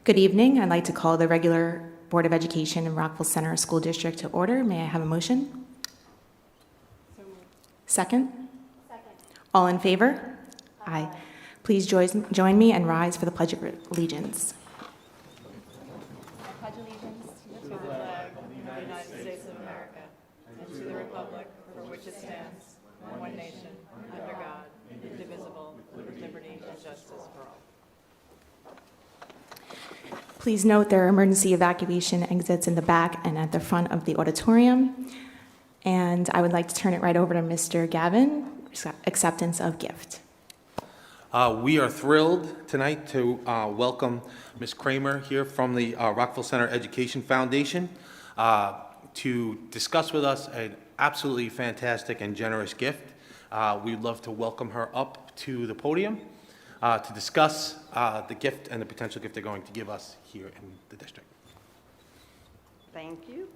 Good evening. I'd like to call the regular Board of Education in Rockville Center School District to order. May I have a motion? So moved. Second? Second. All in favor? Aye. Please join me and rise for the Pledge of Allegiance. I pledge allegiance to the flag of the United States of America and to the republic for which it stands, one nation, under God, indivisible, with liberty and justice for all. Please note there are emergency evacuation exits in the back and at the front of the auditorium. And I would like to turn it right over to Mr. Gavin, acceptance of gift. We are thrilled tonight to welcome Ms. Kramer here from the Rockville Center Education Foundation to discuss with us an absolutely fantastic and generous gift. We'd love to welcome her up to the podium to discuss the gift and the potential gift they're going to give us here in the district. Thank you.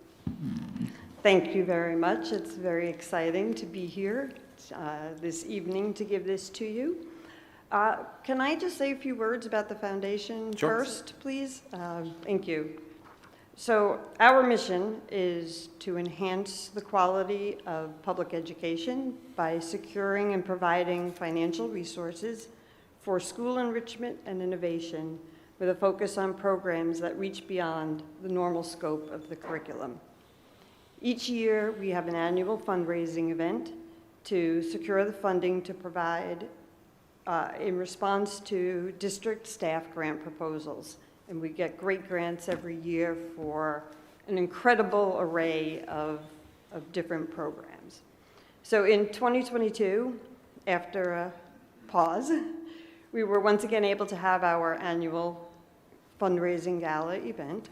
Thank you very much. It's very exciting to be here this evening to give this to you. Can I just say a few words about the foundation first, please? Thank you. So our mission is to enhance the quality of public education by securing and providing financial resources for school enrichment and innovation with a focus on programs that reach beyond the normal scope of the curriculum. Each year, we have an annual fundraising event to secure the funding to provide in response to district staff grant proposals. And we get great grants every year for an incredible array of different programs. So in 2022, after a pause, we were once again able to have our annual fundraising gala event.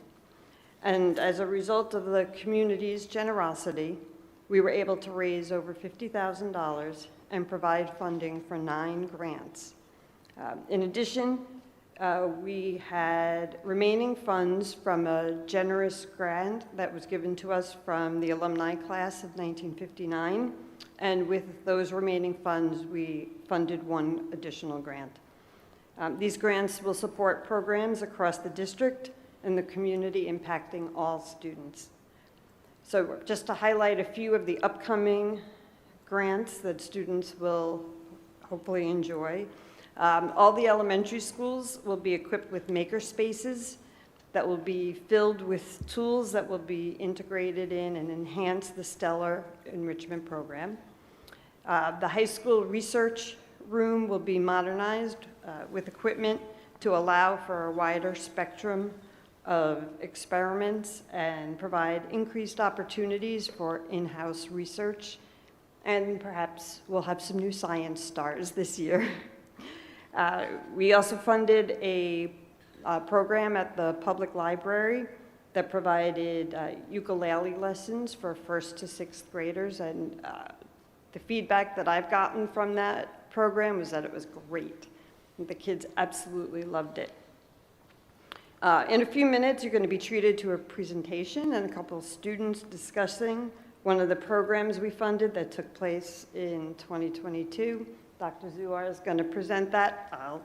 And as a result of the community's generosity, we were able to raise over $50,000 and provide funding for 9 grants. In addition, we had remaining funds from a generous grant that was given to us from the alumni class of 1959. And with those remaining funds, we funded 1 additional grant. These grants will support programs across the district and the community impacting all students. So just to highlight a few of the upcoming grants that students will hopefully enjoy. All the elementary schools will be equipped with maker spaces that will be filled with tools that will be integrated in and enhance the stellar enrichment program. The high school research room will be modernized with equipment to allow for a wider spectrum of experiments and provide increased opportunities for in-house research. And perhaps we'll have some new science stars this year. We also funded a program at the public library that provided ukulele lessons for 1st to 6th graders. And the feedback that I've gotten from that program was that it was great. The kids absolutely loved it. In a few minutes, you're going to be treated to a presentation and a couple of students discussing one of the programs we funded that took place in 2022. Dr. Zuar is going to present that. I'll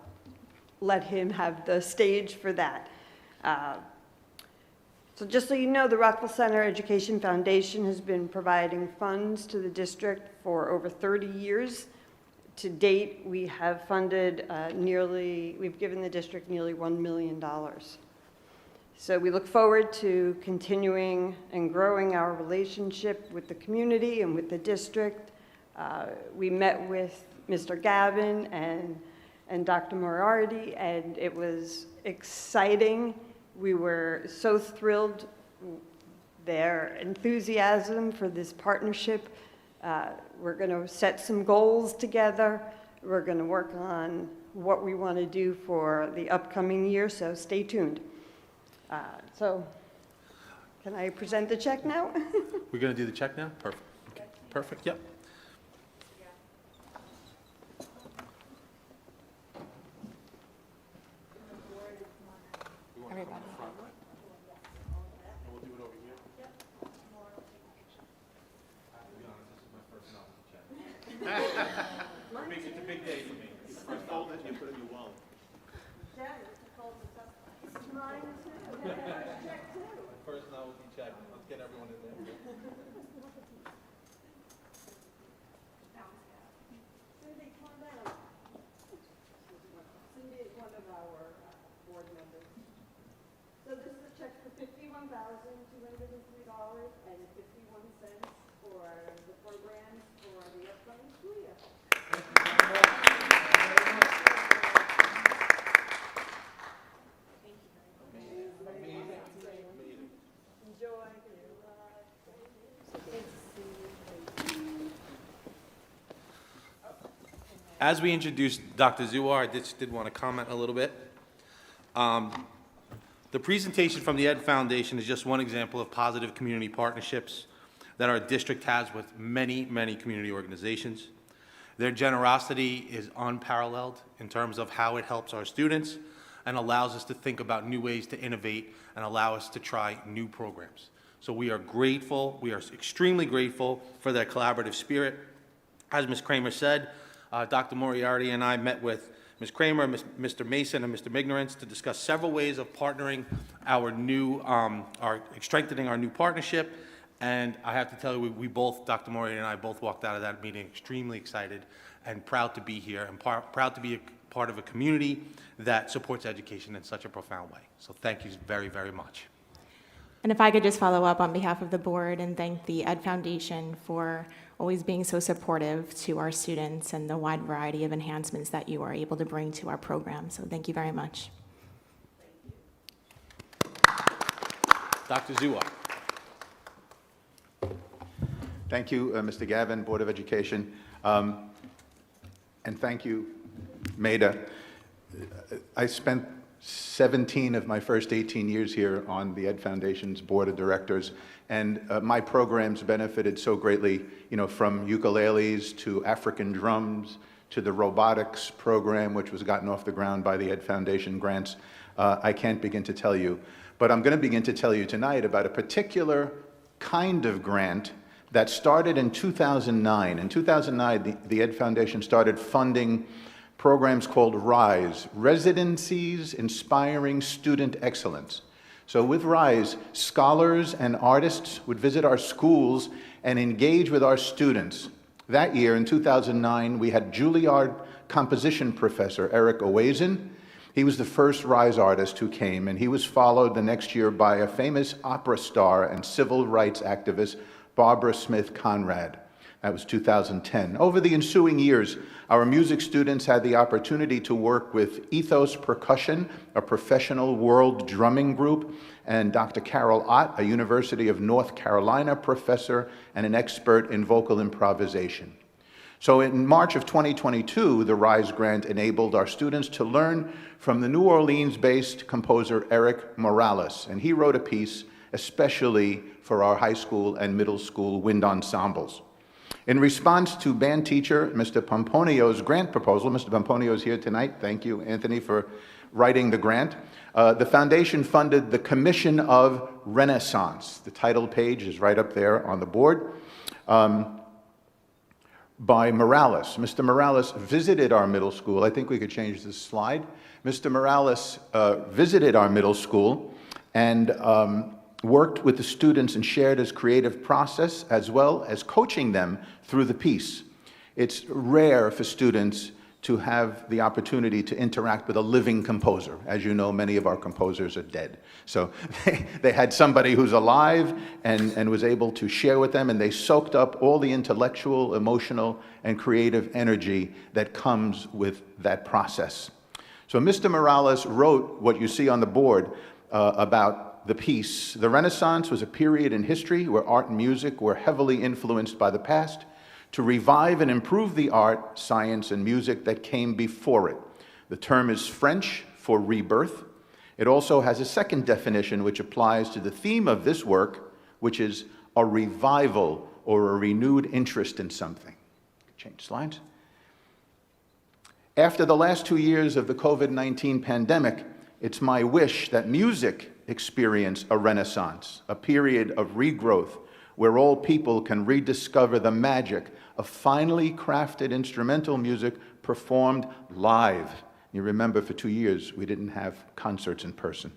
let him have the stage for that. So just so you know, the Rockville Center Education Foundation has been providing funds to the district for over 30 years. To date, we have funded we've given the district nearly $1 million. So we look forward to continuing and growing our relationship with the community and with the district. We met with Mr. Gavin and Dr. Moriarty, and it was exciting. We were so thrilled their enthusiasm for this partnership. We're going to set some goals together. We're going to work on what we want to do for the upcoming year, so stay tuned. So can I present the check now? We're going to do the check now? Perfect. Okay. Perfect, yep. Everybody. We'll do it over here. It's a big day for me. Fold it and you put it in your wallet. Mine first, now we'll be checking. Let's get everyone in there. Cindy, come on down. Cindy is one of our board members. So this is a check for $51,203.51 for the programs for the upcoming school year. Enjoy. As we introduced Dr. Zuar, I just did want to comment a little bit. The presentation from the Ed Foundation is just one example of positive community partnerships that our district has with many, many community organizations. Their generosity is unparalleled in terms of how it helps our students and allows us to think about new ways to innovate and allow us to try new programs. So we are grateful, we are extremely grateful for their collaborative spirit. As Ms. Kramer said, Dr. Moriarty and I met with Ms. Kramer, Mr. Mason, and Mr. Mignorance to discuss several ways of partnering strengthening our new partnership. And I have to tell you, we both, Dr. Moriarty and I, both walked out of that meeting extremely excited and proud to be here and proud to be a part of a community that supports education in such a profound way. So thank you very, very much. And if I could just follow up on behalf of the board and thank the Ed Foundation for always being so supportive to our students and the wide variety of enhancements that you are able to bring to our program. So thank you very much. Dr. Zuar. Thank you, Mr. Gavin, Board of Education. And thank you, Maida. I spent 17 of my first 18 years here on the Ed Foundation's Board of Directors, and my programs benefited so greatly, from ukuleles to African drums to the robotics program, which was gotten off the ground by the Ed Foundation grants. I can't begin to tell you. But I'm going to begin to tell you tonight about a particular kind of grant that started in 2009. In 2009, the Ed Foundation started funding programs called RISE, Residencies Inspiring Student Excellence. So with RISE, scholars and artists would visit our schools and engage with our students. That year, in 2009, we had Juilliard composition professor Eric Owazen. He was the first RISE artist who came, and he was followed the next year by a famous opera star and civil rights activist, Barbara Smith Conrad. That was 2010. Over the ensuing years, our music students had the opportunity to work with Ethos Percussion, a professional world drumming group, and Dr. Carol Ott, a University of North Carolina professor and an expert in vocal improvisation. So in March of 2022, the RISE grant enabled our students to learn from the New Orleans-based composer Eric Morales, and he wrote a piece especially for our high school and middle school wind ensembles. In response to band teacher Mr. Pomponio's grant proposal, Mr. Pomponio is here tonight. Thank you, Anthony, for writing the grant. The foundation funded the Commission of Renaissance. The title page is right up there on the board. By Morales. Mr. Morales visited our middle school. I think we could change this slide. Mr. Morales visited our middle school and worked with the students and shared his creative process as well as coaching them through the piece. It's rare for students to have the opportunity to interact with a living composer. As you know, many of our composers are dead. So they had somebody who's alive and was able to share with them, and they soaked up all the intellectual, emotional, and creative energy that comes with that process. So Mr. Morales wrote what you see on the board about the piece. The Renaissance was a period in history where art and music were heavily influenced by the past to revive and improve the art, science, and music that came before it. The term is French for rebirth. It also has a second definition which applies to the theme of this work, which is a revival or a renewed interest in something. Change slides. After the last 2 years of the COVID-19 pandemic, it's my wish that music experience a renaissance, a period of regrowth where all people can rediscover the magic of finely crafted instrumental music performed live. You remember for 2 years we didn't have concerts in person.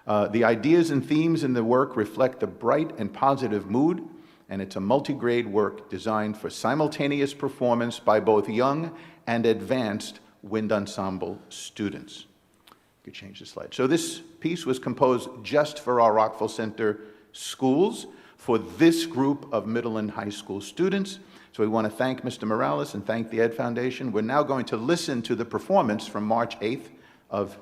The ideas and themes in the work reflect a bright and positive mood, and it's a multi-grade work designed for simultaneous performance by both young and advanced wind ensemble students. You could change the slide. So this piece was composed just for our Rockville Center schools, for this group of middle and high school students. So we want to thank Mr. Morales and thank the Ed Foundation. We're now going to listen to the performance from March 8th of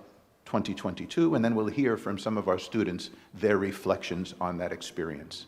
2022, and then we'll hear from some of our students their reflections on that experience.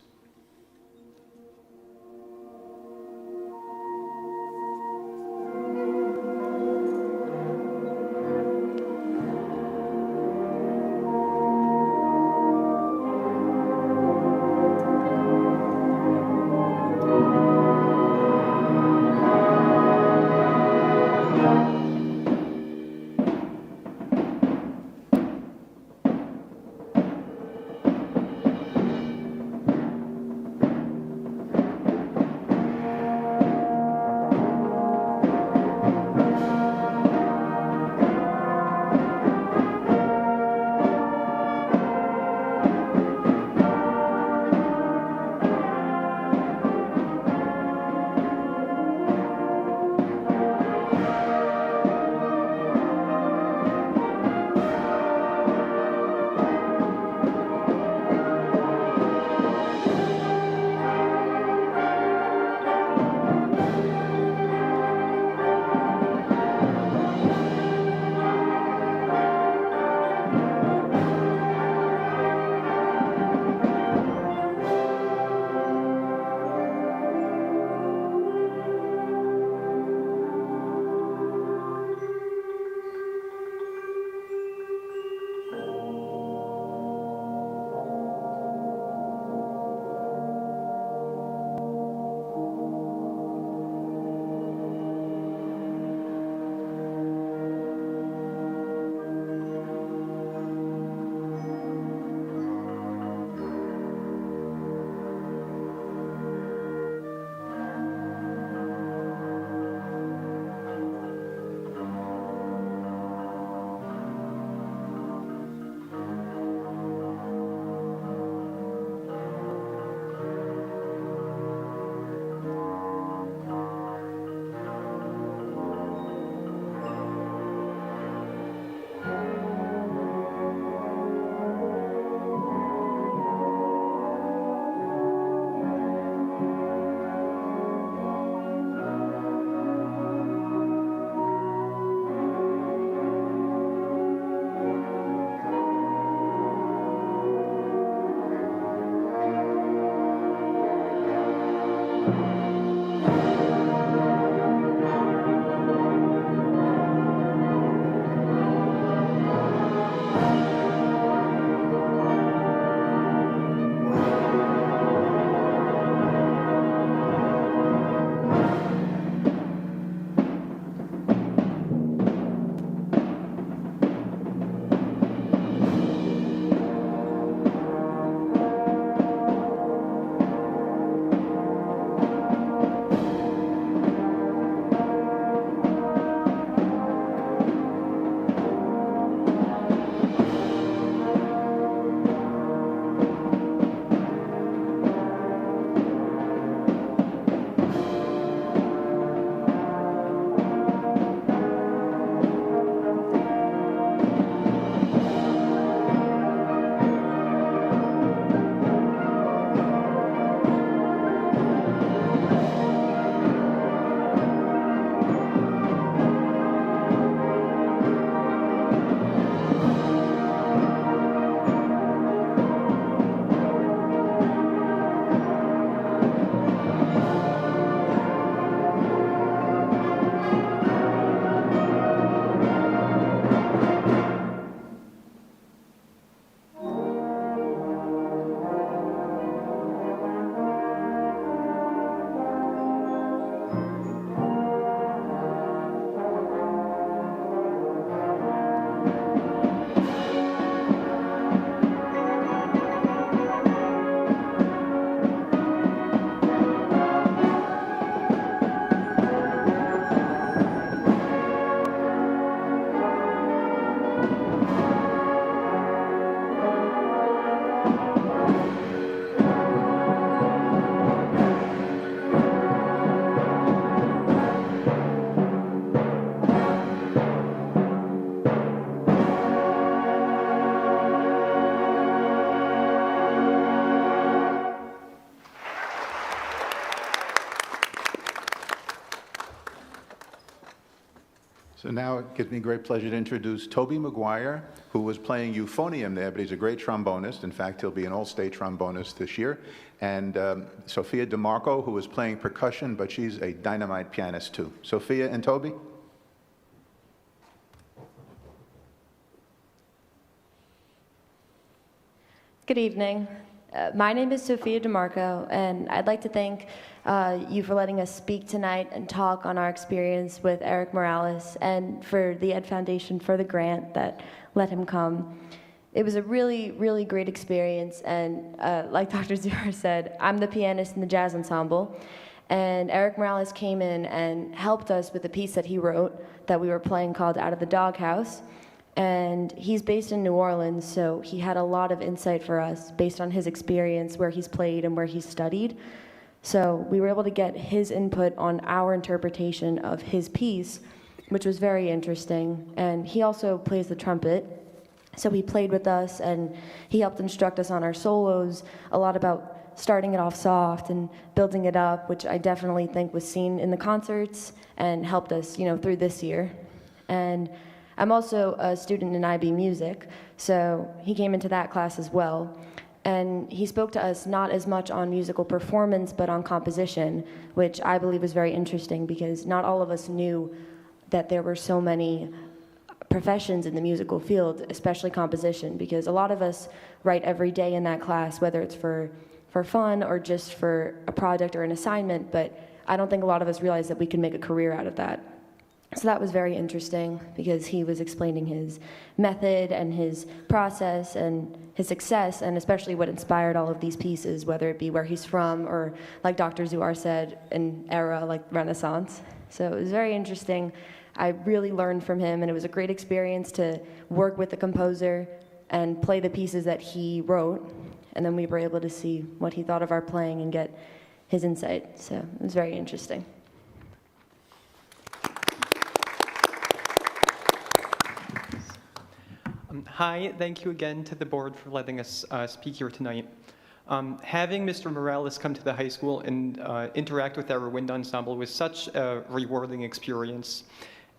So now it gives me great pleasure to introduce Toby McGuire, who was playing euphonium there, but he's a great trombonist. In fact, he'll be an all-state trombonist this year. And Sophia DeMarco, who was playing percussion, but she's a dynamite pianist too. Sophia and Toby? Good evening. My name is Sophia DeMarco, and I'd like to thank you for letting us speak tonight and talk on our experience with Eric Morales, and for the Ed Foundation for the grant that let him come. It was a really, really great experience, and like Dr. Zuhr said, I'm the pianist in the jazz ensemble, and Eric Morales came in and helped us with a piece that he wrote that we were playing called Out of the Doghouse. And he's based in New Orleans, so he had a lot of insight for us based on his experience, where he's played and where he's studied. So we were able to get his input on our interpretation of his piece, which was very interesting. And he also plays the trumpet, so he played with us, and he helped instruct us on our solos, a lot about starting it off soft and building it up, which I definitely think was seen in the concerts and helped us, through this year. And I'm also a student in IB Music, so he came into that class as well. And he spoke to us not as much on musical performance, but on composition, which I believe was very interesting because not all of us knew that there were so many professions in the musical field, especially composition, because a lot of us write every day in that class, whether it's for fun or just for a project or an assignment, but I don't think a lot of us realize that we can make a career out of that. So that was very interesting because he was explaining his method and his process and his success, and especially what inspired all of these pieces, whether it be where he's from or, like Dr. Zuhr said, an era like Renaissance. So it was very interesting. I really learned from him, and it was a great experience to work with the composer and play the pieces that he wrote, and then we were able to see what he thought of our playing and get his insight. So it was very interesting. Hi, thank you again to the board for letting us speak here tonight. Having Mr. Morales come to the high school and interact with our wind ensemble was such a rewarding experience.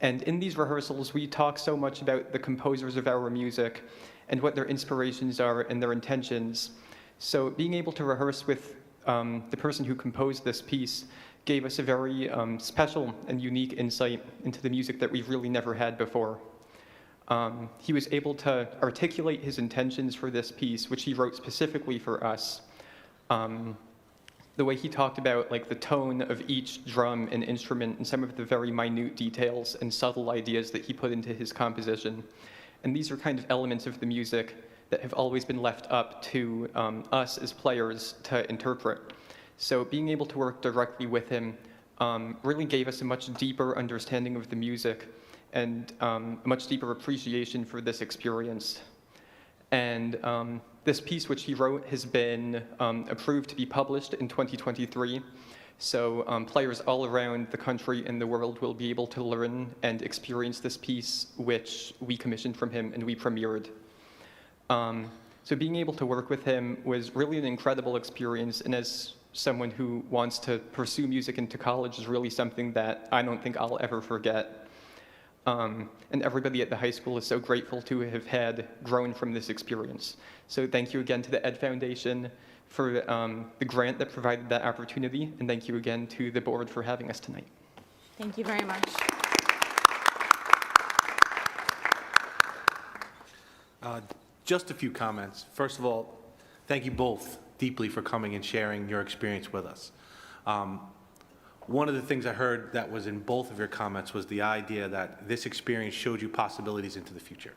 And in these rehearsals, we talk so much about the composers of our music and what their inspirations are and their intentions. So being able to rehearse with the person who composed this piece gave us a very special and unique insight into the music that we've really never had before. He was able to articulate his intentions for this piece, which he wrote specifically for us. The way he talked about the tone of each drum and instrument and some of the very minute details and subtle ideas that he put into his composition. And these are kind of elements of the music that have always been left up to us as players to interpret. So being able to work directly with him really gave us a much deeper understanding of the music and a much deeper appreciation for this experience. And this piece, which he wrote, has been approved to be published in 2023. So players all around the country and the world will be able to learn and experience this piece, which we commissioned from him and we premiered. So being able to work with him was really an incredible experience, and as someone who wants to pursue music into college is really something that I don't think I'll ever forget. And everybody at the high school is so grateful to have had grown from this experience. So thank you again to the Ed Foundation for the grant that provided that opportunity, and thank you again to the board for having us tonight. Thank you very much. Just a few comments. First of all, thank you both deeply for coming and sharing your experience with us. One of the things I heard that was in both of your comments was the idea that this experience showed you possibilities into the future.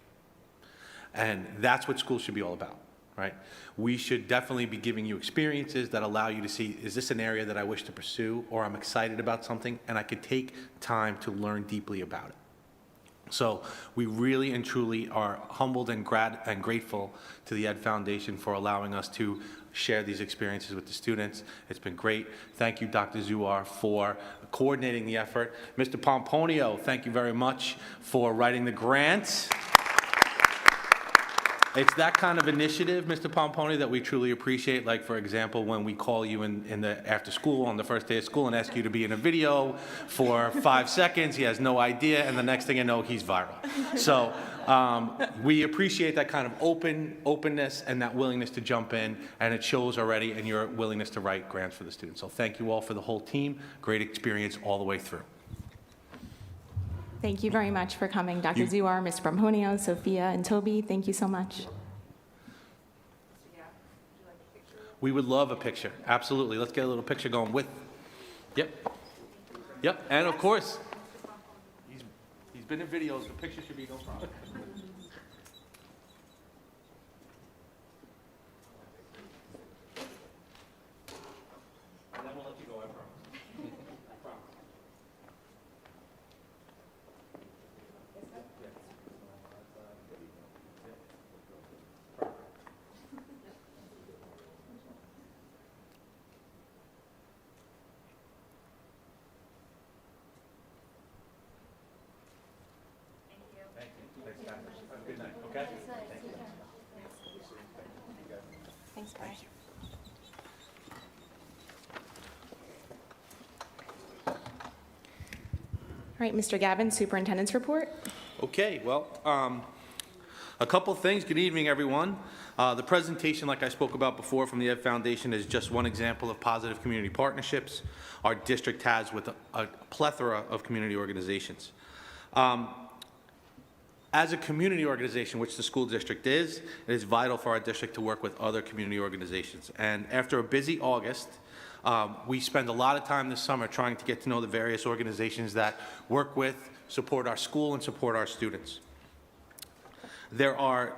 And that's what school should be all about, right? We should definitely be giving you experiences that allow you to see, is this an area that I wish to pursue, or I'm excited about something and I could take time to learn deeply about it. So we really and truly are humbled and grateful to the Ed Foundation for allowing us to share these experiences with the students. It's been great. Thank you, Dr. Zuhr, for coordinating the effort. Mr. Pomponio, thank you very much for writing the grant. It's that kind of initiative, Mr. Pomponi, that we truly appreciate. Like, for example, when we call you in the after school on the first day of school and ask you to be in a video for 5 seconds, he has no idea, and the next thing you know, he's viral. So we appreciate that kind of openness and that willingness to jump in, and it shows already in your willingness to write grants for the students. So thank you all for the whole team. Great experience all the way through. Thank you very much for coming, Dr. Zuar, Ms. Brahmonio, Sophia, and Toby. Thank you so much. We would love a picture. Absolutely. Let's get a little picture going with. Yep. Yep. And of course, he's been in videos. The picture should be no problem. And then we'll let you go, I promise. I promise. Thanks, guys. Have a good night, okay? Thanks, Barry. All right, Mr. Gavin, Superintendent's report. Okay, well, a couple things. Good evening, everyone. The presentation, like I spoke about before from the Ed Foundation, is just one example of positive community partnerships our district has with a plethora of community organizations. As a community organization, which the school district is, it is vital for our district to work with other community organizations. And after a busy August, we spend a lot of time this summer trying to get to know the various organizations that work with, support our school, and support our students. There are,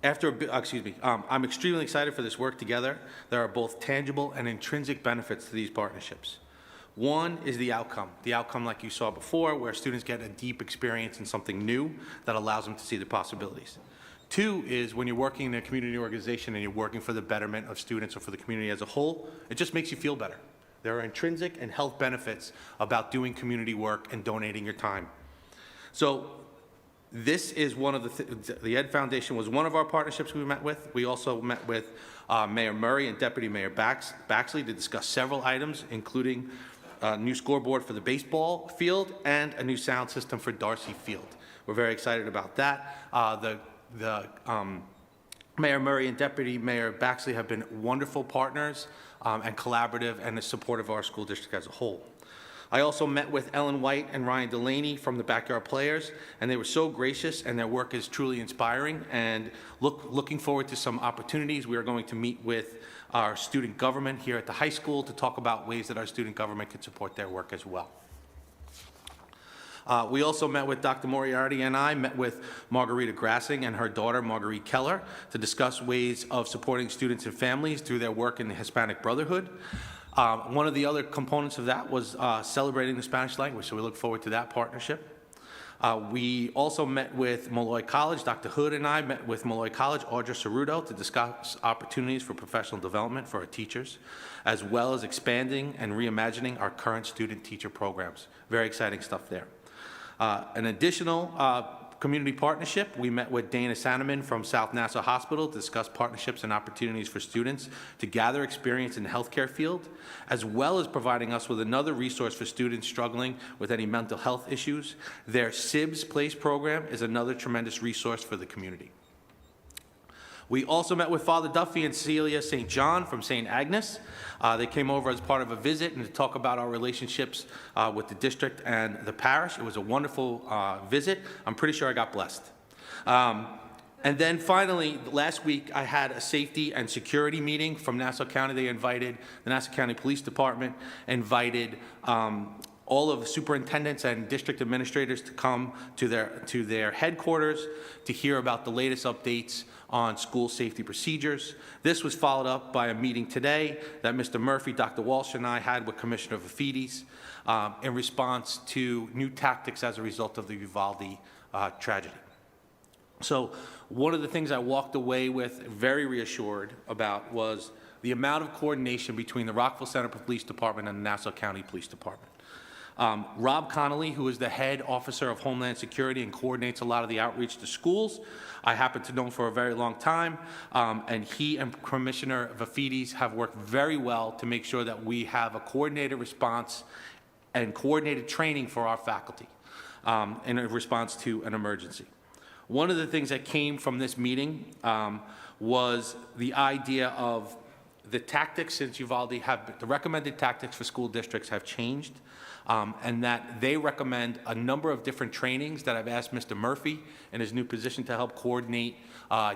I'm extremely excited for this work together. There are both tangible and intrinsic benefits to these partnerships. One is the outcome like you saw before, where students get a deep experience in something new that allows them to see the possibilities. Two is when you're working in a community organization and you're working for the betterment of students or for the community as a whole, it just makes you feel better. There are intrinsic and health benefits about doing community work and donating your time. So this is one of the Ed Foundation was one of our partnerships we met with. We also met with Mayor Murray and Deputy Mayor Baxley to discuss several items, including a new scoreboard for the baseball field and a new sound system for Darcy Field. We're very excited about that. Mayor Murray and Deputy Mayor Baxley have been wonderful partners and collaborative and supportive of our school district as a whole. I also met with Ellen White and Ryan Delaney from the Backyard Players, and they were so gracious, and their work is truly inspiring, and looking forward to some opportunities. We are going to meet with our student government here at the high school to talk about ways that our student government could support their work as well. We also met with Dr. Moriarty, and I met with Margarita Grassing and her daughter, Marguerite Keller, to discuss ways of supporting students and families through their work in the Hispanic Brotherhood. One of the other components of that was celebrating the Spanish language, so we look forward to that partnership. We also met with Molloy College. Dr. Hood and I met with Molloy College, Audra Cerruto, to discuss opportunities for professional development for our teachers, as well as expanding and reimagining our current student-teacher programs. Very exciting stuff there. An additional community partnership, we met with Dana Sanneman from South Nassau Hospital to discuss partnerships and opportunities for students to gather experience in the healthcare field, as well as providing us with another resource for students struggling with any mental health issues. Their SIBS Place program is another tremendous resource for the community. We also met with Father Duffy and Celia St. John from St. Agnes. They came over as part of a visit and to talk about our relationships with the district and the parish. It was a wonderful visit. I'm pretty sure I got blessed. And then finally, last week, I had a safety and security meeting from Nassau County. They invited, the Nassau County Police Department invited all of the superintendents and district administrators to come to their headquarters to hear about the latest updates on school safety procedures. This was followed up by a meeting today that Mr. Murphy, Dr. Walsh, and I had with Commissioner Vafides in response to new tactics as a result of the Uvalde tragedy. So one of the things I walked away with very reassured about was the amount of coordination between the Rockville Center Police Department and the Nassau County Police Department. Rob Connolly, who is the head officer of Homeland Security and coordinates a lot of the outreach to schools. I happen to know him for a very long time, and he and Commissioner Vafides have worked very well to make sure that we have a coordinated response and coordinated training for our faculty in a response to an emergency. One of the things that came from this meeting was the idea of the tactics since Uvalde have, the recommended tactics for school districts have changed, and that they recommend a number of different trainings that I've asked Mr. Murphy in his new position to help coordinate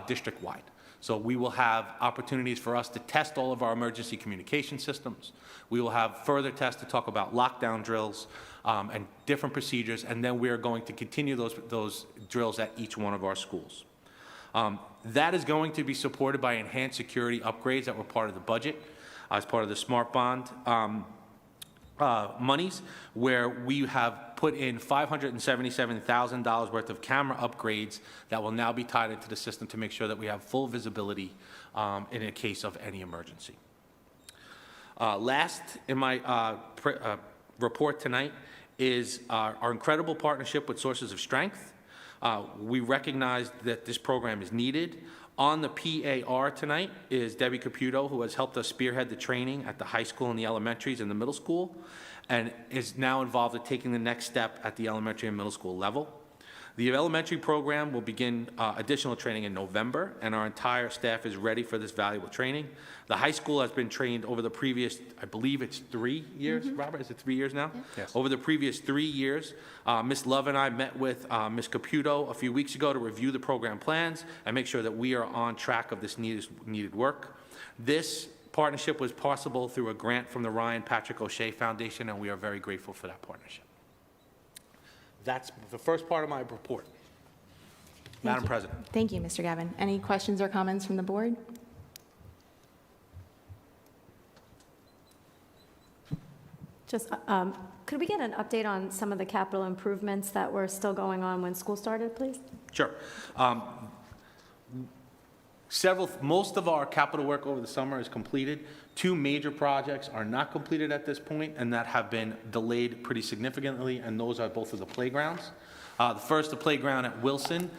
district-wide. So we will have opportunities for us to test all of our emergency communication systems. We will have further tests to talk about lockdown drills and different procedures, and then we are going to continue those drills at each one of our schools. That is going to be supported by enhanced security upgrades that were part of the budget as part of the Smart Bond monies, where we have put in $577,000 worth of camera upgrades that will now be tied into the system to make sure that we have full visibility in a case of any emergency. Last in my report tonight is our incredible partnership with Sources of Strength. We recognize that this program is needed. On the PAR tonight is Debbie Caputo, who has helped us spearhead the training at the high school and the elementaries and the middle school, and is now involved in taking the next step at the elementary and middle school level. The elementary program will begin additional training in November, and our entire staff is ready for this valuable training. The high school has been trained over the previous, I believe it's 3 years, Robert, is it 3 years now? Yes. Over the previous 3 years, Ms. Love and I met with Ms. Caputo a few weeks ago to review the program plans and make sure that we are on track of this needed work. This partnership was possible through a grant from the Ryan Patrick O'Shea Foundation, and we are very grateful for that partnership. That's the first part of my report. Madam President. Thank you, Mr. Gavin. Any questions or comments from the board? Just, could we get an update on some of the capital improvements that were still going on when school started, please? Sure. Most of our capital work over the summer is completed. 2 major projects are not completed at this point and that have been delayed pretty significantly, and those are both of the playgrounds. The first, the playground at Wilson,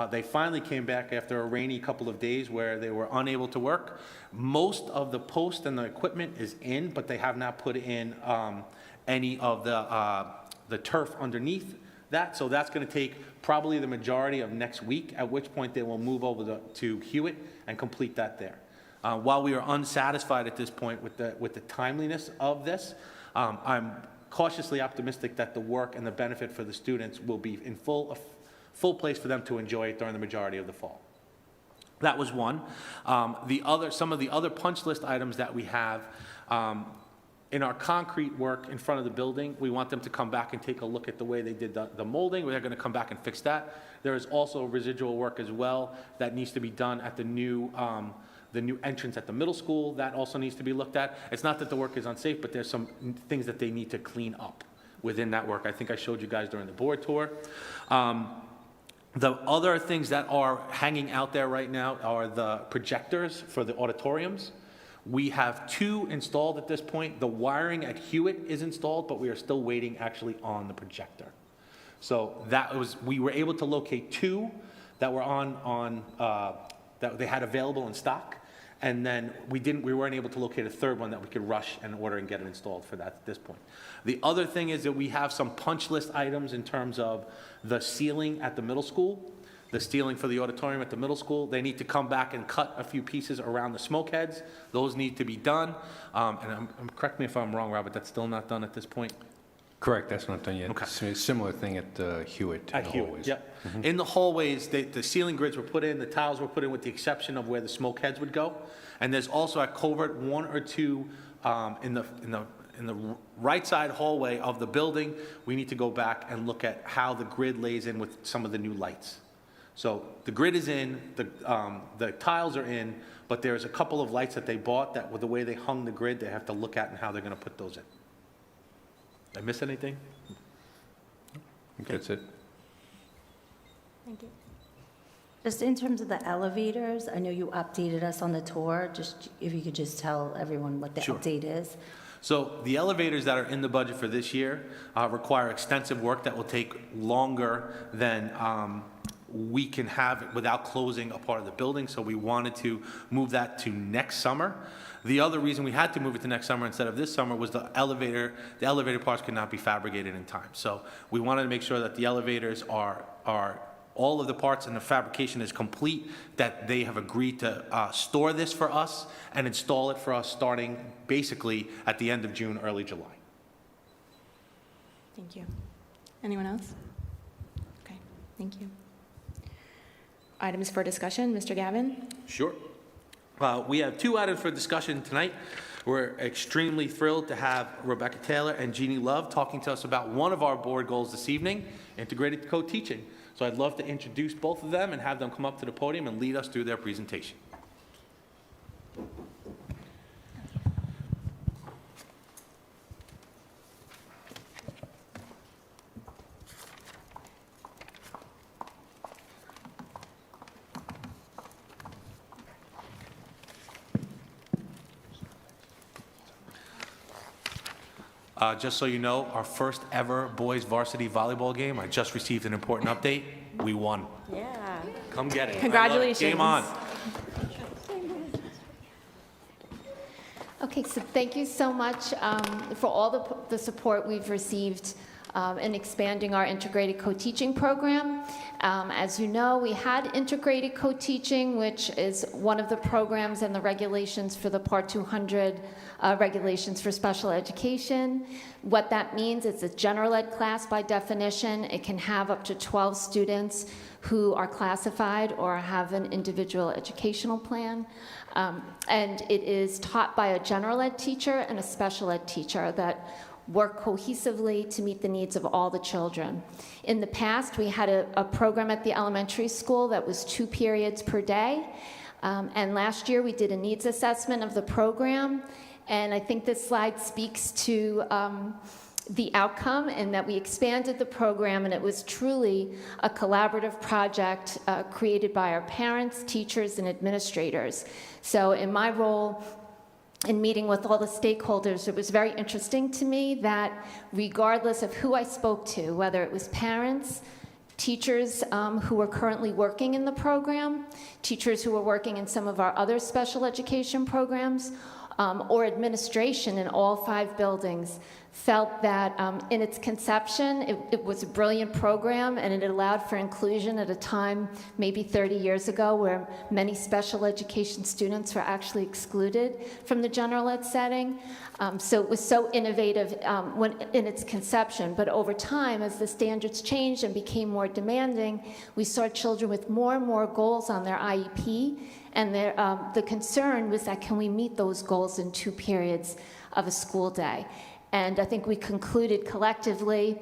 they finally came back after a rainy couple of days where they were unable to work. Most of the post and the equipment is in, but they have not put in any of the turf underneath that, so that's going to take probably the majority of next week, at which point they will move over to Hewitt and complete that there. While we are unsatisfied at this point with the timeliness of this, I'm cautiously optimistic that the work and the benefit for the students will be in full place for them to enjoy it during the majority of the fall. That was one. Some of the other punch list items that we have, in our concrete work in front of the building, we want them to come back and take a look at the way they did the molding. They're going to come back and fix that. There is also residual work as well that needs to be done at the new entrance at the middle school. That also needs to be looked at. It's not that the work is unsafe, but there's some things that they need to clean up within that work. I think I showed you guys during the board tour. The other things that are hanging out there right now are the projectors for the auditoriums. We have 2 installed at this point. The wiring at Hewitt is installed, but we are still waiting actually on the projector. So we were able to locate 2 that were that they had available in stock, and then we weren't able to locate a 3rd one that we could rush and order and get it installed for that at this point. The other thing is that we have some punch list items in terms of the ceiling at the middle school. The ceiling for the auditorium at the middle school, they need to come back and cut a few pieces around the smoke heads. Those need to be done. And correct me if I'm wrong, Robert, that's still not done at this point? Correct, that's not done yet. Okay. Similar thing at Hewitt. At Hewitt, yep. In the hallways, the ceiling grids were put in, the tiles were put in with the exception of where the smoke heads would go. And there's also at Covert 1 or 2 in the right side hallway of the building. We need to go back and look at how the grid lays in with some of the new lights. So the grid is in, the tiles are in, but there's a couple of lights that they bought that with the way they hung the grid, they have to look at and how they're going to put those in. Did I miss anything? I think that's it. Thank you. Just in terms of the elevators, I know you updated us on the tour. Just if you could just tell everyone what the Sure. update is. So the elevators that are in the budget for this year require extensive work that will take longer than we can have it without closing a part of the building, so we wanted to move that to next summer. The other reason we had to move it to next summer instead of this summer was the elevator parts could not be fabricated in time. So we wanted to make sure that the elevators are all of the parts and the fabrication is complete, that they have agreed to store this for us and install it for us starting basically at the end of June, early July. Thank you. Anyone else? Okay, thank you. Items for discussion, Mr. Gavin? Sure. We have 2 items for discussion tonight. We're extremely thrilled to have Rebecca Taylor and Jeannie Love talking to us about one of our board goals this evening, integrated co-teaching. So I'd love to introduce both of them and have them come up to the podium and lead us through their presentation. Just so you know, our first ever boys varsity volleyball game, I just received an important update. We won. Yeah. Come get it. Congratulations. Game on. Okay, so thank you so much for all the support we've received in expanding our integrated co-teaching program. As you know, we had integrated co-teaching, which is one of the programs and the regulations for the Part 200 regulations for special education. What that means is a general ed class by definition. It can have up to 12 students who are classified or have an individual educational plan. And it is taught by a general ed teacher and a special ed teacher that work cohesively to meet the needs of all the children. In the past, we had a program at the elementary school that was 2 periods per day. And last year, we did a needs assessment of the program. And I think this slide speaks to the outcome, and that we expanded the program, and it was truly a collaborative project created by our parents, teachers, and administrators. So in my role in meeting with all the stakeholders, it was very interesting to me that regardless of who I spoke to, whether it was parents, teachers who were currently working in the program, teachers who were working in some of our other special education programs, or administration in all 5 buildings, felt that in its conception, it was a brilliant program, and it allowed for inclusion at a time maybe 30 years ago where many special education students were actually excluded from the general ed setting. So it was so innovative when in its conception, but over time, as the standards changed and became more demanding, we saw children with more and more goals on their IEP, and the concern was that can we meet those goals in 2 periods of a school day? And I think we concluded collectively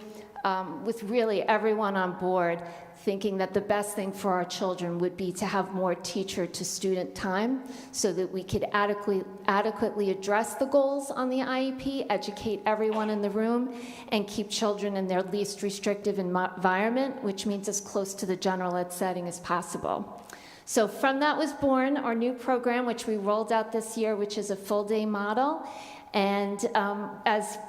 with really everyone on board thinking that the best thing for our children would be to have more teacher-to-student time so that we could adequately address the goals on the IEP, educate everyone in the room, and keep children in their least restrictive environment, which means as close to the general ed setting as possible. So from that was born our new program, which we rolled out this year, which is a full-day model. And as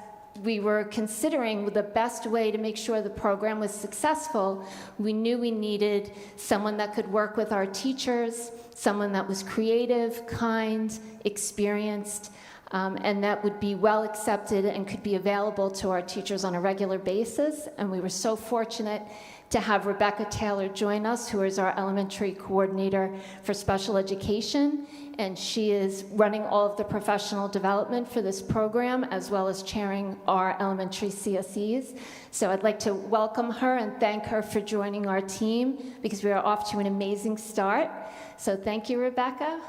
we were considering the best way to make sure the program was successful, we knew we needed someone that could work with our teachers, someone that was creative, kind, experienced, and that would be well accepted and could be available to our teachers on a regular basis. And we were so fortunate to have Rebecca Taylor join us, who is our elementary coordinator for special education. And she is running all of the professional development for this program, as well as chairing our elementary CSEs. So I'd like to welcome her and thank her for joining our team, because we are off to an amazing start. So thank you, Rebecca.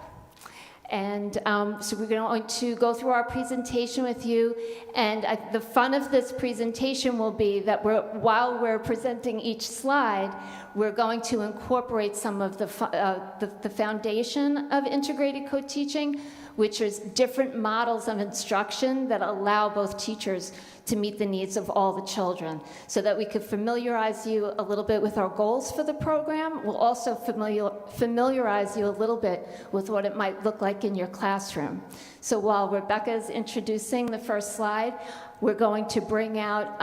And so we're going to go through our presentation with you. And the fun of this presentation will be that while we're presenting each slide, we're going to incorporate some of the foundation of integrated co-teaching which is different models of instruction that allow both teachers to meet the needs of all the children, so that we could familiarize you a little bit with our goals for the program. We'll also familiarize you a little bit with what it might look like in your classroom. So while Rebecca is introducing the first slide, we're going to bring out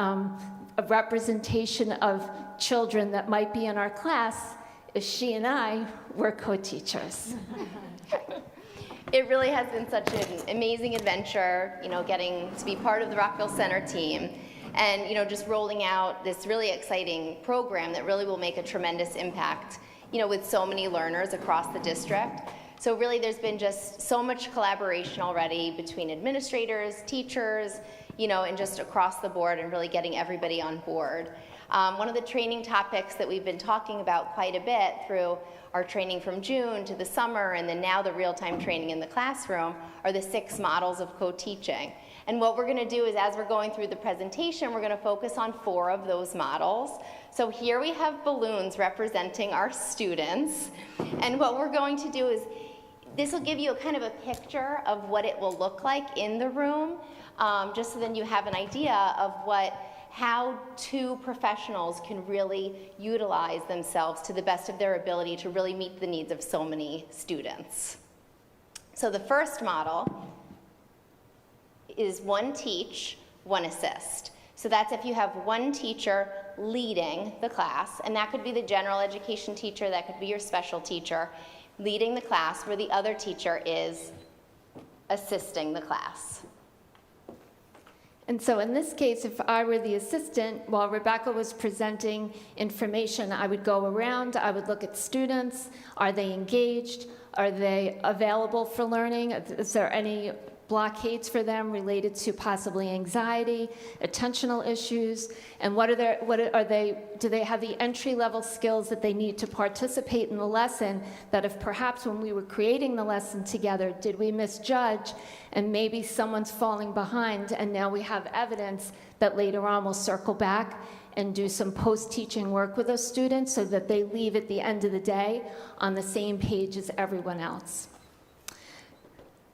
a representation of children that might be in our class if she and I were co-teachers. It really has been such an amazing adventure, getting to be part of the Rockville Center team and, just rolling out this really exciting program that really will make a tremendous impact, with so many learners across the district. So really there's been just so much collaboration already between administrators, teachers, and just across the board and really getting everybody on board. One of the training topics that we've been talking about quite a bit through our training from June to the summer and then now the real-time training in the classroom are the 6 models of co-teaching. And what we're going to do is, as we're going through the presentation, we're going to focus on 4 of those models. So here we have balloons representing our students. And what we're going to do is, this will give you a kind of a picture of what it will look like in the room, just so then you have an idea of how 2 professionals can really utilize themselves to the best of their ability to really meet the needs of so many students. So the first model is 1 teach, 1 assist. So that's if you have 1 teacher leading the class, and that could be the general education teacher, that could be your special teacher, leading the class, where the other teacher is assisting the class. And so in this case, if I were the assistant, while Rebecca was presenting information, I would go around, I would look at students. Are they engaged? Are they available for learning? Is there any blockades for them related to possibly anxiety, attentional issues? And do they have the entry-level skills that they need to participate in the lesson, that if perhaps when we were creating the lesson together, did we misjudge and maybe someone's falling behind, and now we have evidence that later on we'll circle back and do some post-teaching work with those students so that they leave at the end of the day on the same page as everyone else.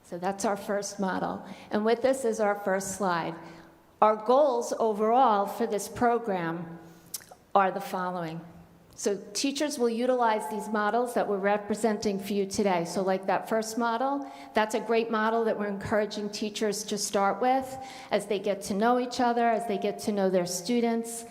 So that's our first model. And with this is our first slide. Our goals overall for this program are the following. So teachers will utilize these models that we're representing for you today. So like that first model, that's a great model that we're encouraging teachers to start with as they get to know each other, as they get to know their students.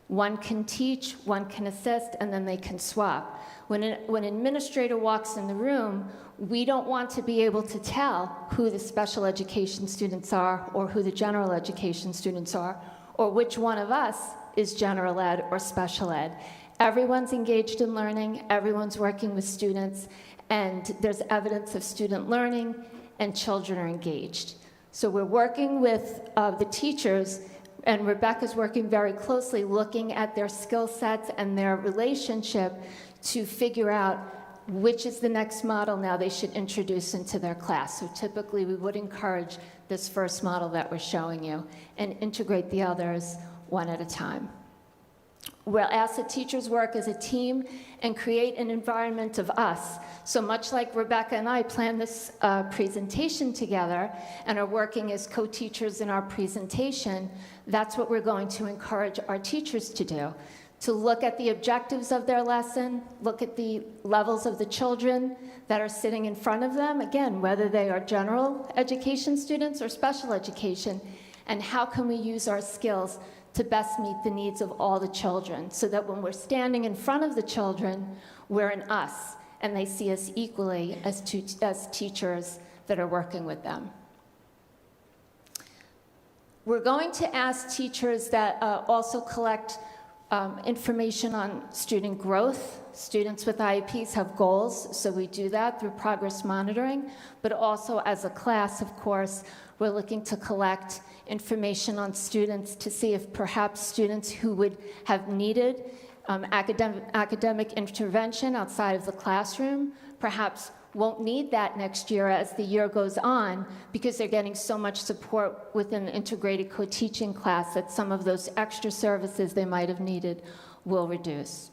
1 can teach, 1 can assist, and then they can swap. When an administrator walks in the room, we don't want to be able to tell who the special education students are or who the general education students are, or which one of us is general ed or special ed. Everyone's engaged in learning, everyone's working with students, and there's evidence of student learning, and children are engaged. So we're working with the teachers, and Rebecca's working very closely looking at their skill sets and their relationship to figure out which is the next model now they should introduce into their class. So typically we would encourage this first model that we're showing you and integrate the others one at a time. We'll ask that teachers work as a team and create an environment of us. So much like Rebecca and I planned this presentation together and are working as co-teachers in our presentation, that's what we're going to encourage our teachers to do. To look at the objectives of their lesson, look at the levels of the children that are sitting in front of them, again, whether they are general education students or special education, and how can we use our skills to best meet the needs of all the children, so that when we're standing in front of the children, we're an us, and they see us equally as teachers that are working with them. We're going to ask teachers that also collect information on student growth. Students with IEPs have goals, so we do that through progress monitoring, but also as a class, of course, we're looking to collect information on students to see if perhaps students who would have needed academic intervention outside of the classroom perhaps won't need that next year as the year goes on, because they're getting so much support within the integrated co-teaching class that some of those extra services they might have needed will reduce.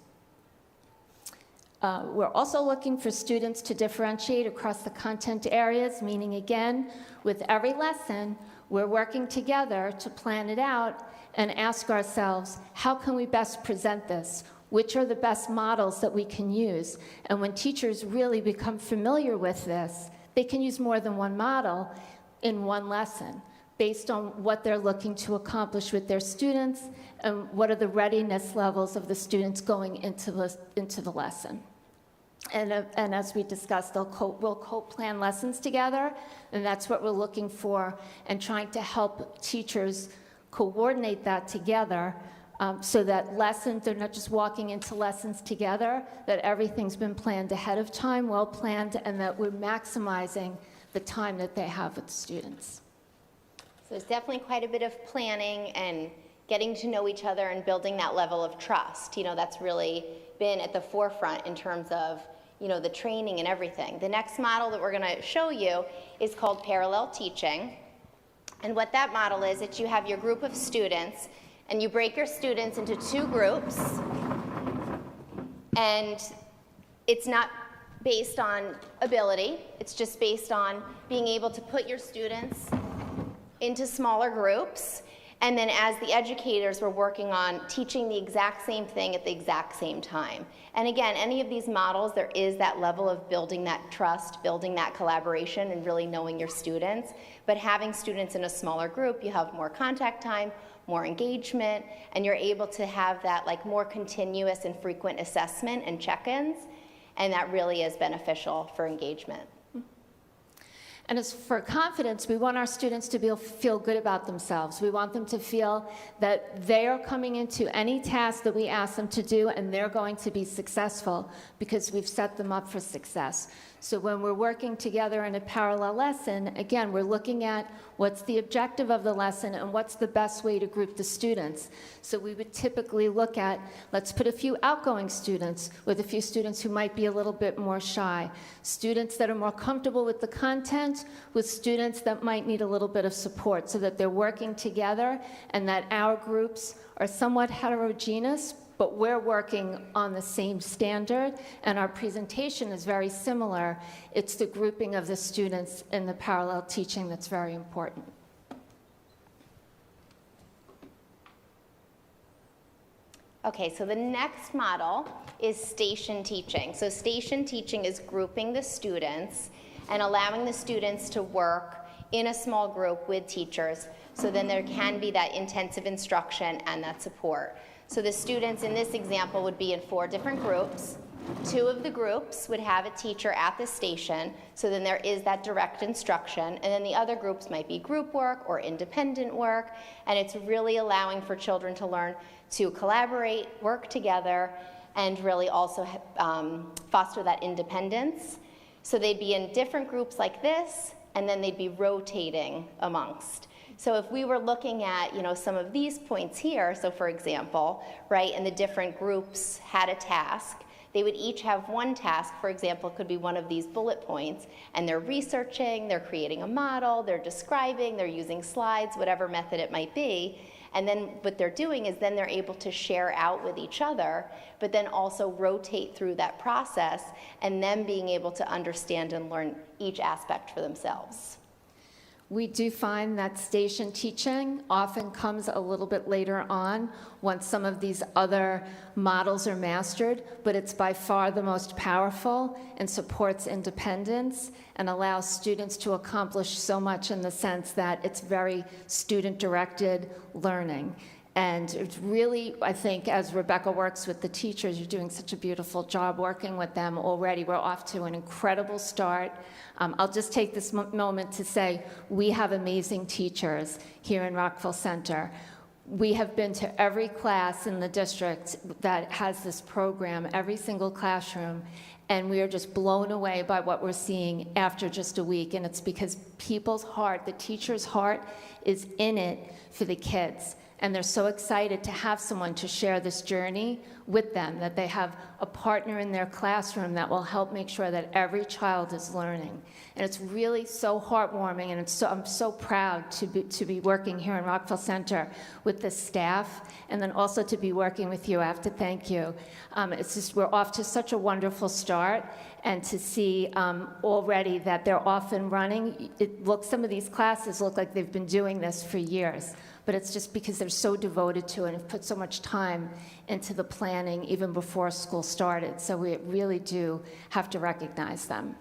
We're also looking for students to differentiate across the content areas, meaning again, with every lesson, we're working together to plan it out and ask ourselves, how can we best present this? Which are the best models that we can use? And when teachers really become familiar with this, they can use more than one model in one lesson based on what they're looking to accomplish with their students and what are the readiness levels of the students going into the lesson. And as we discussed, we'll co-plan lessons together, and that's what we're looking for, and trying to help teachers coordinate that together so that lessons, they're not just walking into lessons together, that everything's been planned ahead of time, well planned, and that we're maximizing the time that they have with students. So there's definitely quite a bit of planning and getting to know each other and building that level of trust. You know, that's really been at the forefront in terms of, you know, the training and everything. The next model that we're going to show you is called parallel teaching. And what that model is, you have your group of students, and you break your students into two groups, and it's not based on ability, it's just based on being able to put your students into smaller groups, and then as the educators were working on teaching the exact same thing at the exact same time. And again, any of these models, there is that level of building that trust, building that collaboration, and really knowing your students. But having students in a smaller group, you have more contact time, more engagement, and you're able to have that like more continuous and frequent assessment and check-ins, and that really is beneficial for engagement. And as for confidence, we want our students to feel good about themselves. We want them to feel that they are coming into any task that we ask them to do, and they're going to be successful because we've set them up for success. So when we're working together in a parallel lesson, again, we're looking at what's the objective of the lesson and what's the best way to group the students. So we would typically look at, let's put a few outgoing students with a few students who might be a little bit more shy, students that are more comfortable with the content with students that might need a little bit of support, so that they're working together and that our groups are somewhat heterogeneous, but we're working on the same standard, and our presentation is very similar. It's the grouping of the students in the parallel teaching that's very important. Okay, so the next model is station teaching. So station teaching is grouping the students and allowing the students to work in a small group with teachers, so then there can be that intensive instruction and that support. So the students in this example would be in 4 different groups. 2 of the groups would have a teacher at the station, so then there is that direct instruction, and then the other groups might be group work or independent work, and it's really allowing for children to learn to collaborate, work together, and really also foster that independence. So they'd be in different groups like this, and then they'd be rotating amongst. So if we were looking at, you know, some of these points here, so for example, right, and the different groups had a task, they would each have one task. For example, could be one of these bullet points, and they're researching, they're creating a model, they're describing, they're using slides, whatever method it might be. And then what they're doing is then they're able to share out with each other, but then also rotate through that process, and then being able to understand and learn each aspect for themselves. We do find that station teaching often comes a little bit later on once some of these other models are mastered, but it's by far the most powerful and supports independence and allows students to accomplish so much in the sense that it's very student-directed learning. And it's really, I think, as Rebecca works with the teachers, you're doing such a beautiful job working with them already. We're off to an incredible start. I'll just take this moment to say we have amazing teachers here in Rockville Center. We have been to every class in the district that has this program, every single classroom, and we are just blown away by what we're seeing after just a week. And it's because people's heart, the teacher's heart, is in it for the kids. And they're so excited to have someone to share this journey with them, that they have a partner in their classroom that will help make sure that every child is learning. And it's really so heartwarming, and I'm so proud to be working here in Rockville Center with the staff, and then also to be working with you. I have to thank you. It's just, we're off to such a wonderful start, and to see already that they're off and running. Some of these classes look like they've been doing this for years. But it's just because they're so devoted to it and have put so much time into the planning even before school started. So we really do have to recognize them.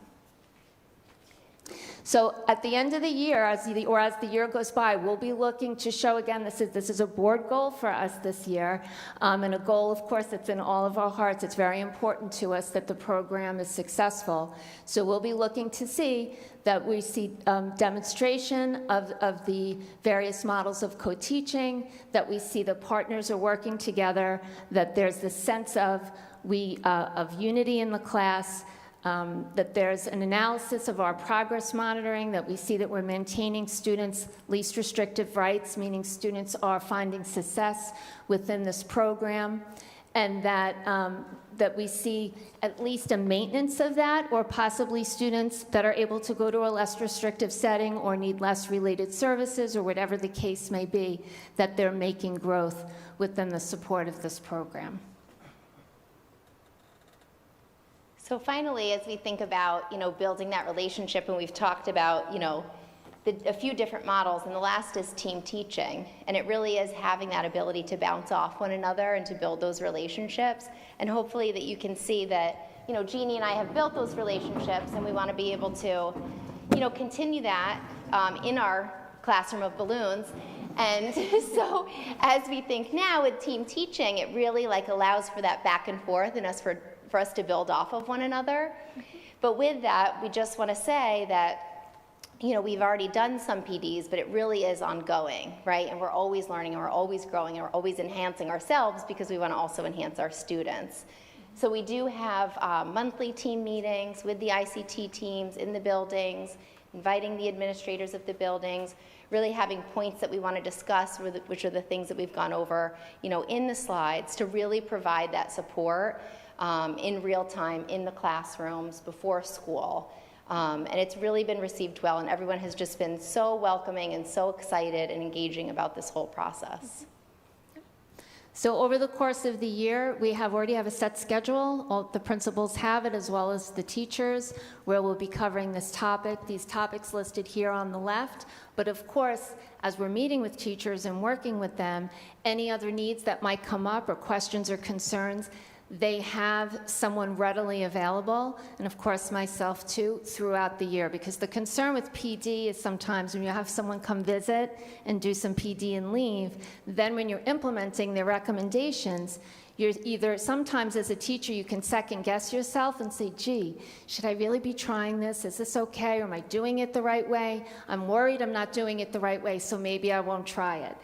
So at the end of the year, as the year goes by, we'll be looking to show, again, this is a board goal for us this year, and a goal, of course, that's in all of our hearts. It's very important to us that the program is successful. So we'll be looking to see that we see demonstration of the various models of co-teaching, that we see the partners are working together, that there's this sense of unity in the class, that there's an analysis of our progress monitoring, that we see that we're maintaining students' least restrictive rights, meaning students are finding success within this program, and that we see at least a maintenance of that, or possibly students that are able to go to a less restrictive setting or need less related services, or whatever the case may be, that they're making growth within the support of this program. So finally, as we think about, building that relationship, and we've talked about, a few different models, and the last is team teaching. And it really is having that ability to bounce off one another and to build those relationships. And hopefully that you can see that, Jeannie and I have built those relationships, and we want to be able to, continue that in our classroom of balloons. And so as we think now with team teaching, it really allows for that back and forth and for us to build off of one another. But with that, we just want to say that, we've already done some PDs, but it really is ongoing, right? And we're always learning, and we're always growing, and we're always enhancing ourselves, because we want to also enhance our students. So we do have monthly team meetings with the ICT teams in the buildings, inviting the administrators of the buildings, really having points that we want to discuss, which are the things that we've gone over, in the slides, to really provide that support in real time in the classrooms before school. And it's really been received well, and everyone has just been so welcoming and so excited and engaging about this whole process. So over the course of the year, we already have a set schedule. All the principals have it, as well as the teachers, where we'll be covering this topic. These topics listed here on the left. But of course, as we're meeting with teachers and working with them, any other needs that might come up, or questions or concerns, they have someone readily available, and of course myself too, throughout the year. Because the concern with PD is sometimes when you have someone come visit and do some PD and leave, then when you're implementing their recommendations, you're either, sometimes as a teacher, you can second guess yourself and say, gee, should I really be trying this? Is this okay? Or am I doing it the right way? I'm worried I'm not doing it the right way, so maybe I won't try it.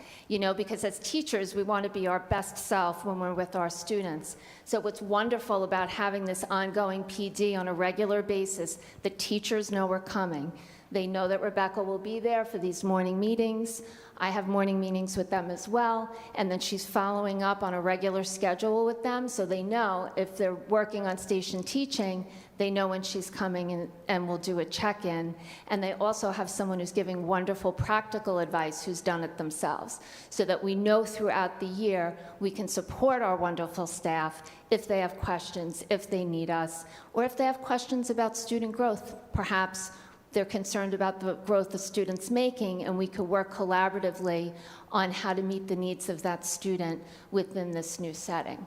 Because as teachers, we want to be our best self when we're with our students. So what's wonderful about having this ongoing PD on a regular basis, the teachers know we're coming. They know that Rebecca will be there for these morning meetings. I have morning meetings with them as well, and then she's following up on a regular schedule with them, so they know if they're working on station teaching, they know when she's coming, and we'll do a check-in. And they also have someone who's giving wonderful practical advice who's done it themselves, so that we know throughout the year we can support our wonderful staff if they have questions, if they need us, or if they have questions about student growth, perhaps they're concerned about the growth the student's making, and we could work collaboratively on how to meet the needs of that student within this new setting.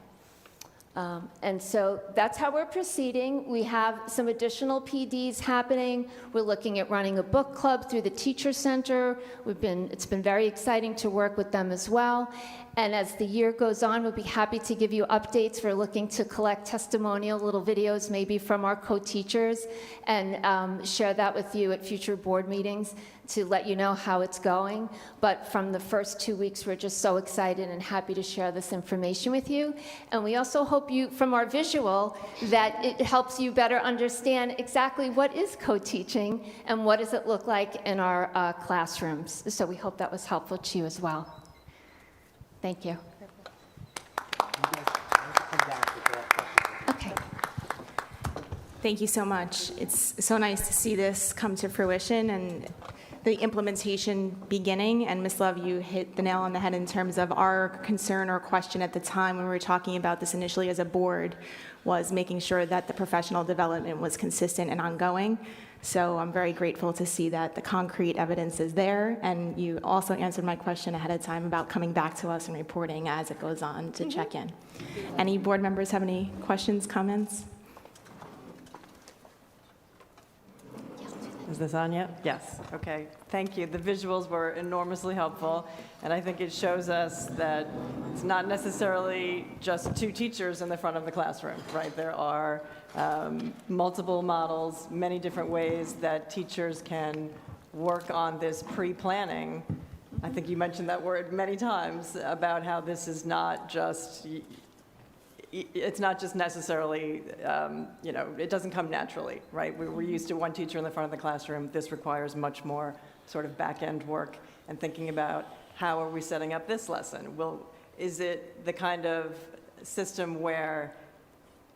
And so that's how we're proceeding. We have some additional PDs happening. We're looking at running a book club through the Teacher Center. It's been very exciting to work with them as well. And as the year goes on, we'll be happy to give you updates. We're looking to collect testimonial little videos, maybe from our co-teachers, and share that with you at future board meetings to let you know how it's going. But from the first 2 weeks, we're just so excited and happy to share this information with you. And we also hope you, from our visual, that it helps you better understand exactly what is co-teaching and what does it look like in our classrooms. So we hope that was helpful to you as well. Thank you. Okay. Thank you so much. It's so nice to see this come to fruition and the implementation beginning. And Ms. Love, you hit the nail on the head in terms of our concern or question at the time when we were talking about this initially as a board was making sure that the professional development was consistent and ongoing. So I'm very grateful to see that the concrete evidence is there. And you also answered my question ahead of time about coming back to us and reporting as it goes on to check in. Any board members have any questions, comments? Is this on yet? Yes, okay. Thank you. The visuals were enormously helpful, and I think it shows us that it's not necessarily just two teachers in the front of the classroom, right? There are multiple models, many different ways that teachers can work on this pre-planning. I think you mentioned that word many times about how this is not just it's not just necessarily, it doesn't come naturally, right? We're used to one teacher in the front of the classroom. This requires much more sort of back-end work and thinking about how are we setting up this lesson? Is it the kind of system where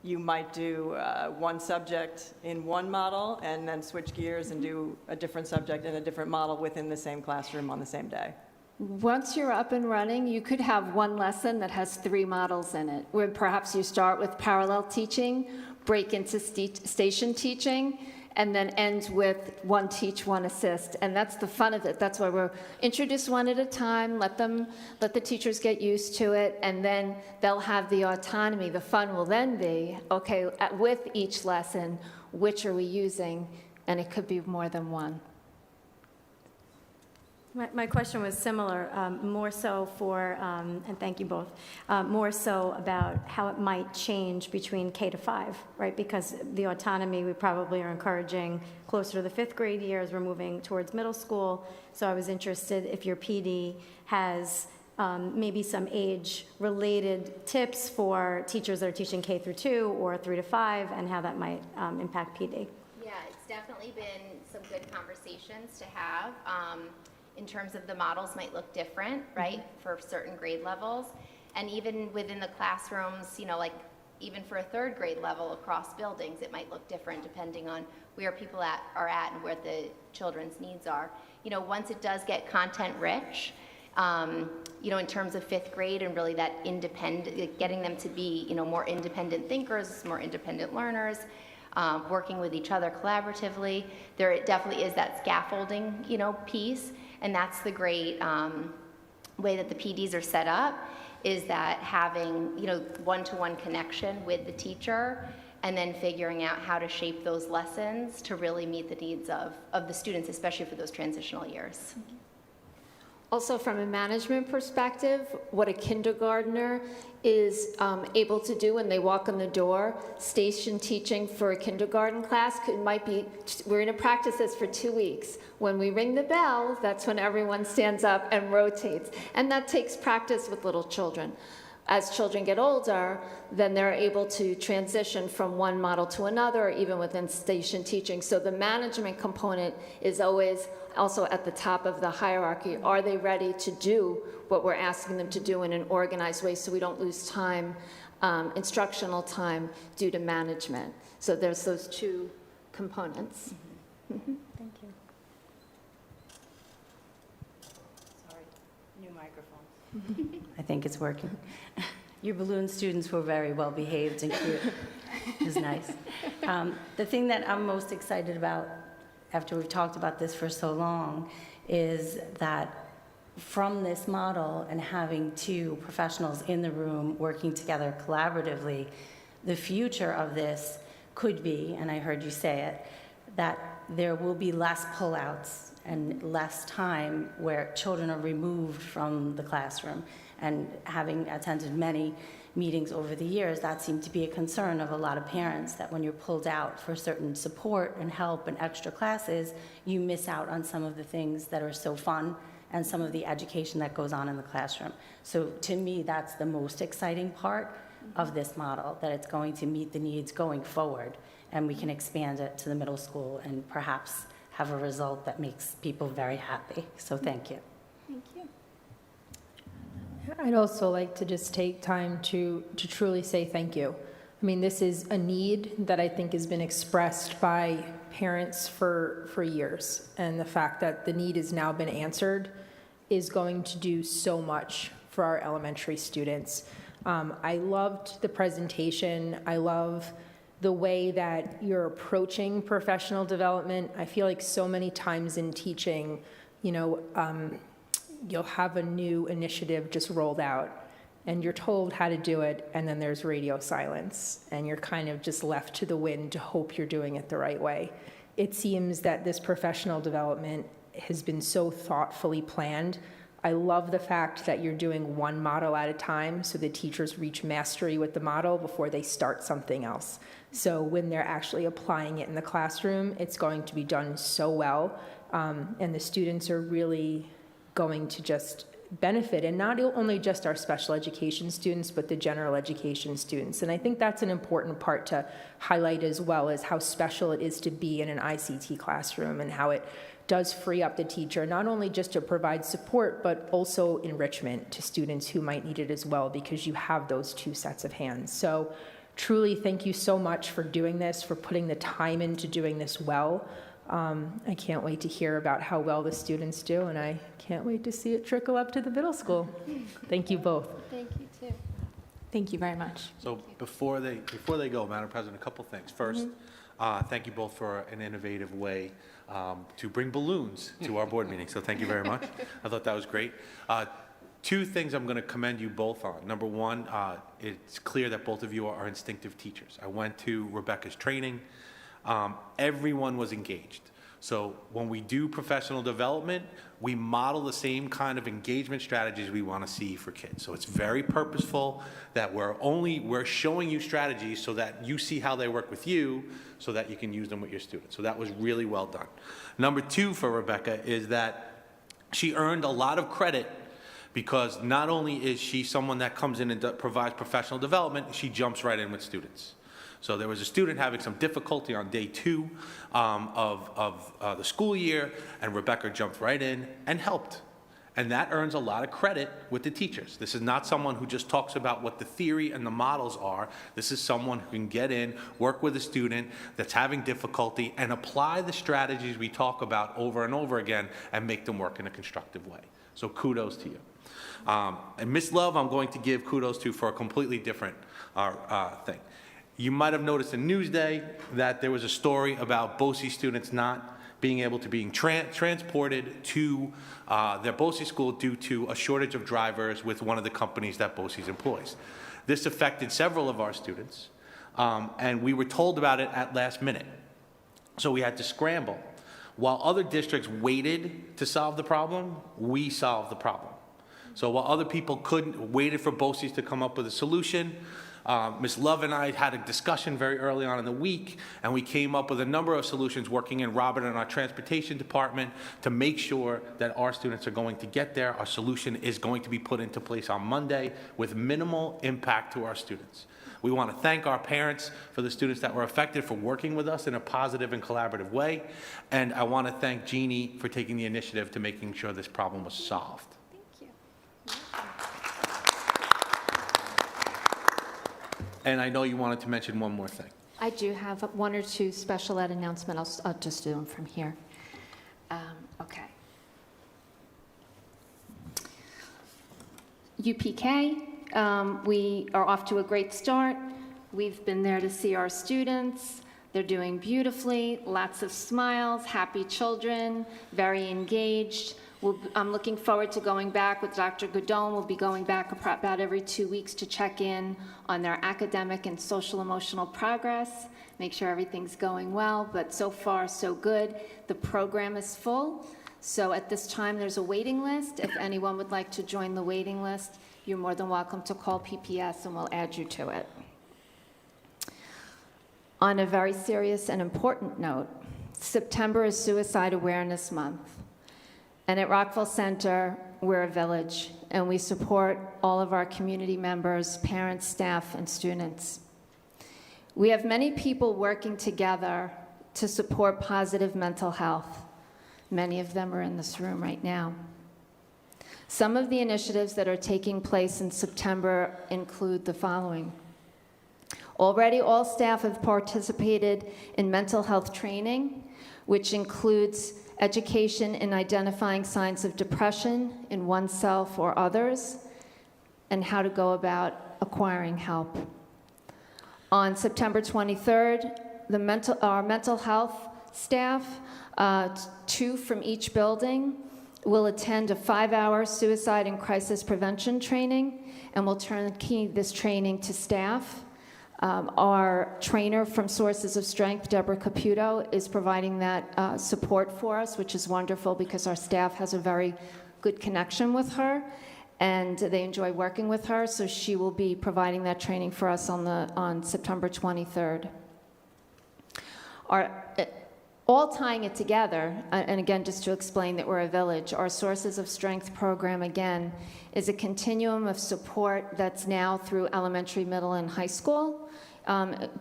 you might do one subject in one model and then switch gears and do a different subject in a different model within the same classroom on the same day? Once you're up and running, you could have one lesson that has 3 models in it, where perhaps you start with parallel teaching, break into station teaching, and then end with one teach, one assist. And that's the fun of it. That's why we're introduce one at a time, let the teachers get used to it, and then they'll have the autonomy. The fun will then be, okay, with each lesson, which are we using? And it could be more than one. My question was similar, more so for, and thank you both, more so about how it might change between K to 5, right? Because the autonomy we probably are encouraging closer to the 5th grade year as we're moving towards middle school. So I was interested if your PD has maybe some age-related tips for teachers that are teaching K through 2 or 3 to 5 and how that might impact PD. Yeah, it's definitely been some good conversations to have. In terms of the models might look different, right, for certain grade levels. And even within the classrooms, like even for a 3rd grade level across buildings, it might look different depending on where people are at and where the children's needs are. Once it does get content rich, in terms of 5th grade and really that independent, getting them to be, more independent thinkers, more independent learners, working with each other collaboratively, there definitely is that scaffolding, piece. And that's the great way that the PDs are set up, is that having, one-to-one connection with the teacher and then figuring out how to shape those lessons to really meet the needs of the students, especially for those transitional years. Also, from a management perspective, what a kindergartner is able to do when they walk in the door, station teaching for a kindergarten class might be, we're going to practice this for 2 weeks. When we ring the bell, that's when everyone stands up and rotates. And that takes practice with little children. As children get older, then they're able to transition from one model to another, even within station teaching. So the management component is always also at the top of the hierarchy. Are they ready to do what we're asking them to do in an organized way so we don't lose time, instructional time, due to management? So there's those 2 components. Mm-hmm. Thank you. Sorry, new microphone. I think it's working. Your balloon students were very well behaved and cute. It was nice. The thing that I'm most excited about after we've talked about this for so long is that from this model and having 2 professionals in the room working together collaboratively, the future of this could be, and I heard you say it, that there will be less pullouts and less time where children are removed from the classroom. And having attended many meetings over the years, that seemed to be a concern of a lot of parents, that when you're pulled out for certain support and help and extra classes, you miss out on some of the things that are so fun and some of the education that goes on in the classroom. So to me, that's the most exciting part of this model, that it's going to meet the needs going forward, and we can expand it to the middle school and perhaps have a result that makes people very happy. So thank you. Thank you. I'd also like to just take time to truly say thank you. I mean, this is a need that I think has been expressed by parents for years. And the fact that the need has now been answered is going to do so much for our elementary students. I loved the presentation. I love the way that you're approaching professional development. I feel like so many times in teaching, you'll have a new initiative just rolled out and you're told how to do it, and then there's radio silence and you're kind of just left to the wind to hope you're doing it the right way. It seems that this professional development has been so thoughtfully planned. I love the fact that you're doing one model at a time so the teachers reach mastery with the model before they start something else. So when they're actually applying it in the classroom, it's going to be done so well, and the students are really going to just benefit, and not only just our special education students, but the general education students. And I think that's an important part to highlight, as well as how special it is to be in an ICT classroom and how it does free up the teacher, not only just to provide support, but also enrichment to students who might need it as well, because you have those two sets of hands. So truly, thank you so much for doing this, for putting the time into doing this well. I can't wait to hear about how well the students do, and I can't wait to see it trickle up to the middle school. Thank you both. Thank you, too. Thank you very much. So before they go, Madam President, a couple things. First, thank you both for an innovative way to bring balloons to our board meeting. So thank you very much. I thought that was great. Two things I'm going to commend you both on. Number one, it's clear that both of you are instinctive teachers. I went to Rebecca's training. Everyone was engaged. So when we do professional development, we model the same kind of engagement strategies we want to see for kids. So it's very purposeful that we're showing you strategies so that you see how they work with you, so that you can use them with your students. So that was really well done. Number two for Rebecca is that she earned a lot of credit, because not only is she someone that comes in and provides professional development, she jumps right in with students. So there was a student having some difficulty on day 2 of the school year, and Rebecca jumped right in and helped. And that earns a lot of credit with the teachers. This is not someone who just talks about what the theory and the models are. This is someone who can get in, work with a student that's having difficulty, and apply the strategies we talk about over and over again and make them work in a constructive way. So kudos to you. And Miss Love, I'm going to give kudos to for a completely different thing. You might have noticed in Newsday that there was a story about BOCES students not being able to be transported to their BOCES school due to a shortage of drivers with one of the companies that BOCES employs. This affected several of our students, and we were told about it at last minute. So we had to scramble. While other districts waited to solve the problem, we solved the problem. So while other people waited for BOCES to come up with a solution, Ms. Love and I had a discussion very early on in the week, and we came up with a number of solutions working in Robert and our transportation department to make sure that our students are going to get there. Our solution is going to be put into place on Monday with minimal impact to our students. We want to thank our parents for the students that were affected for working with us in a positive and collaborative way. And I want to thank Jeannie for taking the initiative to making sure this problem was solved. Thank you. And I know you wanted to mention one more thing. I do have one or two special ed announcements. I'll just do them from here. Okay. UPK, we are off to a great start. We've been there to see our students. They're doing beautifully, lots of smiles, happy children, very engaged. I'm looking forward to going back with Dr. Godon. We'll be going back about every 2 weeks to check in on their academic and social emotional progress, make sure everything's going well, but so far so good. The program is full, so at this time there's a waiting list. If anyone would like to join the waiting list, you're more than welcome to call PPS and we'll add you to it. On a very serious and important note, September is Suicide Awareness Month. And at Rockville Center, we're a village, and we support all of our community members, parents, staff, and students. We have many people working together to support positive mental health. Many of them are in this room right now. Some of the initiatives that are taking place in September include the following. Already, all staff have participated in mental health training, which includes education in identifying signs of depression in oneself or others, and how to go about acquiring help. On September 23rd, our mental health staff, 2 from each building, will attend a 5-hour suicide and crisis prevention training, and will turnkey this training to staff. Our trainer from Sources of Strength, Deborah Caputo, is providing that support for us, which is wonderful because our staff has a very good connection with her, and they enjoy working with her, so she will be providing that training for us on September 23rd. All tying it together, and again, just to explain that we're a village, our Sources of Strength program, again, is a continuum of support that's now through elementary, middle, and high school,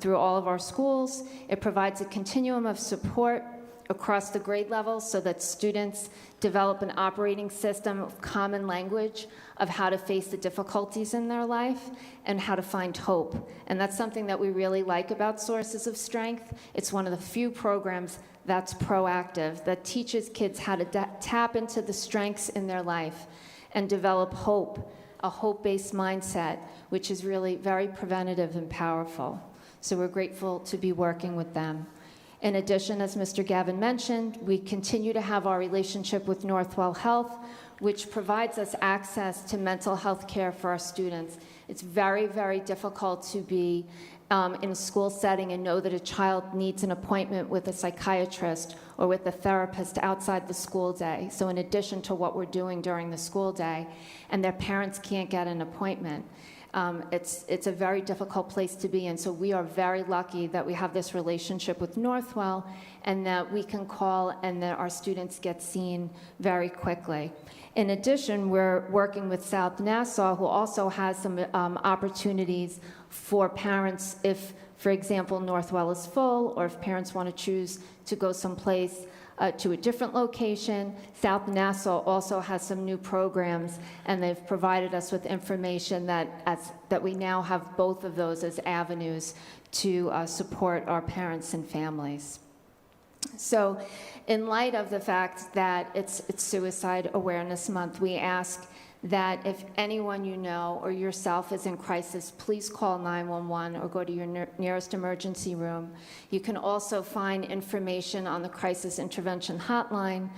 through all of our schools. It provides a continuum of support across the grade levels so that students develop an operating system of common language of how to face the difficulties in their life and how to find hope. And that's something that we really like about Sources of Strength. It's one of the few programs that's proactive, that teaches kids how to tap into the strengths in their life and develop hope, a hope-based mindset, which is really very preventative and powerful. So we're grateful to be working with them. In addition, as Mr. Gavin mentioned, we continue to have our relationship with Northwell Health, which provides us access to mental health care for our students. It's very, very difficult to be in a school setting and know that a child needs an appointment with a psychiatrist or with a therapist outside the school day. So in addition to what we're doing during the school day, and their parents can't get an appointment, it's a very difficult place to be in. So we are very lucky that we have this relationship with Northwell and that we can call and that our students get seen very quickly. In addition, we're working with South Nassau, who also has some opportunities for parents if, for example, Northwell is full, or if parents want to choose to go someplace to a different location. South Nassau also has some new programs, and they've provided us with information that we now have both of those as avenues to support our parents and families. So in light of the fact that it's Suicide Awareness Month, we ask that if anyone you know or yourself is in crisis, please call 911 or go to your nearest emergency room. You can also find information on the Crisis Intervention Hotline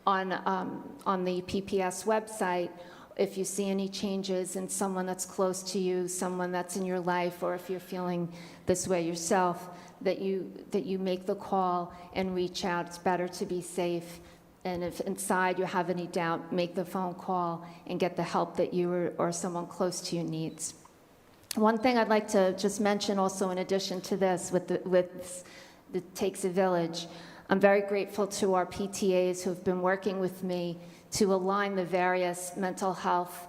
on the PPS website. If you see any changes in someone that's close to you, someone that's in your life, or if you're feeling this way yourself, that you make the call and reach out. It's better to be safe. And if inside you have any doubt, make the phone call and get the help that you or someone close to you needs. One thing I'd like to just mention also in addition to this with the Takes a Village, I'm very grateful to our PTAs who have been working with me to align the various mental health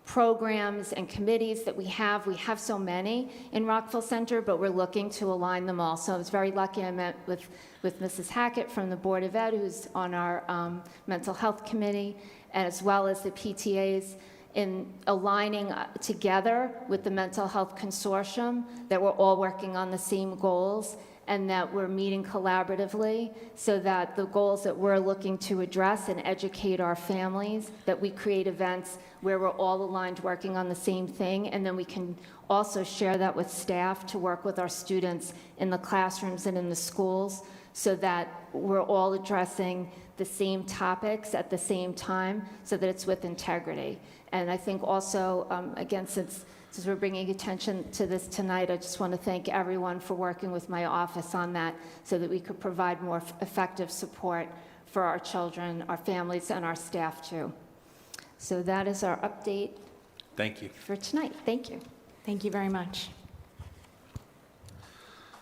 programs and committees that we have. We have so many in Rockville Center, but we're looking to align them all. So I was very lucky I met with Mrs. Hackett from the Board of Ed, who's on our mental health committee, as well as the PTAs, in aligning together with the Mental Health Consortium, that we're all working on the same goals and that we're meeting collaboratively so that the goals that we're looking to address and educate our families, that we create events where we're all aligned working on the same thing, and then we can also share that with staff to work with our students in the classrooms and in the schools so that we're all addressing the same topics at the same time so that it's with integrity. And I think also, again, since we're bringing attention to this tonight, I just want to thank everyone for working with my office on that so that we could provide more effective support for our children, our families, and our staff too. So that is our update. Thank you. For tonight. Thank you. Thank you very much.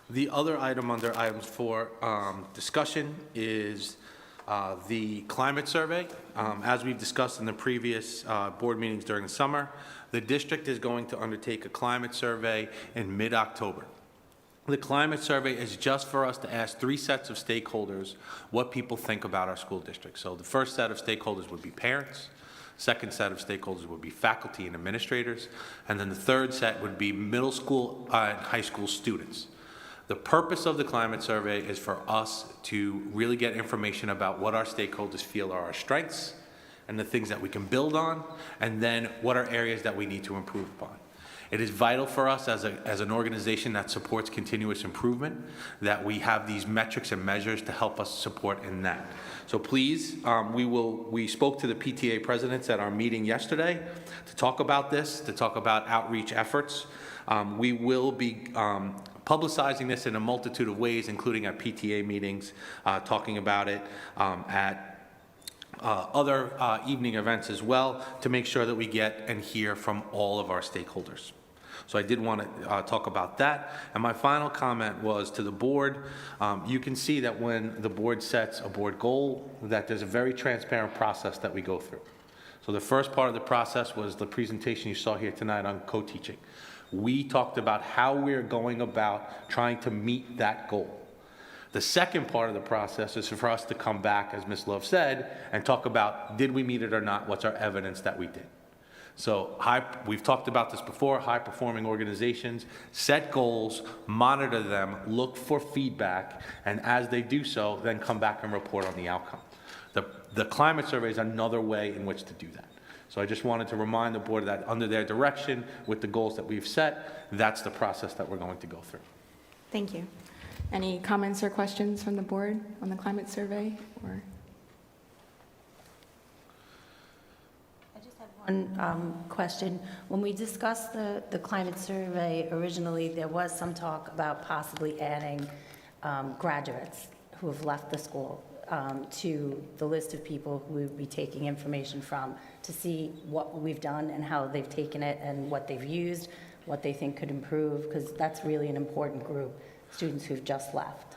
The other item under items for discussion is the climate survey. As we've discussed in the previous board meetings during the summer, the district is going to undertake a climate survey in mid-October. The climate survey is just for us to ask 3 sets of stakeholders what people think about our school district. So the first set of stakeholders would be parents, second set of stakeholders would be faculty and administrators, and then the third set would be middle school and high school students. The purpose of the climate survey is for us to really get information about what our stakeholders feel are our strengths and the things that we can build on, and then what are areas that we need to improve upon. It is vital for us as an organization that supports continuous improvement that we have these metrics and measures to help us support in that. So please, we spoke to the PTA presidents at our meeting yesterday to talk about this, to talk about outreach efforts. We will be publicizing this in a multitude of ways, including at PTA meetings, talking about it at other evening events as well, to make sure that we get and hear from all of our stakeholders. So I did want to talk about that. And my final comment was to the board. You can see that when the board sets a board goal, that there's a very transparent process that we go through. So the first part of the process was the presentation you saw here tonight on co-teaching. We talked about how we're going about trying to meet that goal. The second part of the process is for us to come back, as Ms. Love said, and talk about, did we meet it or not? What's our evidence that we did? So we've talked about this before, high-performing organizations set goals, monitor them, look for feedback, and as they do so, then come back and report on the outcome. The climate survey is another way in which to do that. So I just wanted to remind the board that under their direction, with the goals that we've set, that's the process that we're going to go through. Thank you. Any comments or questions from the board on the climate survey? Or One question. When we discussed the climate survey, originally there was some talk about possibly adding graduates who have left the school to the list of people who we would be taking information from to see what we've done and how they've taken it and what they've used, what they think could improve, because that's really an important group, students who've just left.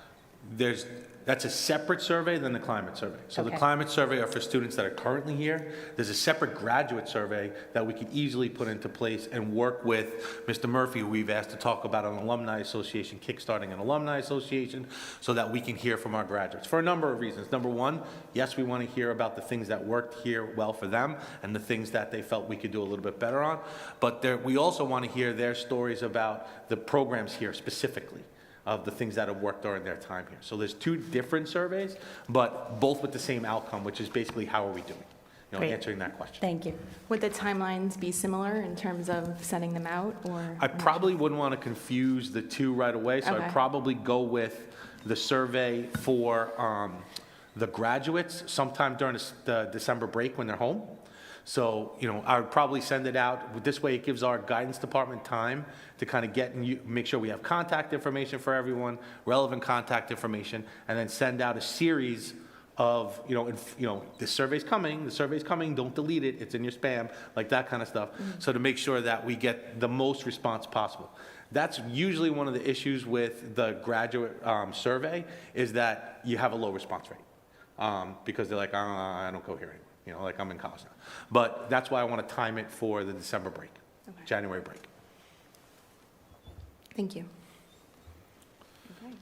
That's a separate survey than the climate survey. So the climate survey are for students that are currently here. There's a separate graduate survey that we could easily put into place and work with Mr. Murphy, who we've asked to talk about an alumni association, kickstarting an alumni association, so that we can hear from our graduates for a number of reasons. Number one, yes, we want to hear about the things that worked here well for them and the things that they felt we could do a little bit better on. But we also want to hear their stories about the programs here specifically, of the things that have worked during their time here. So there's 2 different surveys, but both with the same outcome, which is basically how are we doing, Great. Answering that question. Thank you. would the timelines be similar in terms of sending them out? Or I probably wouldn't want to confuse the 2 right away, so Okay. I'd probably go with the survey for the graduates sometime during the December break when they're home. So, I would probably send it out. This way it gives our guidance department time to kind of make sure we have contact information for everyone, relevant contact information, and then send out a series of, the survey's coming, don't delete it, it's in your spam, like that kind of stuff. So to make sure that we get the most response possible. That's usually one of the issues with the graduate survey, is that you have a low response rate because they're like, I don't go here anymore. Like I'm in college now. But that's why I want to time it for the December break, January break. Thank you. Okay.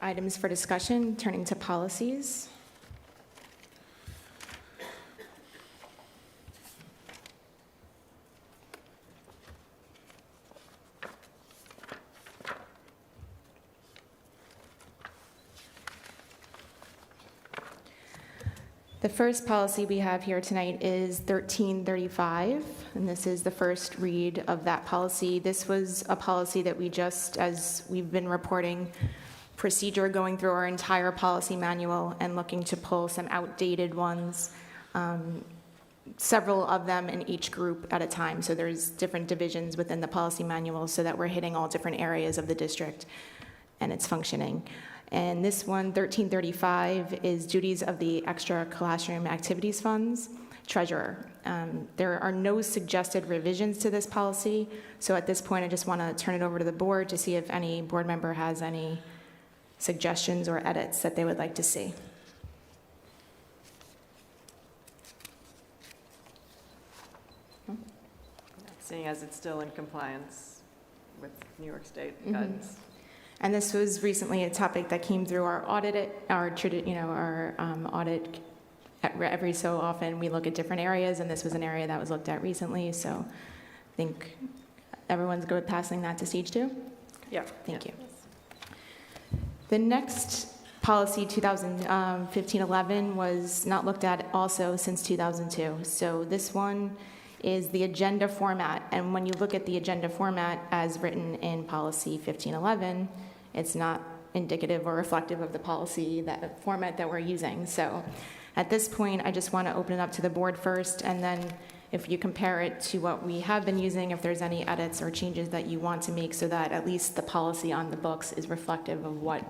Items for discussion, turning to policies. The first policy we have here tonight is 1335, and this is the first read of that policy. This was a policy that we just, as we've been reporting, procedure going through our entire policy manual and looking to pull some outdated ones, several of them in each group at a time. So there's different divisions within the policy manual so that we're hitting all different areas of the district and its functioning. And this one, 1335, is duties of the extra classroom activities funds, treasurer. There are no suggested revisions to this policy, so at this point I just want to turn it over to the board to see if any board member has any suggestions or edits that they would like to see. seeing as it's still in compliance with New York State Mhm. guidance. And this was recently a topic that came through our audit, audit. Every so often, we look at different areas, and this was an area that was looked at recently, so I think everyone's good with passing that to stage 2? Yeah. Thank you. The next policy, 2015-11, was not looked at also since 2002. So this one is the agenda format. And when you look at the agenda format as written in policy 15-11, it's not indicative or reflective of the policy, that format that we're using. So at this point, I just want to open it up to the board first, and then if you compare it to what we have been using, if there's any edits or changes that you want to make so that at least the policy on the books is reflective of what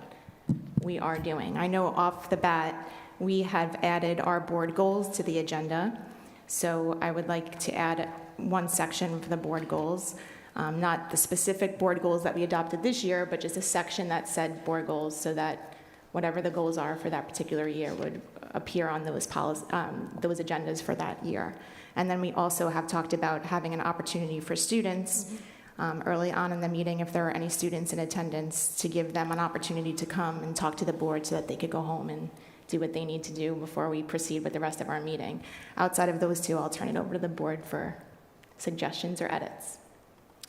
we are doing. I know off the bat, we have added our board goals to the agenda. So I would like to add one section for the board goals, not the specific board goals that we adopted this year, but just a section that said board goals so that whatever the goals are for that particular year would appear on those agendas for that year. And then we also have talked about having an opportunity for students early on in the meeting, if there are any students in attendance, to give them an opportunity to come and talk to the board so that they could go home and do what they need to do before we proceed with the rest of our meeting. Outside of those two, I'll turn it over to the board for suggestions or edits.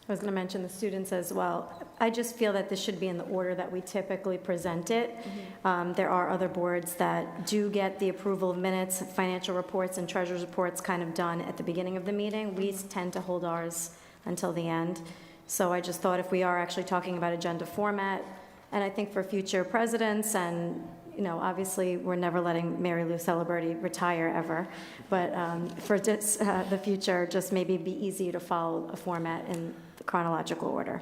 I was going to mention the students as well. I just feel that this should be in the order that we typically present it. There are other boards that do get the approval of minutes, financial reports, and treasurer's reports kind of done at the beginning of the meeting. We tend to hold ours until the end. So I just thought if we are actually talking about agenda format, and I think for future presidents, and obviously we're never letting Mary Lou Celebrity retire ever, but for the future, just maybe be easy to follow a format in the chronological order.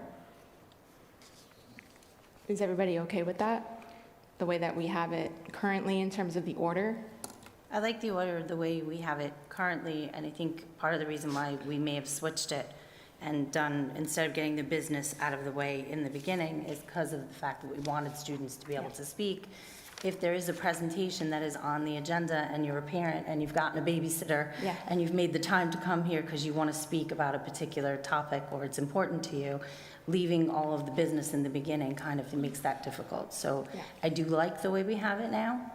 Is everybody okay with that? The way that we have it currently in terms of the order? I like the order the way we have it currently, and I think part of the reason why we may have switched it and done, instead of getting the business out of the way in the beginning, is because of the fact that we wanted students to be able to speak. If there is a presentation that is on the agenda and you're a parent and you've gotten a babysitter and you've made the time to come here because you want to speak about a particular topic or it's important to you, leaving all of the business in the beginning kind of makes that difficult. So I do like the way we have it now.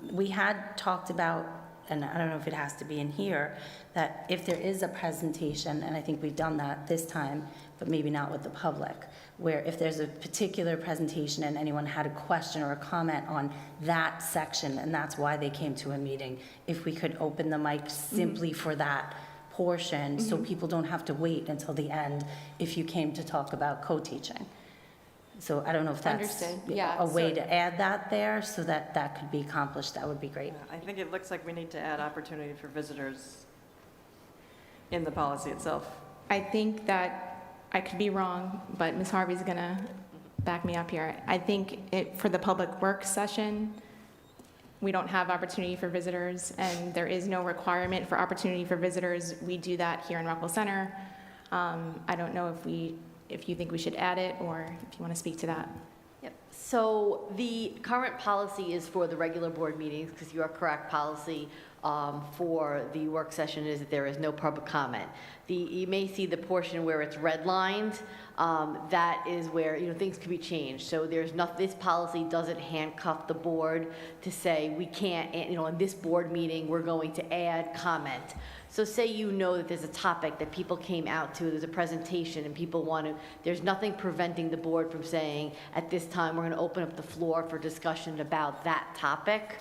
We had talked about, and I don't know if it has to be in here, that if there is a presentation, and I think we've done that this time, but maybe not with the public, where if there's a particular presentation and anyone had a question or a comment on that section, and that's why they came to a meeting, if we could open the mic simply for that portion, so people don't have to wait until the end if you came to talk about co-teaching. So I don't know if that's a way to add that there so that that could be accomplished. That would be great. I think it looks like we need to add opportunity for visitors in the policy itself. I think that I could be wrong, but Ms. Harvey's going to back me up here. I think for the public works session, we don't have opportunity for visitors, and there is no requirement for opportunity for visitors. We do that here in Rockville Center. I don't know if you think we should add it, or if you want to speak to that. Yep. So the current policy is for the regular board meetings, because you are correct, policy for the work session is that there is no public comment. You may see the portion where it's redlined. That is where things could be changed. So there's not, this policy doesn't handcuff the board to say we can't. In this board meeting we're going to add comment. So say that there's a topic that people came out to, there's a presentation, and people want to. There's nothing preventing the board from saying at this time we're going to open up the floor for discussion about that topic.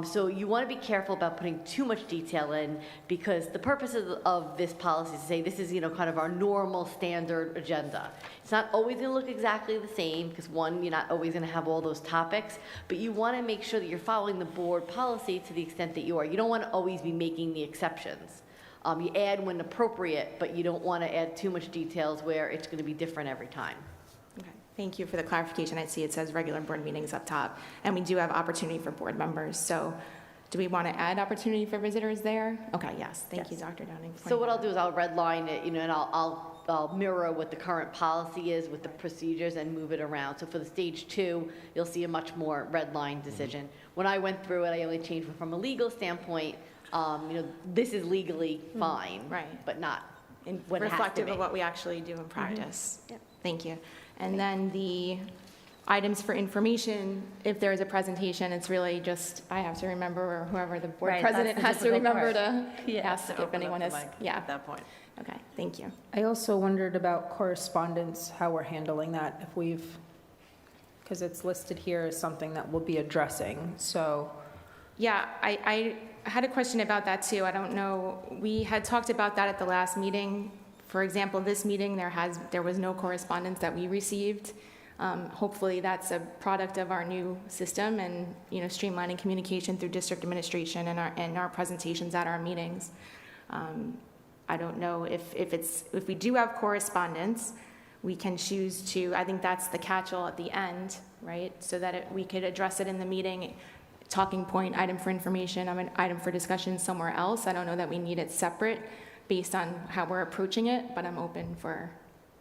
So you want to be careful about putting too much detail in, because the purpose of this policy is to say this is, kind of our normal standard agenda. It's not always going to look exactly the same, because one, you're not always going to have all those topics, but you want to make sure that you're following the board policy to the extent that you are. You don't want to always be making the exceptions. You add when appropriate, but you don't want to add too much details where it's going to be different every time. Okay. Thank you for the clarification. I see it says regular board meetings up top, and we do have opportunity for board members. So do we want to add opportunity for visitors there? Okay, yes. Thank you, Dr. Downing. So what I'll do is I'll redline it, and I'll mirror what the current policy is with the procedures and move it around. So for the stage 2, you'll see a much more redline decision. When I went through it, I only changed it from a legal standpoint. This is legally fine, right, but not What it has to reflective be. of what we actually do in practice. Yep. Thank you. And then the items for information, if there is a presentation, it's really just, I have to remember, or whoever the board Right, that's president the has to difficult remember part. to Yeah. ask if anyone has, yeah. At that point. Okay, thank you. I also wondered about correspondence, how we're handling that, if we've, because it's listed here as something that we'll be addressing, so. Yeah, I had a question about that too. I don't know, we had talked about that at the last meeting. For example, this meeting, there was no correspondence that we received. Hopefully that's a product of our new system and, streamlining communication through district administration and our presentations at our meetings. I don't know if we do have correspondence, we can choose to, I think that's the catch-all at the end, right? So that we could address it in the meeting, talking point, item for information, an item for discussion somewhere else. I don't know that we need it separate based on how we're approaching it, but I'm open for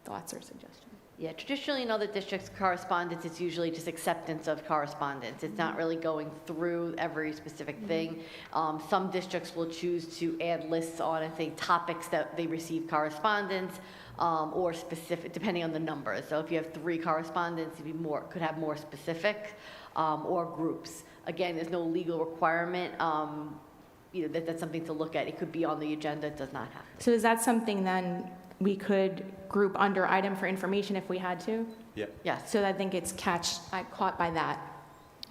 thoughts or suggestions. Yeah, traditionally in other districts, correspondence is usually just acceptance of correspondence. It's not really going through every specific thing. Some districts will choose to add lists on, I think, topics that they receive correspondence, or specific, depending on the numbers. So if you have 3 correspondents, could have more specific, or groups. Again, there's no legal requirement. That's something to look at. It could be on the agenda. It does not have to. So is that something then we could group under item for information if we had to? Yeah. Yes. So I think it's caught by that.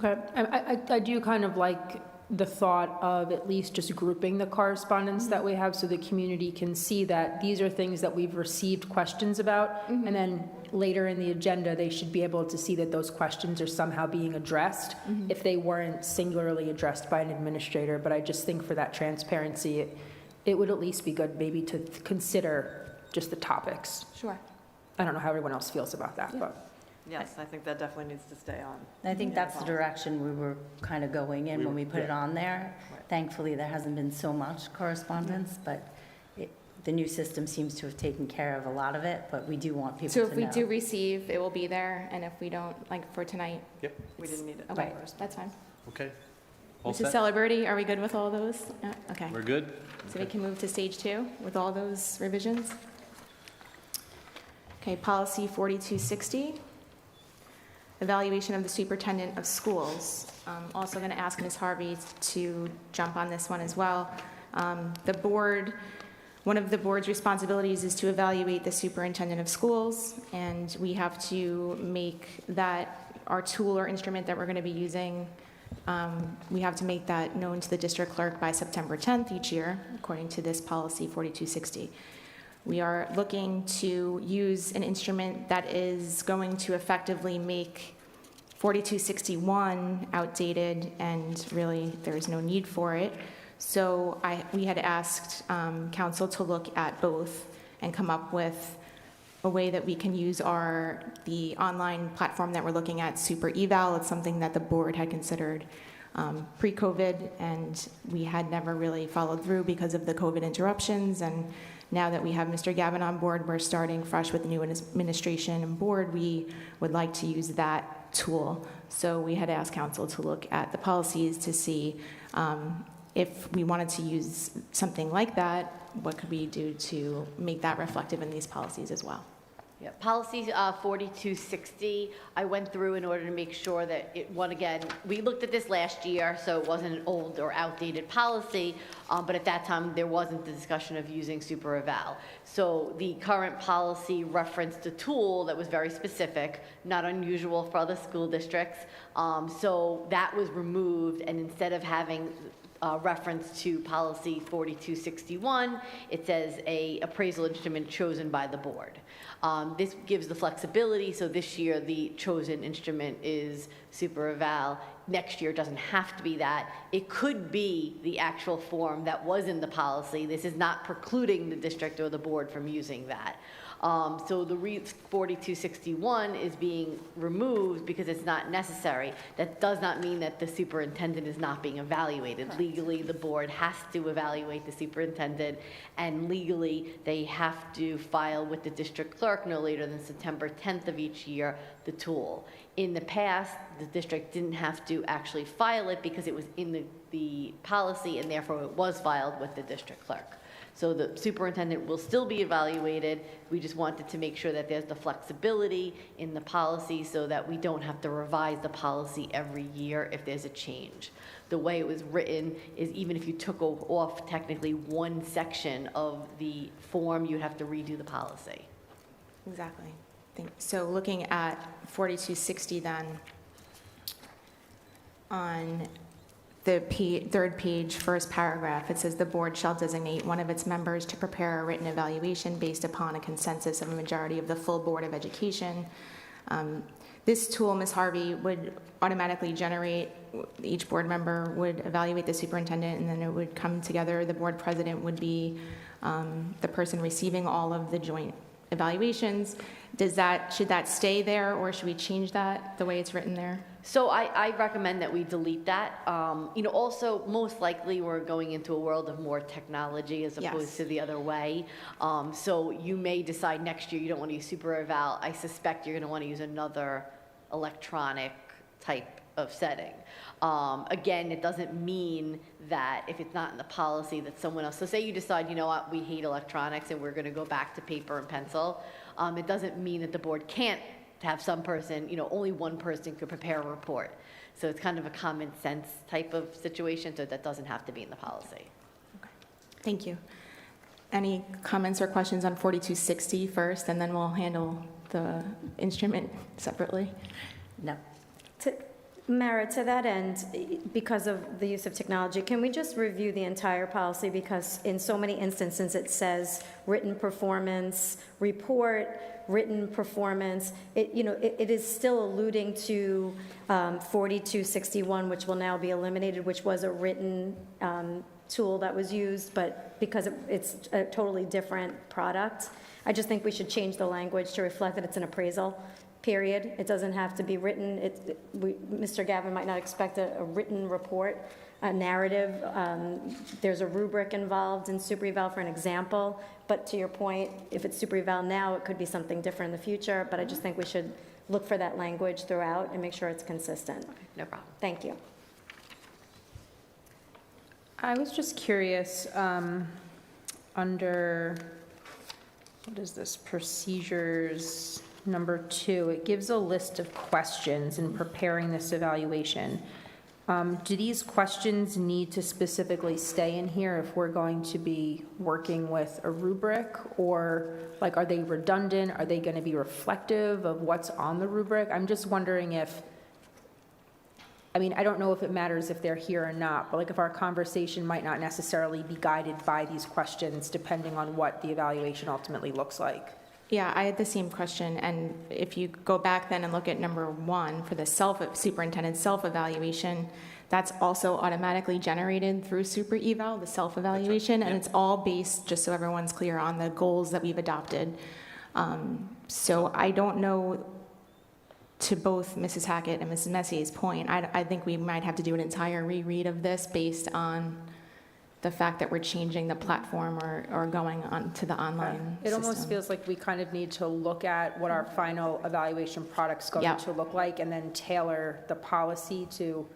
Okay, I do kind of like the thought of at least just grouping the correspondence that we have so the community can see that these are things that we've received questions about, and then later in the agenda, they should be able to see that those questions are somehow being addressed if they weren't singularly addressed by an administrator. But I just think for that transparency, it would at least be good maybe to consider just the topics. Sure. I don't know how everyone else feels about that, but. Yes, I think that definitely needs to stay on. I think that's the direction we were kind of going in when we put it on there. Right. Thankfully, there hasn't been so much correspondence, but the new system seems to have taken care of a lot of it, but we do want people to So know. if we do receive, it will be there, and if we don't, like for tonight? Yep. We didn't need it. Okay, that's fine. Okay. All Mrs. set? Celebrity, are we good with all those? Yeah, okay. We're good? So we can move to stage 2 with all those revisions? Okay, policy 4260. Evaluation of the superintendent of schools. Also going to ask Ms. Harvey to jump on this one as well. One of the board's responsibilities is to evaluate the superintendent of schools, and we have to make that our tool or instrument that we're going to be using, we have to make that known to the district clerk by September 10th each year, according to this policy 4260. We are looking to use an instrument that is going to effectively make 4261 outdated, and really there is no need for it. So we had asked council to look at both and come up with a way that we can use the online platform that we're looking at, Super Eval. It's something that the board had considered pre-COVID, and we had never really followed through because of the COVID interruptions. And now that we have Mr. Gavin on board, we're starting fresh with the new administration and board. We would like to use that tool. So we had asked council to look at the policies to see if we wanted to use something like that, what could we do to make that reflective in these policies as well? Yeah, policy 4260, I went through in order to make sure that we looked at this last year, so it wasn't an old or outdated policy, but at that time, there wasn't the discussion of using super eval. So the current policy referenced a tool that was very specific, not unusual for other school districts. So that was removed, and instead of having reference to policy 4261, it says a appraisal instrument chosen by the board. This gives the flexibility, so this year the chosen instrument is super eval. Next year it doesn't have to be that. It could be the actual form that was in the policy. This is not precluding the district or the board from using that. So the 4261 is being removed because it's not necessary. That does not mean that the superintendent is not being evaluated. Correct. Legally, the board has to evaluate the superintendent, and legally, they have to file with the district clerk no later than September 10th of each year the tool. In the past, the district didn't have to actually file it because it was in the policy, and therefore it was filed with the district clerk. So the superintendent will still be evaluated. We just wanted to make sure that there's the flexibility in the policy so that we don't have to revise the policy every year if there's a change. The way it was written is even if you took off technically one section of the form, you'd have to redo the policy. Exactly. So looking at 4260 then, on the third page, first paragraph, it says the board shall designate one of its members to prepare a written evaluation based upon a consensus of a majority of the full Board of Education. This tool, Ms. Harvey, would automatically generate, each board member would evaluate the superintendent, and then it would come together. The board president would be the person receiving all of the joint evaluations. Should that stay there, or should we change that the way it's written there? So I recommend that we delete that. Also, most likely, we're going into a world of more technology as opposed to the other way. So you may decide next year you don't want to use super eval. I suspect you're going to want to use another electronic type of setting. Again, it doesn't mean that if it's not in the policy that someone else, so say you decide, you know what, we hate electronics and we're going to go back to paper and pencil. It doesn't mean that the board can't have some person, only one person could prepare a report. So it's kind of a common sense type of situation, so that doesn't have to be in the policy. Okay. Thank you. Any comments or questions on 4260 first, and then we'll handle the instrument separately? No. Mara, to that end, because of the use of technology, can we just review the entire policy? Because in so many instances, it says written performance report, written performance. It is still alluding to 4261, which will now be eliminated, which was a written tool that was used, but because it's a totally different product, I just think we should change the language to reflect that it's an appraisal. Period. It doesn't have to be written. Mr. Gavin might not expect a written report, a narrative. There's a rubric involved in super eval for an example. But to your point, if it's super eval now, it could be something different in the future. But I just think we should look for that language throughout and make sure it's consistent. Okay, no problem. Thank you. I was just curious, under, what is this, procedures number 2, it gives a list of questions in preparing this evaluation. Do these questions need to specifically stay in here if we're going to be working with a rubric, or are they redundant? Are they going to be reflective of what's on the rubric? I'm just wondering I don't know if it matters if they're here or not, but if our conversation might not necessarily be guided by these questions depending on what the evaluation ultimately looks like. Yeah, I had the same question, and if you go back then and look at number 1 for the superintendent self-evaluation, that's also automatically generated through super eval, the self-evaluation, and it's all based, just so everyone's clear, on the goals that we've adopted. So I don't know, to both Mrs. Hackett and Mrs. Messier's point, I think we might have to do an entire reread of this based on the fact that we're changing the platform or going on to the online It almost system. feels like we kind of need to look at what our final evaluation product's going to look like, and then tailor the policy to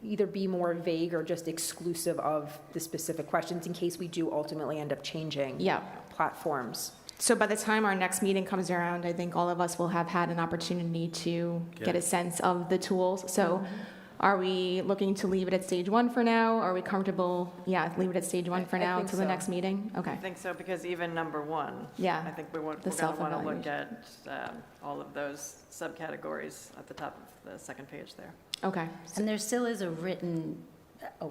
either be more vague or just exclusive of the specific questions in case we do ultimately end up changing platforms. So by the time our next meeting comes around, I think all of us will have had an opportunity to get a sense of the tools. So are we looking to leave it at stage 1 for now? Are we comfortable, leave it at stage 1 for now until the next meeting? Okay. I think so, because even number 1, I think we're going to want to look at all of those subcategories at the top of the second page there. Okay. And there still is a written,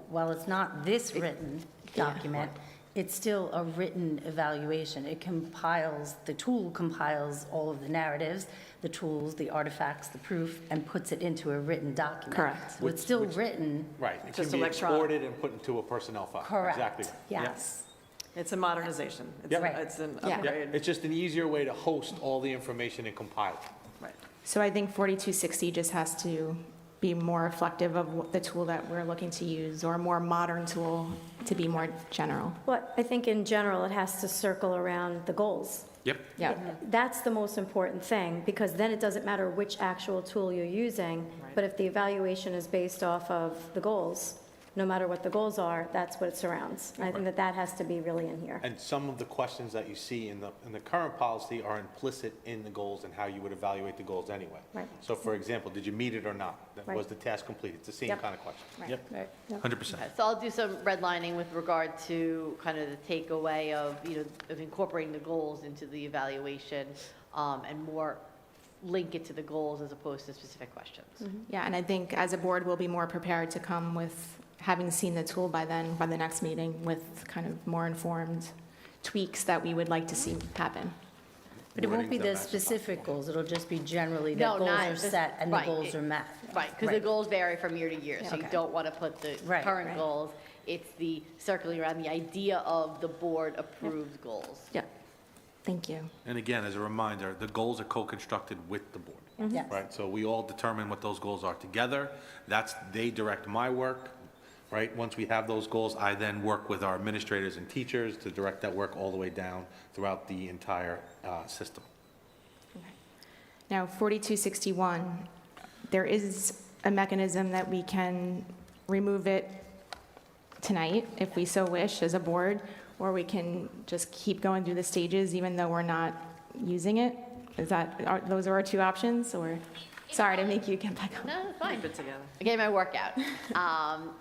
while it's not this written document, it's still a written evaluation. It compiles, the tool compiles all of the narratives, the tools, the artifacts, the proof, and puts it into a written document. Correct. So it's still written. Right. It Just can be electronic. exported and put into a personnel file. Correct. Exactly. Yes. It's a modernization. It's, Yep. it's an Yeah. upgrade. It's just an easier way to host all the information and compile it. Right. So I think 4260 just has to be more reflective of what the tool that we're looking to use, or a more modern tool to be more general. Well, I think in general, it has to circle around the goals. Yep. Yeah. That's the most important thing, because then it doesn't matter which actual tool you're using, but if the evaluation is based off of the goals, no matter what the goals are, that's what it surrounds. And I think that that has to be really in here. And some of the questions that you see in the current policy are implicit in the goals and how you would evaluate the goals anyway. Right. So for example, did you meet it or not? Right. Was the task complete? It's the same Yep. kind of question. Right. Yep, Yep. 100%. Okay, so I'll do some redlining with regard to kind of the takeaway of, of incorporating the goals into the evaluation, and more link it to the goals as opposed to specific questions. Yeah, and I think as a board, we'll be more prepared to come with, having seen the tool by then, by the next meeting, with kind of more informed tweaks that we would like to see happen. But it won't be Wordings that the match the specific goals, it'll just be generally No, that goals not are the- set and the right, goals are met. Right, because the goals vary from year to year, so you Okay. don't want to put the Right, current right. goals. It's the circling around the idea of the board-approved goals. Yeah, thank you. And again, as a reminder, the goals are co-constructed with the board. Yes. Right, so we all determine what those goals are together. They direct my work, right? Once we have those goals, I then work with our administrators and teachers to direct that work all the way down throughout the entire system. Now, 4261, there is a mechanism that we can remove it tonight, if we so wish, as a board, or we can just keep going through the stages even though we're not using it. Those are our two options, or, sorry to make you get back on. No, it's fine. Keep it together. Again, my workout.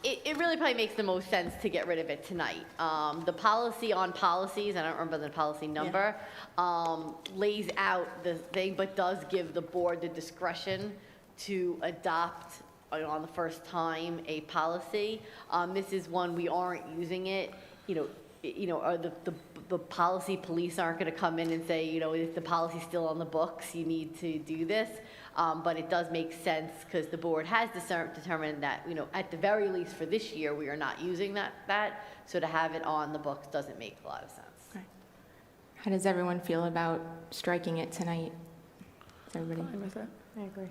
It really probably makes the most sense to get rid of it tonight. The policy on policies, I don't remember the policy number, lays out the thing, but does give the board the discretion to adopt on the first time a policy. This is one we aren't using it, or the policy police aren't going to come in and say, if the policy's still on the books, you need to do this. But it does make sense because the board has determined that, at the very least for this year, we are not using that. So to have it on the books doesn't make a lot of sense. How does everyone feel about striking it tonight? Is everybody? Fine with it. I agree.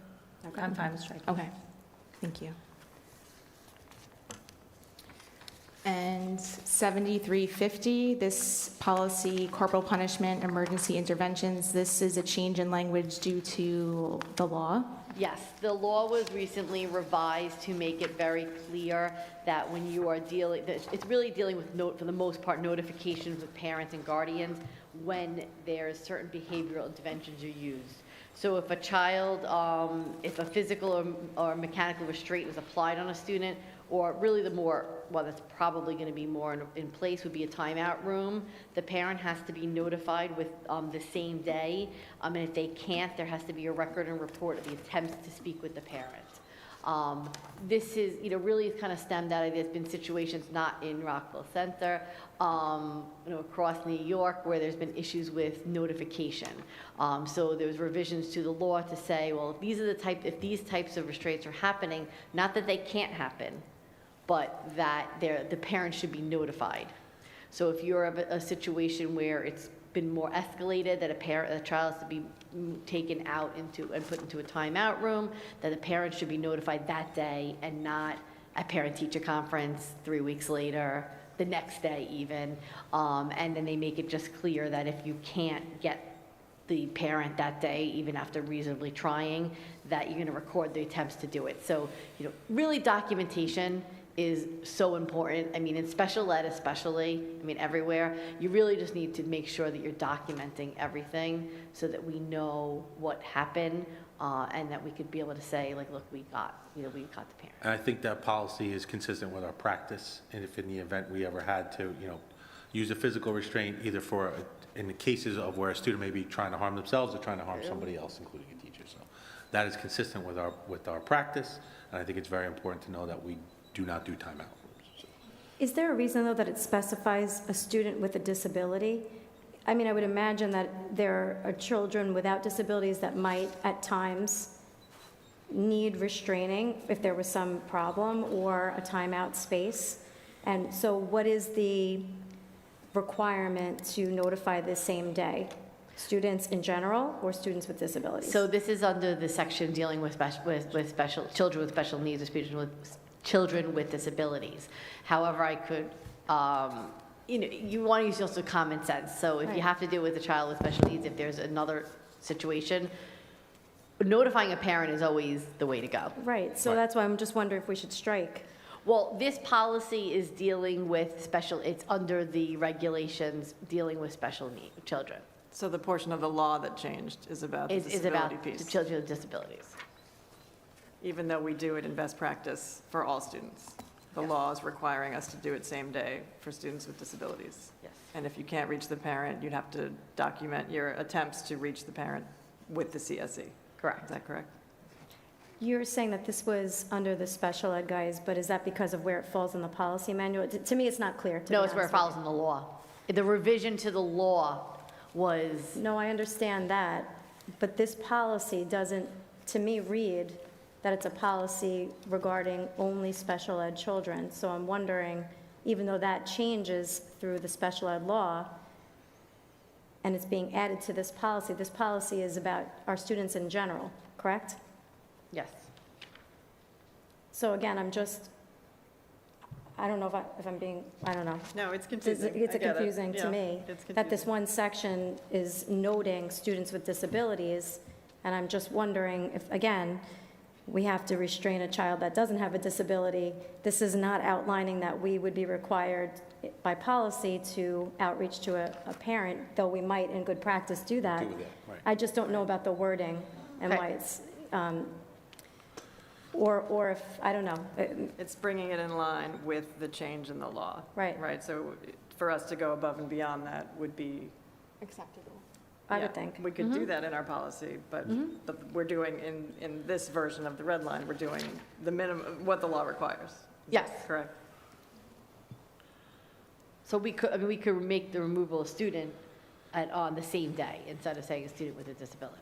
I'm fine with striking. Okay, thank you. And 7350, this policy, corporal punishment, emergency interventions, this is a change in language due to the law. Yes, the law was recently revised to make it very clear that when you are dealing, it's really dealing with, for the most part, notifications with parents and guardians when there's certain behavioral interventions are used. So if a child, if a physical or mechanical restraint is applied on a student, or really that's probably going to be more in place would be a timeout room. The parent has to be notified with the same day, and if they can't, there has to be a record and report of the attempts to speak with the parent. This is, really kind of stemmed out of, there's been situations not in Rockville Center, across New York where there's been issues with notification. So there's revisions to the law to say, well, if these types of restraints are happening, not that they can't happen, but that the parent should be notified. So if you're a situation where it's been more escalated, that a child has to be taken out and put into a timeout room, that the parent should be notified that day and not at parent-teacher conference 3 weeks later, the next day even. And then they make it just clear that if you can't get the parent that day, even after reasonably trying, that you're going to record the attempts to do it. So, really documentation is so important. I mean, in special ed especially, everywhere, you really just need to make sure that you're documenting everything so that we know what happened, and that we could be able to say, like, look, we got the parent. And I think that policy is consistent with our practice, and if in the event we ever had to, use a physical restraint, either in the cases of where a student may be trying to harm themselves or trying to harm somebody else, including a teacher. So that is consistent with our practice, and I think it's very important to know that we do not do timeout rooms. So. Is there a reason, though, that it specifies a student with a disability? I would imagine that there are children without disabilities that might, at times, need restraining if there was some problem or a timeout space. And so what is the requirement to notify the same day? Students in general or students with disabilities? So this is under the section dealing with children with special needs or children with disabilities. However, I could, you want to use also common sense. So if you have to deal with a child with special needs, if there's another situation, notifying a parent is always the way to go. Right, so that's why I'm just wondering if we should strike. Well, this policy is dealing with special, it's under the regulations dealing with special need children. So the portion of the law that changed is about the Is about disability the piece, children with disabilities. even though we do it in best practice for all students. The law is requiring us to do it same day for students with disabilities. Yes. And if you can't reach the parent, you'd have to document your attempts to reach the parent with the CSE. Correct. Is that correct? You're saying that this was under the special ed guise, but is that because of where it falls in the policy manual? To me, it's not clear, to No, be it's where it honest with follows in the law. The revision to the law was, you. No, I understand that, but this policy doesn't, to me, read that it's a policy regarding only special ed children. So I'm wondering, even though that changes through the special ed law, and it's being added to this policy is about our students in general, correct? yes. So again, I don't know if I'm being, I don't know. No, it's confusing. It's I get it. confusing to Yeah, me it's that this confusing. one section is noting students with disabilities, and I'm just wondering if, again, we have to restrain a child that doesn't have a disability. This is not outlining that we would be required by policy to outreach to a parent, though we might in good practice do that. I just don't know about the wording and Okay. why it's, or if, I don't know. It's bringing it in line with the change in the law. Right. Right, so for us to go above and beyond that would be. Acceptable. I yeah, would think. We could do that in our policy, but we're doing, in this version of the red line, we're doing the minimum, what the law requires. Is Yes. that correct? So we could make the removal of student on the same day instead of saying a student with a disability.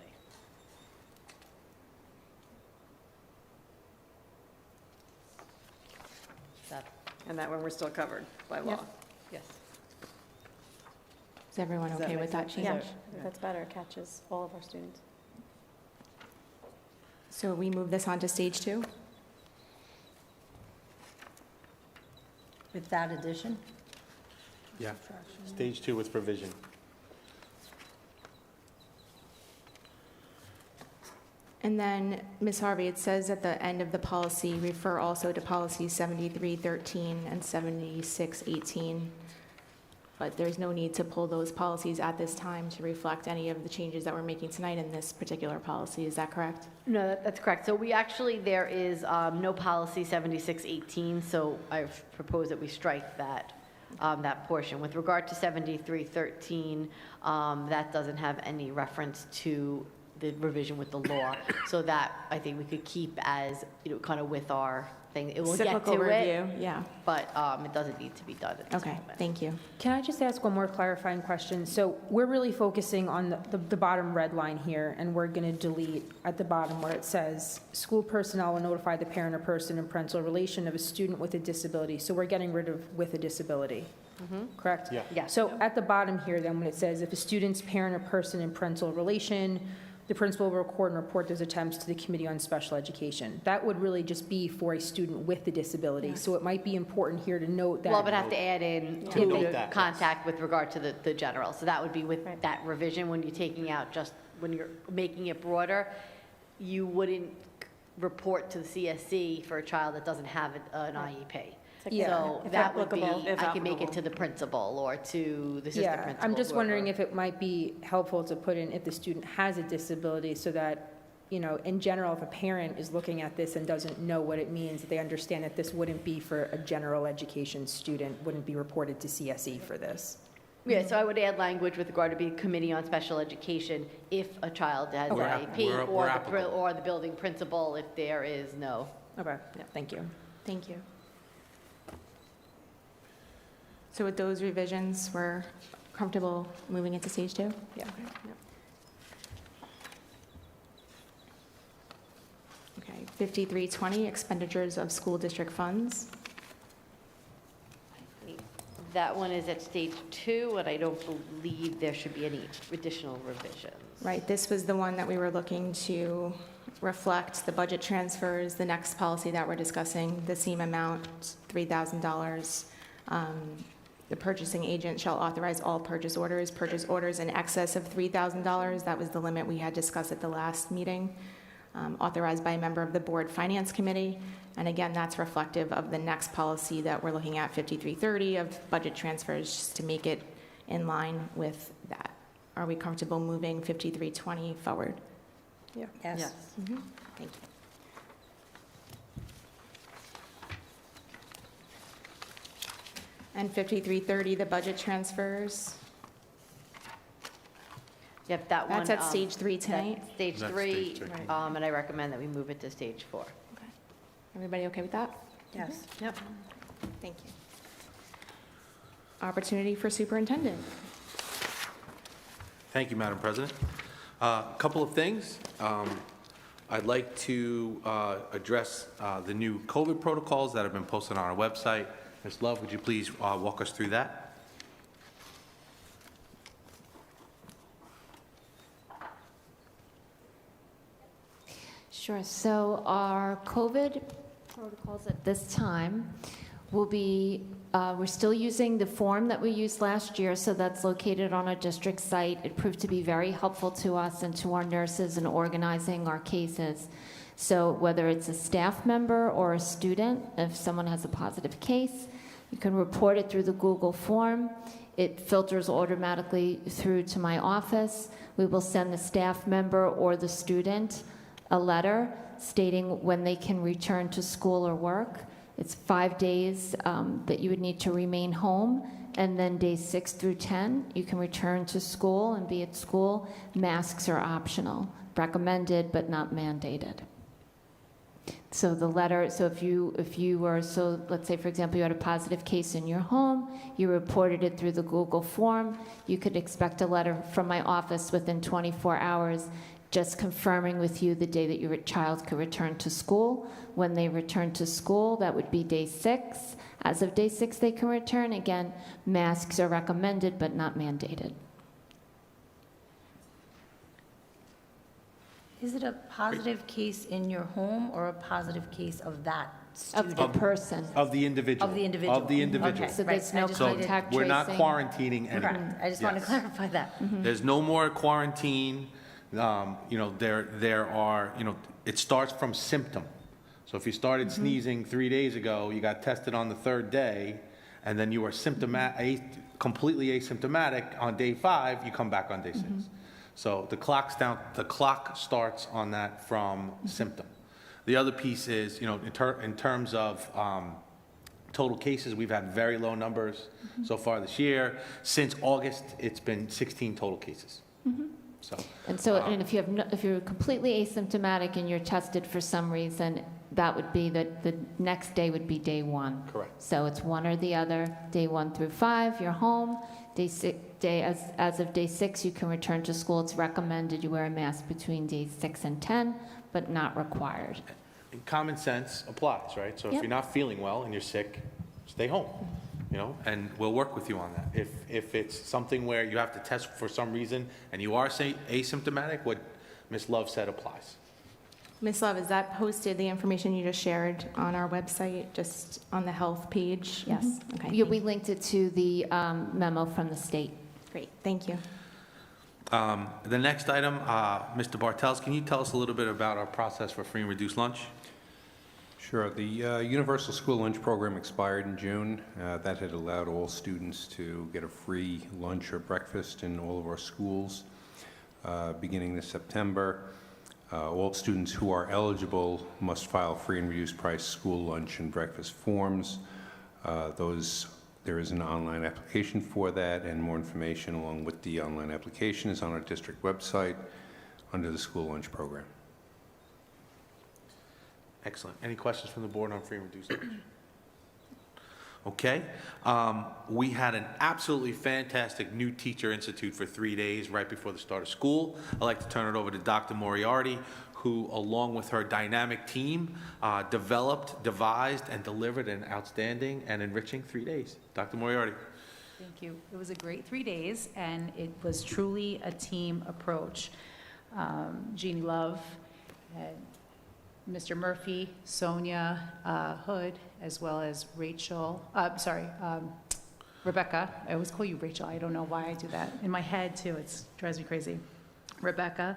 That, And that one we're still covered by law. yes. Is everyone Does that okay make with that sense? change? Yeah, I think that's better, it catches all of our students. So we move this on to stage 2? With that addition? Yeah. Stage 2 with provision. And then, Ms. Harvey, it says at the end of the policy, refer also to policies 7313 and 7618. But there's no need to pull those policies at this time to reflect any of the changes that we're making tonight in this particular policy. Is that correct? No, that's correct. So we actually, there is no policy 7618, so I've proposed that we strike that, that portion. With regard to 7313, that doesn't have any reference to the revision with the law. So that, I think we could keep as, kind of with our thing. It will get Cyclical to it, review, yeah. but it doesn't need to be done at this Okay, moment. thank you. Can I just ask one more clarifying question? So we're really focusing on the bottom red line here, and we're going to delete at the bottom where it says, school personnel will notify the parent or person in parental relation of a student with a disability. So we're getting rid of with a disability, correct? Yeah. Yes. So at the bottom here, then, when it says, if a student's parent or person in parental relation, the principal will record and report those attempts to the Committee on Special Education. That would really just be for a student with a disability. So it might be important here to note that. Well, but have to add in To to note the that, yes. contact with regard to the general. So that would be with that revision, when you're taking out just, when you're making it broader, you wouldn't report to the CSC for a child that doesn't have an IEP. Yeah. So If that would be, applicable. If I can make it applicable. to the principal or to the assistant Yeah, principal. I'm just wondering whoever. if it might be helpful to put in if the student has a disability, so that, in general, if a parent is looking at this and doesn't know what it means, that they understand that this wouldn't be for a general education student, wouldn't be reported to CSE for this. Yeah, so I would add language with regard to be Committee on Special Education if a child has an We're IEP, we're or applicable. or the building principal if there is no. Okay, thank you. Thank you. So with those revisions, we're comfortable moving into stage 2? Yeah. Okay, 5320, expenditures of school district funds. That one is at stage 2, and I don't believe there should be any additional revisions. Right, this was the one that we were looking to reflect the budget transfers, the next policy that we're discussing, the same amount, $3,000. The purchasing agent shall authorize all purchase orders in excess of $3,000. That was the limit we had discussed at the last meeting. authorized by a member of the Board Finance Committee. And again, that's reflective of the next policy that we're looking at, 5330, of budget transfers, just to make it in line with that. Are we comfortable moving 5320 forward? Yeah. Yes. Thank you. And 5330, the budget transfers. Yep, that one. That's at stage 3 that's tonight. Stage That's 3, stage 3. and I recommend that we move it to stage 4. Everybody okay with that? Yes. Yep. Thank you. Opportunity for superintendent. Thank you, Madam President. A couple of things. I'd like to address the new COVID protocols that have been posted on our website. Ms. Love, would you please walk us through that? Sure. So our COVID protocols at this time will be, we're still using the form that we used last year, so that's located on our district site. It proved to be very helpful to us and to our nurses in organizing our cases. So whether it's a staff member or a student, if someone has a positive case, you can report it through the Google form. It filters automatically through to my office. We will send the staff member or the student a letter stating when they can return to school or work. It's 5 days that you would need to remain home, and then days 6 through 10, you can return to school and be at school. Masks are optional, recommended but not mandated. So the letter, so if you were, so let's say, for example, you had a positive case in your home, you reported it through the Google form, you could expect a letter from my office within 24 hours just confirming with you the day that your child could return to school. When they return to school, that would be day 6. As of day 6, they can return. Again, masks are recommended but not mandated. Is it a positive case in your home or a positive case of that student? Of the person. Of the individual. Of the individual. Of the individual. Okay, So right. there's no I just So wanted- contact we're not tracing. quarantining anyone. Correct. I just want to Yes. clarify that. There's no more quarantine. There are, it starts from symptom. So if you started sneezing 3 days ago, you got tested on the 3rd day, and then you were completely asymptomatic on day 5, you come back on day 6. So the clock starts on that from symptom. The other piece is, in terms of total cases, we've had very low numbers so far this year. Since August, it's been 16 total cases. So, And if you're completely asymptomatic and you're tested for some reason, that would be the next day would be day 1. Correct. So it's one or the other. Day 1 through 5, you're home. As of day 6, you can return to school. It's recommended you wear a mask between days 6 and 10, but not required. and common sense applies, right? So if Yep. you're not feeling well and you're sick, stay home, and we'll work with you on that. If it's something where you have to test for some reason and you are, say, asymptomatic, what Ms. Love said applies. Ms. Love, is that posted, the information you just shared, on our website, just on the health page? Yes? Okay. Yeah, we linked it to the memo from the state. Great, thank you. The next item, Mr. Bartels, can you tell us a little bit about our process for free and reduced lunch? Sure. The Universal School Lunch Program expired in June. That had allowed all students to get a free lunch or breakfast in all of our schools beginning this September. All students who are eligible must file free and reduced price school lunch and breakfast forms. There is an online application for that, and more information along with the online application is on our district website under the school lunch program. Excellent. Any questions from the board on free and reduced lunch? Okay. We had an absolutely fantastic new teacher institute for 3 days right before the start of school. I'd like to turn it over to Dr. Moriarty, who, along with her dynamic team, developed, devised, and delivered an outstanding and enriching 3 days. Dr. Moriarty. Thank you. It was a great 3 days, and it was truly a team approach. Jeannie Love, Mr. Murphy, Sonia Hood, as well as Rebecca. I always call you Rachel. I don't know why I do that. In my head, too, it drives me crazy. Rebecca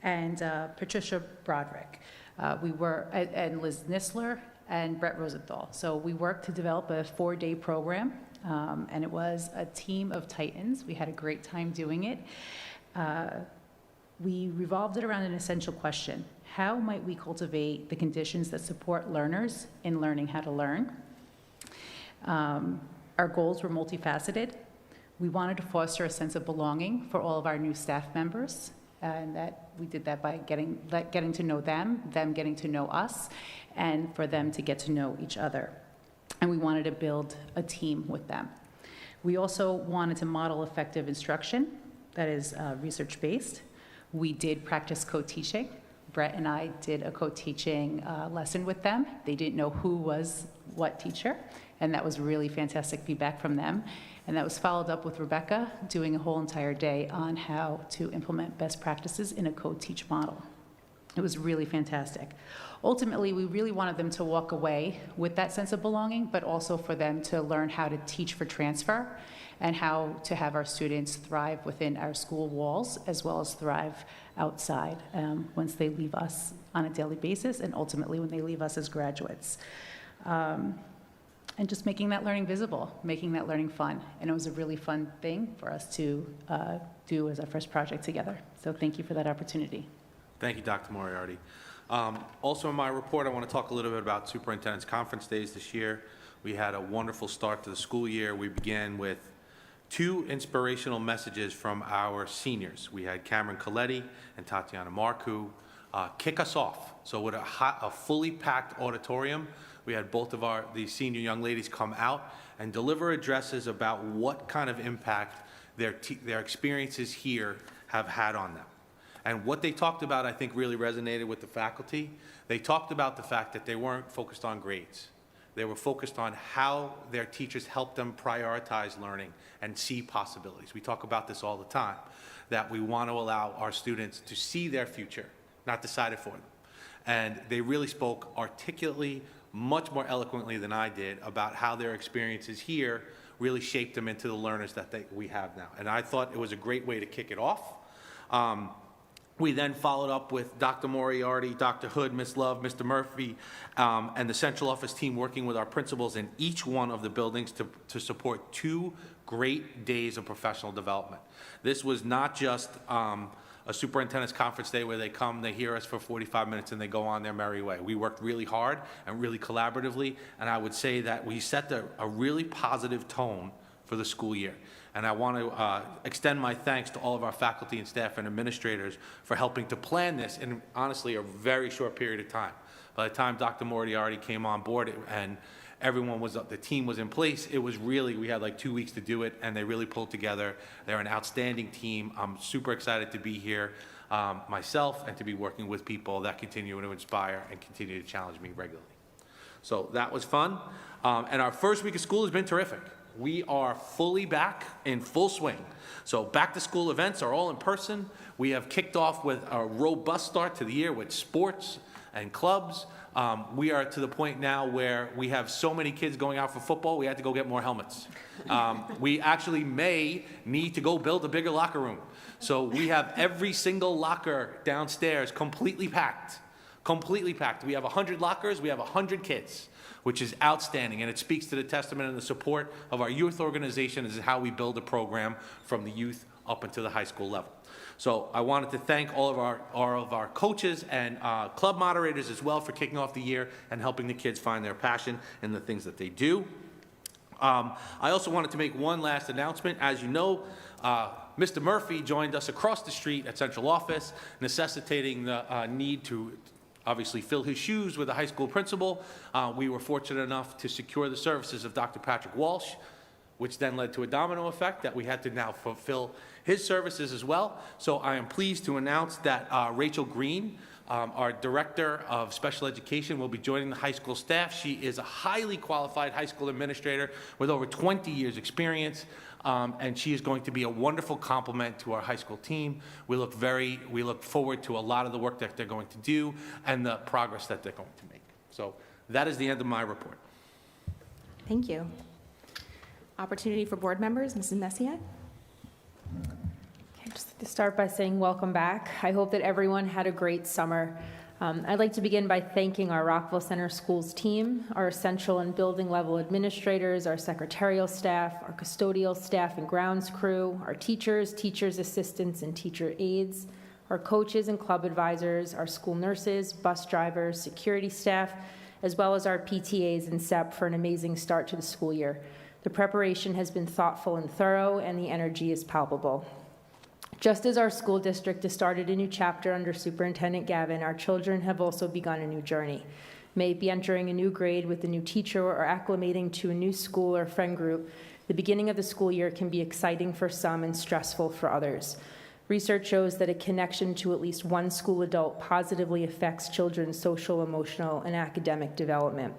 and Patricia Broderick. And Liz Nisler and Brett Rosenthal. So we worked to develop a 4-day program, and it was a team of titans. We had a great time doing it. We revolved it around an essential question. How might we cultivate the conditions that support learners in learning how to learn? Our goals were multifaceted. We wanted to foster a sense of belonging for all of our new staff members, and that we did that by getting to know them getting to know us, and for them to get to know each other. And we wanted to build a team with them. We also wanted to model effective instruction that is research-based. We did practice co-teaching. Brett and I did a co-teaching lesson with them. They didn't know who was what teacher, and that was really fantastic feedback from them. And that was followed up with Rebecca doing a whole entire day on how to implement best practices in a co-teach model. It was really fantastic. Ultimately, we really wanted them to walk away with that sense of belonging, but also for them to learn how to teach for transfer and how to have our students thrive within our school walls as well as thrive outside once they leave us on a daily basis and ultimately when they leave us as graduates. And just making that learning visible, making that learning fun. And it was a really fun thing for us to do as our first project together. So thank you for that opportunity. Thank you, Dr. Moriarty. Also in my report, I want to talk a little bit about Superintendent's Conference Days this year. We had a wonderful start to the school year. We began with 2 inspirational messages from our seniors. We had Cameron Coletti and Tatiana Marcoux kick us off. So with a fully packed auditorium, we had both of the senior young ladies come out and deliver addresses about what kind of impact their experiences here have had on them. And what they talked about, I think, really resonated with the faculty. They talked about the fact that they weren't focused on grades. They were focused on how their teachers helped them prioritize learning and see possibilities. We talk about this all the time, that we want to allow our students to see their future, not decide it for them. And they really spoke articulately, much more eloquently than I did, about how their experiences here really shaped them into the learners that we have now. And I thought it was a great way to kick it off. We then followed up with Dr. Moriarty, Dr. Hood, Ms. Love, Mr. Murphy, and the central office team working with our principals in each one of the buildings to support 2 great days of professional development. This was not just a superintendent's conference day where they come, they hear us for 45 minutes, and they go on their merry way. We worked really hard and really collaboratively, and I would say that we set a really positive tone for the school year. And I want to extend my thanks to all of our faculty and staff and administrators for helping to plan this in, honestly, a very short period of time. By the time Dr. Moriarty came on board and the team was in place, it was really, we had like 2 weeks to do it, and they really pulled together. They're an outstanding team. I'm super excited to be here myself and to be working with people that continue to inspire and continue to challenge me regularly. So that was fun. And our first week of school has been terrific. We are fully back in full swing. So back to school events are all in person. We have kicked off with a robust start to the year with sports and clubs. We are to the point now where we have so many kids going out for football, we had to go get more helmets. We actually may need to go build a bigger locker room. So we have every single locker downstairs completely packed. Completely packed. We have 100 lockers, we have 100 kids, which is outstanding, and it speaks to the testament and the support of our youth organization. This is how we build a program from the youth up into the high school level. So I wanted to thank all of our coaches and club moderators as well for kicking off the year and helping the kids find their passion in the things that they do. I also wanted to make one last announcement. As you know, Mr. Murphy joined us across the street at central office, necessitating the need to obviously fill his shoes with a high school principal. We were fortunate enough to secure the services of Dr. Patrick Walsh, which then led to a domino effect that we had to now fulfill his services as well. So I am pleased to announce that Rachel Green, our Director of Special Education, will be joining the high school staff. She is a highly qualified high school administrator with over 20 years experience, and she is going to be a wonderful complement to our high school team. We look forward to a lot of the work that they're going to do and the progress that they're going to make. So that is the end of my report. Thank you. Opportunity for board members, Mrs. Messier. Okay. just like to start by saying welcome back. I hope that everyone had a great summer. I'd like to begin by thanking our Rockville Center Schools team, our essential and building level administrators, our secretarial staff, our custodial staff and grounds crew, our teachers, teachers' assistants, and teacher aides, our coaches and club advisors, our school nurses, bus drivers, security staff, as well as our PTAs and SEP for an amazing start to the school year. The preparation has been thoughtful and thorough, and the energy is palpable. Just as our school district has started a new chapter under Superintendent Gavin, our children have also begun a new journey. May it be entering a new grade with a new teacher or acclimating to a new school or friend group, the beginning of the school year can be exciting for some and stressful for others. Research shows that a connection to at least one school adult positively affects children's social, emotional, and academic development.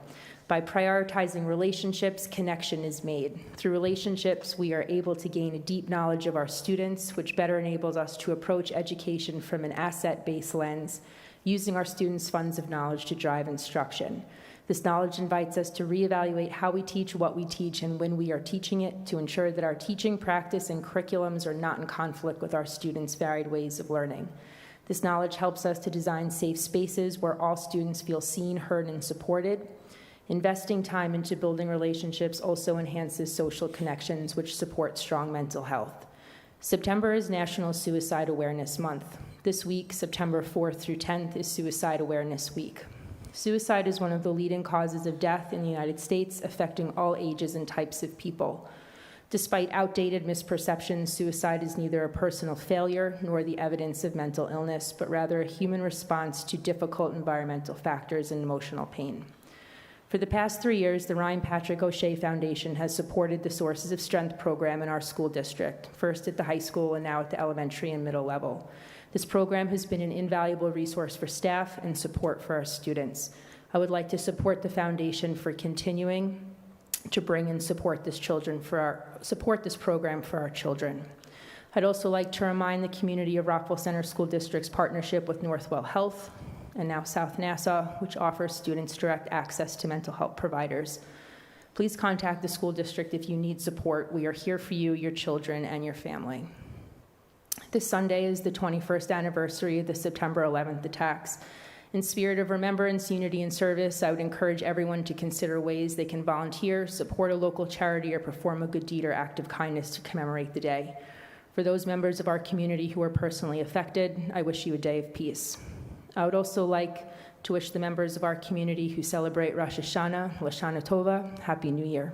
By prioritizing relationships, connection is made. Through relationships, we are able to gain a deep knowledge of our students, which better enables us to approach education from an asset-based lens, using our students' funds of knowledge to drive instruction. This knowledge invites us to reevaluate how we teach, what we teach, and when we are teaching it, to ensure that our teaching practice and curriculums are not in conflict with our students' varied ways of learning. This knowledge helps us to design safe spaces where all students feel seen, heard, and supported. Investing time into building relationships also enhances social connections, which support strong mental health. September is National Suicide Awareness Month. This week, September 4th through 10th, is Suicide Awareness Week. Suicide is one of the leading causes of death in the United States, affecting all ages and types of people. Despite outdated misperceptions, suicide is neither a personal failure nor the evidence of mental illness, but rather a human response to difficult environmental factors and emotional pain. For the past 3 years, the Ryan Patrick O'Shea Foundation has supported the Sources of Strength program in our school district, first at the high school and now at the elementary and middle level. This program has been an invaluable resource for staff and support for our students. I would like to support the foundation for continuing to bring and support this program for our children. I'd also like to remind the community of Rockville Center School District's partnership with Northwell Health and now South Nassau, which offers students direct access to mental health providers. Please contact the school district if you need support. We are here for you, your children, and your family. This Sunday is the 21st anniversary of the September 11th attacks. In spirit of remembrance, unity, and service, I would encourage everyone to consider ways they can volunteer, support a local charity, or perform a good deed or act of kindness to commemorate the day. For those members of our community who are personally affected, I wish you a day of peace. I would also like to wish the members of our community who celebrate Rosh Hashanah, Lashana Tova, Happy New Year.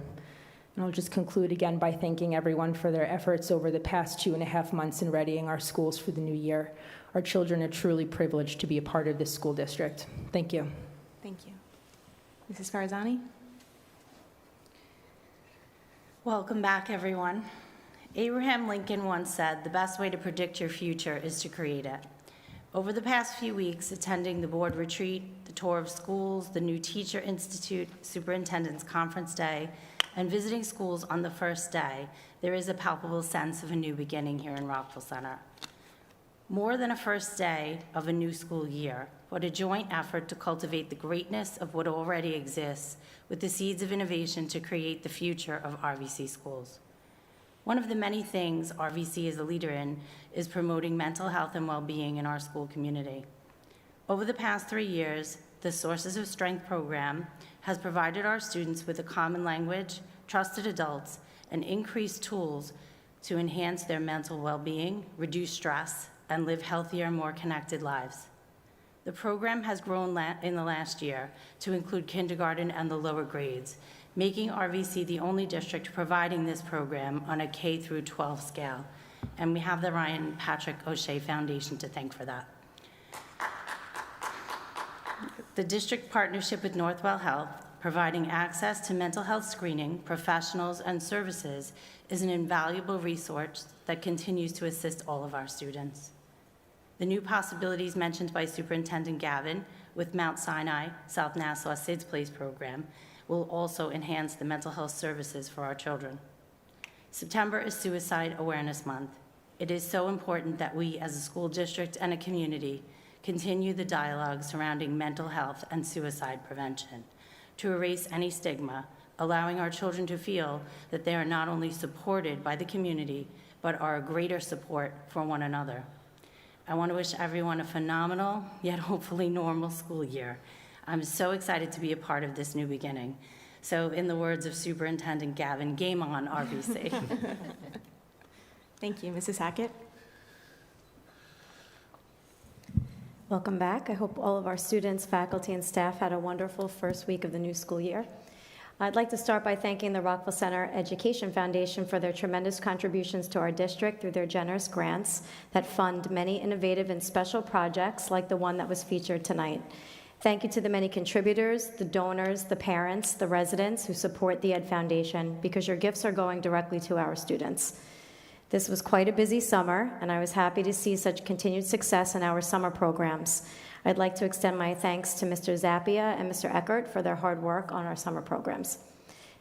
And I'll just conclude again by thanking everyone for their efforts over the past 2.5 months in readying our schools for the new year. Our children are truly privileged to be a part of this school district. Thank you. Thank you. Mrs. Farzani? Welcome back, everyone. Abraham Lincoln once said, "The best way to predict your future is to create it." Over the past few weeks, attending the board retreat, the tour of schools, the new Teacher Institute, Superintendent's Conference Day, and visiting schools on the first day, there is a palpable sense of a new beginning here in Rockville Center. More than a first day of a new school year, but a joint effort to cultivate the greatness of what already exists with the seeds of innovation to create the future of RVC schools. One of the many things RVC is a leader in is promoting mental health and well-being in our school community. Over the past 3 years, the Sources of Strength program has provided our students with a common language, trusted adults, and increased tools to enhance their mental well-being, reduce stress, and live healthier, more connected lives. The program has grown in the last year to include kindergarten and the lower grades, making RVC the only district providing this program on a K through 12 scale. And we have the Ryan Patrick O'Shea Foundation to thank for that. The district partnership with Northwell Health, providing access to mental health screening, professionals, and services, is an invaluable resource that continues to assist all of our students. The new possibilities mentioned by Superintendent Gavin with Mount Sinai, South Nassau Sid's Place program will also enhance the mental health services for our children. September is Suicide Awareness Month. It is so important that we, as a school district and a community, continue the dialogue surrounding mental health and suicide prevention to erase any stigma, allowing our children to feel that they are not only supported by the community, but are a greater support for one another. I want to wish everyone a phenomenal, yet hopefully normal school year. I'm so excited to be a part of this new beginning. So in the words of Superintendent Gavin, game on, RVC. Thank you. Mrs. Hackett? Welcome back. I hope all of our students, faculty, and staff had a wonderful first week of the new school year. I'd like to start by thanking the Rockville Center Education Foundation for their tremendous contributions to our district through their generous grants that fund many innovative and special projects like the one that was featured tonight. Thank you to the many contributors, the donors, the parents, the residents who support the Ed Foundation, because your gifts are going directly to our students. This was quite a busy summer, and I was happy to see such continued success in our summer programs. I'd like to extend my thanks to Mr. Zappia and Mr. Eckert for their hard work on our summer programs.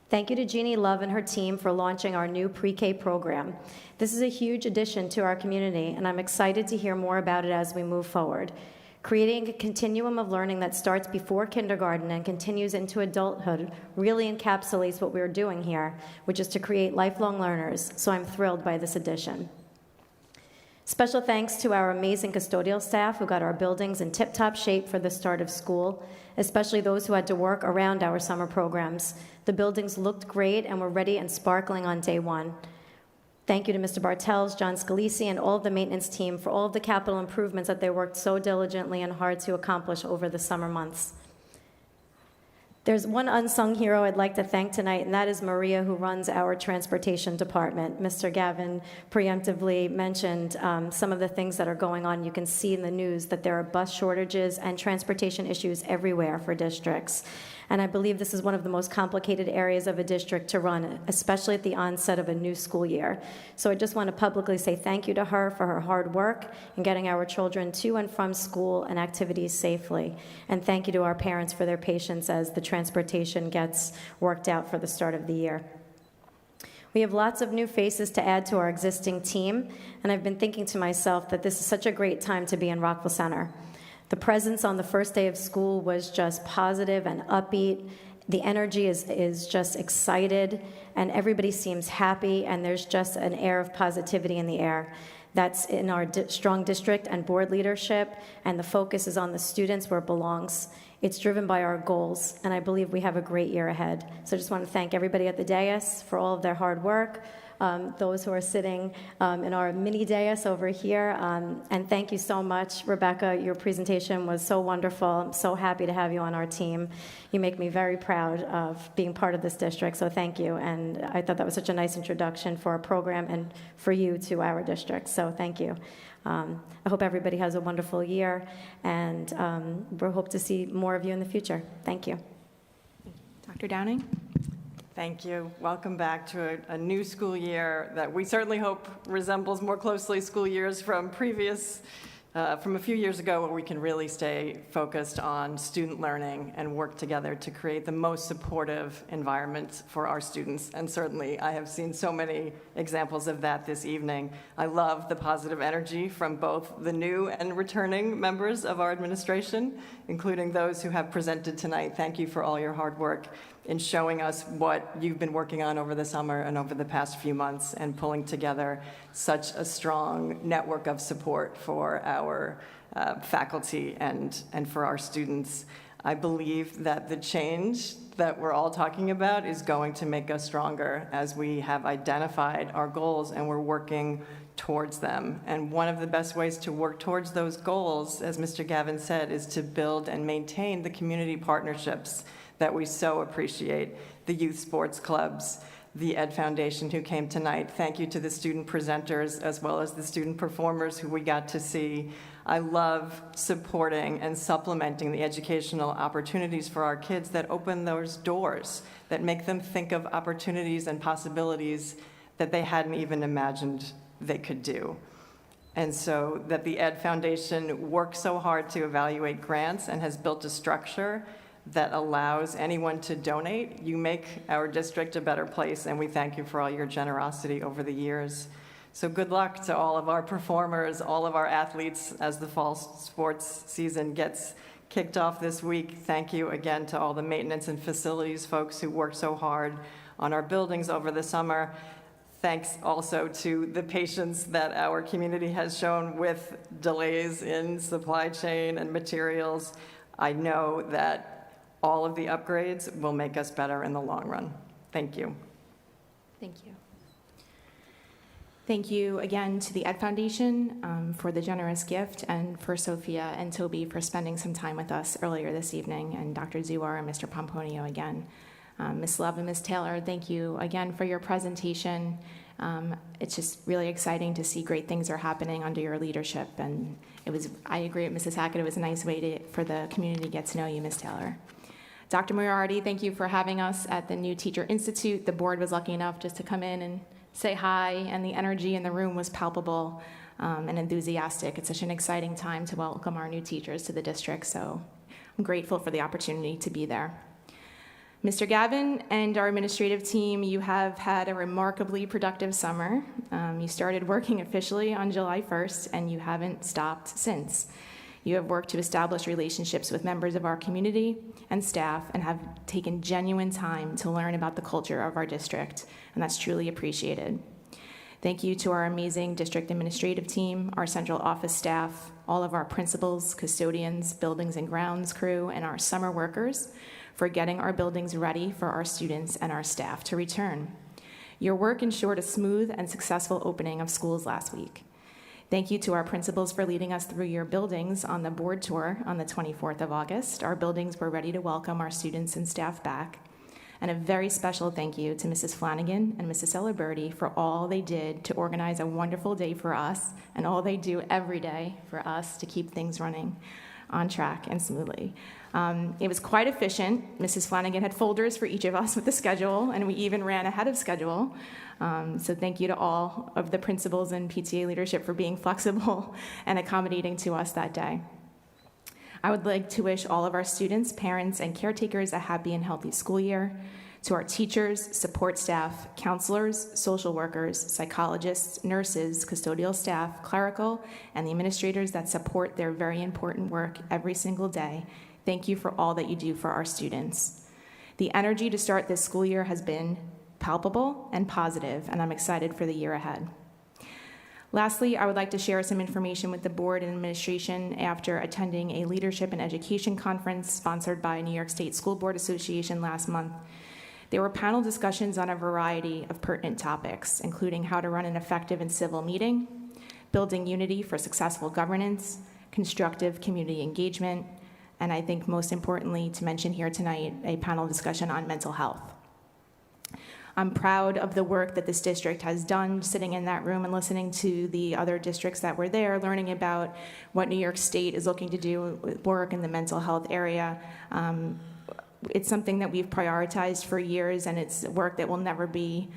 Thank you to Jeannie Love and her team for launching our new pre-K program. This is a huge addition to our community, and I'm excited to hear more about it as we move forward. Creating a continuum of learning that starts before kindergarten and continues into adulthood really encapsulates what we're doing here, which is to create lifelong learners, so I'm thrilled by this addition. Special thanks to our amazing custodial staff who got our buildings in tip-top shape for the start of school, especially those who had to work around our summer programs. The buildings looked great and were ready and sparkling on day one. Thank you to Mr. Bartels, John Scalisi, and all of the maintenance team for all of the capital improvements that they worked so diligently and hard to accomplish over the summer months. There's one unsung hero I'd like to thank tonight, and that is Maria, who runs our transportation department. Mr. Gavin preemptively mentioned some of the things that are going on. You can see in the news that there are bus shortages and transportation issues everywhere for districts. And I believe this is one of the most complicated areas of a district to run, especially at the onset of a new school year. So I just want to publicly say thank you to her for her hard work in getting our children to and from school and activities safely. And thank you to our parents for their patience as the transportation gets worked out for the start of the year. We have lots of new faces to add to our existing team, and I've been thinking to myself that this is such a great time to be in Rockville Center. The presence on the first day of school was just positive and upbeat. The energy is just excited, and everybody seems happy, and there's just an air of positivity in the air. That's in our strong district and board leadership, and the focus is on the students where it belongs. It's driven by our goals, and I believe we have a great year ahead. So I just want to thank everybody at the dais for all of their hard work, those who are sitting in our mini dais over here, and thank you so much, Rebecca. Your presentation was so wonderful. I'm so happy to have you on our team. You make me very proud of being part of this district, so thank you. And I thought that was such a nice introduction for our program and for you to our district, so thank you. I hope everybody has a wonderful year, and we hope to see more of you in the future. Thank you. Dr. Downing? Thank you. Welcome back to a new school year that we certainly hope resembles more closely school years from from a few years ago, where we can really stay focused on student learning and work together to create the most supportive environment for our students. And certainly, I have seen so many examples of that this evening. I love the positive energy from both the new and returning members of our administration, including those who have presented tonight. Thank you for all your hard work in showing us what you've been working on over the summer and over the past few months, and pulling together such a strong network of support for our faculty and for our students. I believe that the change that we're all talking about is going to make us stronger as we have identified our goals and we're working towards them. And one of the best ways to work towards those goals, as Mr. Gavin said, is to build and maintain the community partnerships that we so appreciate. The youth sports clubs, the Ed Foundation who came tonight. Thank you to the student presenters as well as the student performers who we got to see. I love supporting and supplementing the educational opportunities for our kids that open those doors, that make them think of opportunities and possibilities that they hadn't even imagined they could do. And so that the Ed Foundation works so hard to evaluate grants and has built a structure that allows anyone to donate. You make our district a better place, and we thank you for all your generosity over the years. So good luck to all of our performers, all of our athletes as the fall sports season gets kicked off this week. Thank you again to all the maintenance and facilities folks who worked so hard on our buildings over the summer. Thanks also to the patience that our community has shown with delays in supply chain and materials. I know that all of the upgrades will make us better in the long run. Thank you. Thank you. Thank you again to the Ed Foundation for the generous gift, and for Sophia and Toby for spending some time with us earlier this evening, and Dr. Zuar and Mr. Pomponio again. Ms. Love and Ms. Taylor, thank you again for your presentation. It's just really exciting to see great things are happening under your leadership, and I agree with Mrs. Hackett, it was a nice way for the community to get to know you, Ms. Taylor. Dr. Moriarty, thank you for having us at the New Teacher Institute. The board was lucky enough just to come in and say hi, and the energy in the room was palpable and enthusiastic. It's such an exciting time to welcome our new teachers to the district, so I'm grateful for the opportunity to be there. Mr. Gavin and our administrative team, you have had a remarkably productive summer. You started working officially on July 1st, and you haven't stopped since. You have worked to establish relationships with members of our community and staff, and have taken genuine time to learn about the culture of our district, and that's truly appreciated. Thank you to our amazing district administrative team, our central office staff, all of our principals, custodians, buildings and grounds crew, and our summer workers for getting our buildings ready for our students and our staff to return. Your work ensured a smooth and successful opening of schools last week. Thank you to our principals for leading us through your buildings on the board tour on the 24th of August. Our buildings were ready to welcome our students and staff back. And a very special thank you to Mrs. Flanagan and Mrs. Celebrity for all they did to organize a wonderful day for us, and all they do every day for us to keep things running on track and smoothly. It was quite efficient. Mrs. Flanagan had folders for each of us with the schedule, and we even ran ahead of schedule. So thank you to all of the principals and PTA leadership for being flexible and accommodating to us that day. I would like to wish all of our students, parents, and caretakers a happy and healthy school year. To our teachers, support staff, counselors, social workers, psychologists, nurses, custodial staff, clerical, and the administrators that support their very important work every single day, thank you for all that you do for our students. The energy to start this school year has been palpable and positive, and I'm excited for the year ahead. Lastly, I would like to share some information with the board and administration after attending a leadership and education conference sponsored by New York State School Board Association last month. There were panel discussions on a variety of pertinent topics, including how to run an effective and civil meeting, building unity for successful governance, constructive community engagement, and I think most importantly to mention here tonight, a panel discussion on mental health. I'm proud of the work that this district has done, sitting in that room and listening to the other districts that were there, learning about what New York State is looking to do with work in the mental health area. It's something that we've prioritized for years, and it's work that will never be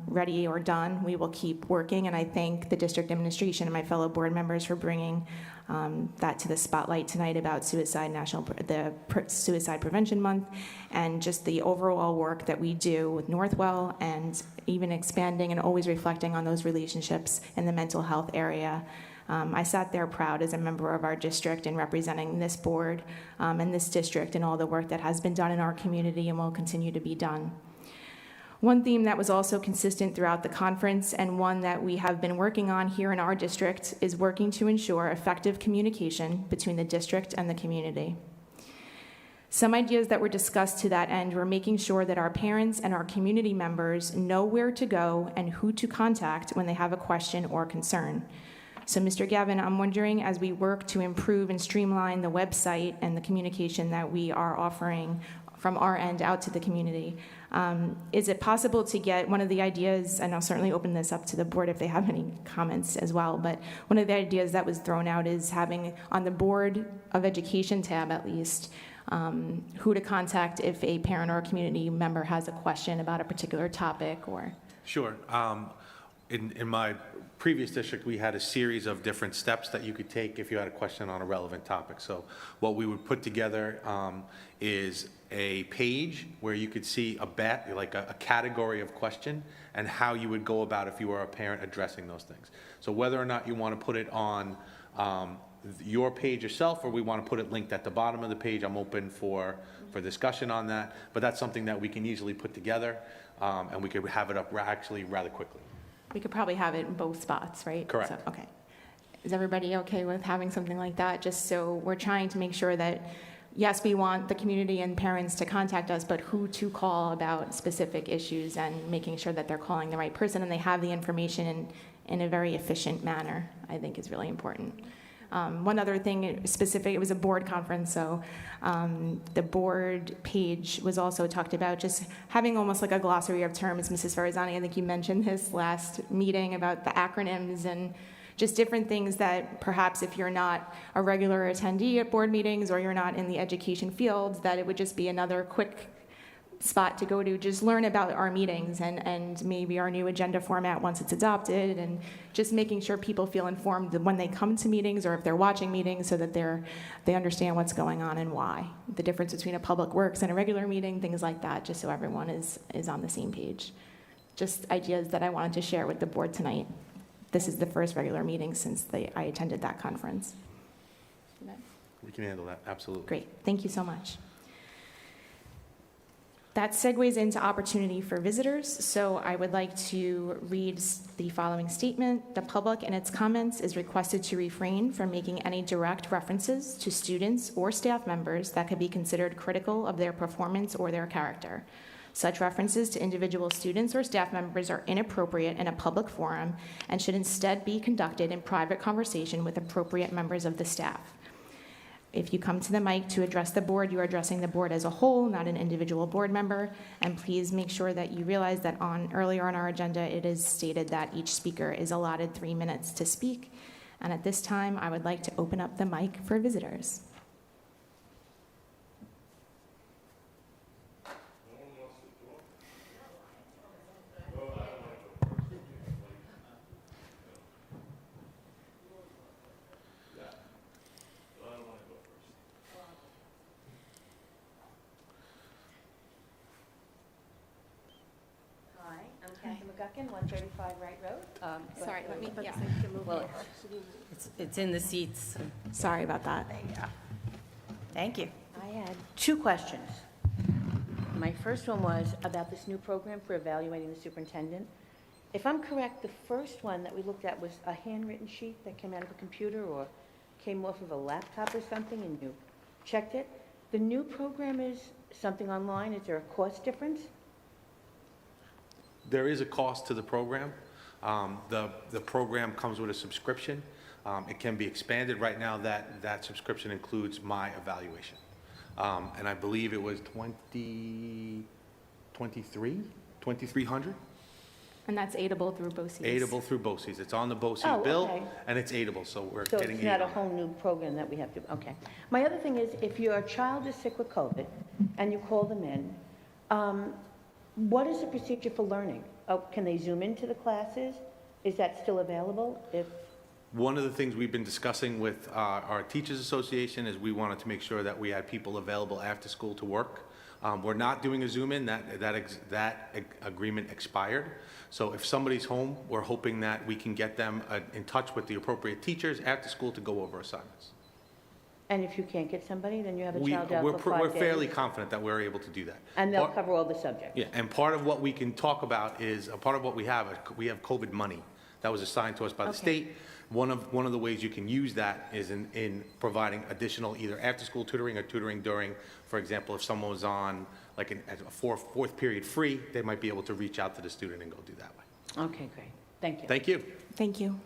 ready or done. We will keep working, and I thank the district administration and my fellow board members for bringing that to the spotlight tonight about Suicide Prevention Month, and just the overall work that we do with Northwell, and even expanding and always reflecting on those relationships in the mental health area. I sat there proud as a member of our district and representing this board and this district and all the work that has been done in our community and will continue to be done. One theme that was also consistent throughout the conference, and one that we have been working on here in our district, is working to ensure effective communication between the district and the community. Some ideas that were discussed to that end were making sure that our parents and our community members know where to go and who to contact when they have a question or concern. So, Mr. Gavin, I'm wondering, as we work to improve and streamline the website and the communication that we are offering from our end out to the community, is it possible to get one of the ideas, and I'll certainly open this up to the board if they have any comments as well, but one of the ideas that was thrown out is having on the Board of Education tab at least, who to contact if a parent or a community member has a question about a particular topic or... Sure. In my previous district, we had a series of different steps that you could take if you had a question on a relevant topic. So what we would put together is a page where you could see a category of question and how you would go about if you were a parent addressing those things. So whether or not you want to put it on your page yourself, or we want to put it linked at the bottom of the page. I'm open for discussion on that, but that's something that we can easily put together, and we could have it up actually rather quickly. We could probably have it in both spots, right? Correct. So, okay. Is everybody okay with having something like that? Just so we're trying to make sure that, yes, we want the community and parents to contact us, but who to call about specific issues, and making sure that they're calling the right person and they have the information in a very efficient manner, I think is really important. One other thing specific, it was a board conference, so the board page was also talked about just having almost like a glossary of terms. Mrs. Farazani, I think you mentioned this last meeting about the acronyms and just different things that perhaps if you're not a regular attendee at board meetings or you're not in the education field, that it would just be another quick spot to go to, just learn about our meetings and maybe our new agenda format once it's adopted, and just making sure people feel informed when they come to meetings or if they're watching meetings, so that they understand what's going on and why. The difference between a public works and a regular meeting, things like that, just so everyone is on the same page. Just ideas that I wanted to share with the board tonight. This is the first regular meeting since I attended that conference. We can handle that, absolutely. Great, thank you so much. That segues into opportunity for visitors, so I would like to read the following statement. The public in its comments is requested to refrain from making any direct references to students or staff members that could be considered critical of their performance or their character. Such references to individual students or staff members are inappropriate in a public forum and should instead be conducted in private conversation with appropriate members of the staff. If you come to the mic to address the board, you are addressing the board as a whole, not an individual board member. And please make sure that you realize that earlier on our agenda, it is stated that each speaker is allotted 3 minutes to speak. And at this time, I would like to open up the mic for visitors. Kathy McGuckin, 135 Wright Road. Sorry, let me, yeah. Well, it's in the seats. Sorry about that. There you go. Thank you. I had 2 questions. My first one was about this new program for evaluating the superintendent. If I'm correct, the first one that we looked at was a handwritten sheet that came out of a computer or came off of a laptop or something, and you checked it. The new program is something online. Is there a cost difference? There is a cost to the program. The program comes with a subscription. It can be expanded. Right now, that subscription includes my evaluation. And I believe it was $2,300? And that's aidable through BOCES. Aidable through BOCES. It's on the BOCES Oh, bill, okay. and it's aidable, so we're So getting it's aid not a on it. whole new program that we have to, okay. My other thing is, if your child is sick with COVID and you call them in, what is the procedure for learning? Can they Zoom into the classes? Is that still available? One of the things we've been discussing with our Teachers Association is we wanted to make sure that we had people available after school to work. We're not doing a Zoom in, that agreement expired. So if somebody's home, we're hoping that we can get them in touch with the appropriate teachers after school to go over assignments. And if you can't get somebody, then you have a child out We're for 5 days? We're fairly confident that we're able to do that. And they'll cover all the subjects? Yeah, and part of what we can talk about is, part of what we have COVID money that was assigned to us by the state. One of the ways you can use that is in providing additional either after-school tutoring or tutoring during, for example, if someone was on like a fourth period free, they might be able to reach out to the student and go do that way. Okay, great. Thank you. Thank you. Thank you.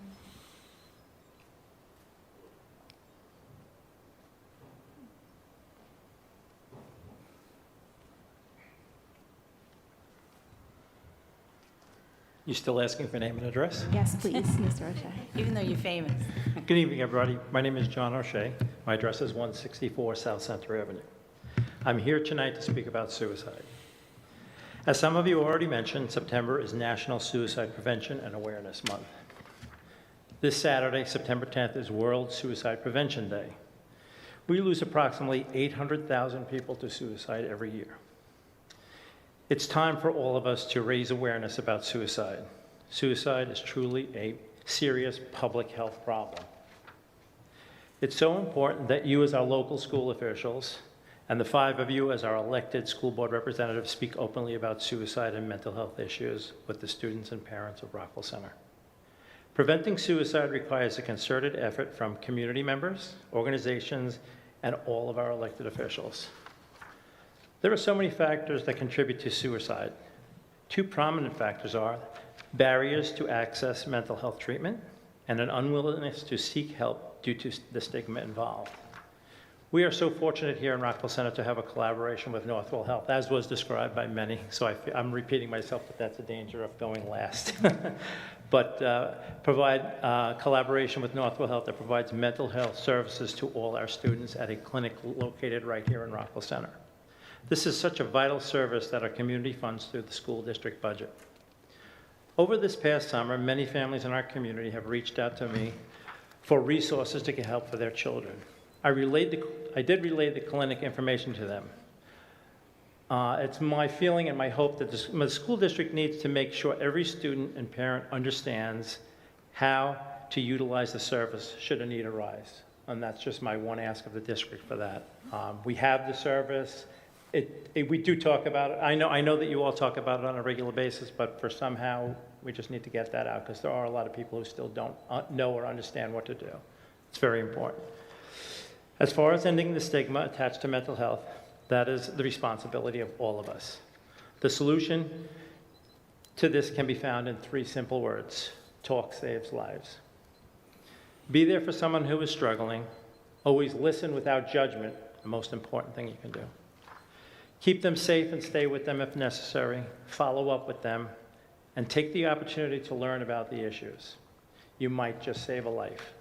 You still asking for name and address? Yes, please, Mr. O'Shea. Even though you're famous. Good evening, everybody. My name is John O'Shea. My address is 164 South Center Avenue. I'm here tonight to speak about suicide. As some of you already mentioned, September is National Suicide Prevention and Awareness Month. This Saturday, September 10th, is World Suicide Prevention Day. We lose approximately 800,000 people to suicide every year. It's time for all of us to raise awareness about suicide. Suicide is truly a serious public health problem. It's so important that you as our local school officials and the 5 of you as our elected school board representatives speak openly about suicide and mental health issues with the students and parents of Rockville Center. Preventing suicide requires a concerted effort from community members, organizations, and all of our elected officials. There are so many factors that contribute to suicide. 2 prominent factors are barriers to access mental health treatment and an unwillingness to seek help due to the stigma involved. We are so fortunate here in Rockville Center to have a collaboration with Northwell Health, as was described by many, so I'm repeating myself, but that's a danger of going last. But provide collaboration with Northwell Health that provides mental health services to all our students at a clinic located right here in Rockville Center. This is such a vital service that our community funds through the school district budget. Over this past summer, many families in our community have reached out to me for resources to get help for their children. I did relay the clinic information to them. It's my feeling and my hope that the school district needs to make sure every student and parent understands how to utilize the service should a need arise. And that's just my one ask of the district for that. We have the service. We do talk about it. I know that you all talk about it on a regular basis, but for somehow we just need to get that out because there are a lot of people who still don't know or understand what to do. It's very important. As far as ending the stigma attached to mental health, that is the responsibility of all of us. The solution to this can be found in 3 simple words: talk saves lives. Be there for someone who is struggling. Always listen without judgment, the most important thing you can do. Keep them safe and stay with them if necessary. Follow up with them and take the opportunity to learn about the issues. You might just save a life.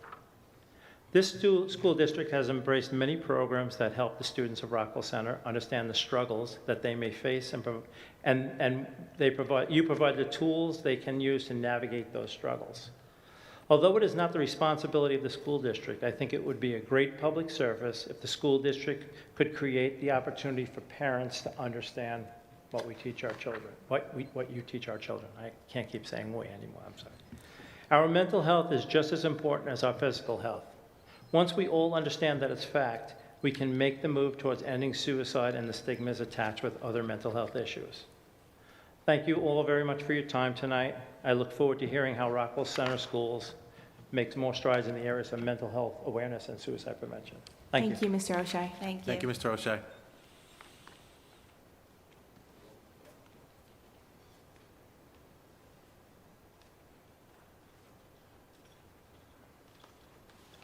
This school district has embraced many programs that help the students of Rockville Center understand the struggles that they may face, and you provide the tools they can use to navigate those struggles. Although it is not the responsibility of the school district, I think it would be a great public service if the school district could create the opportunity for parents to understand what we teach our children, what you teach our children. I can't keep saying we anymore, I'm sorry. Our mental health is just as important as our physical health. Once we all understand that it's fact, we can make the move towards ending suicide and the stigmas attached with other mental health issues. Thank you all very much for your time tonight. I look forward to hearing how Rockville Center Schools makes more strides in the areas of mental health awareness and suicide prevention. Thank you. Thank you, Mr. O'Shea. Thank you. Thank you, Mr. O'Shea.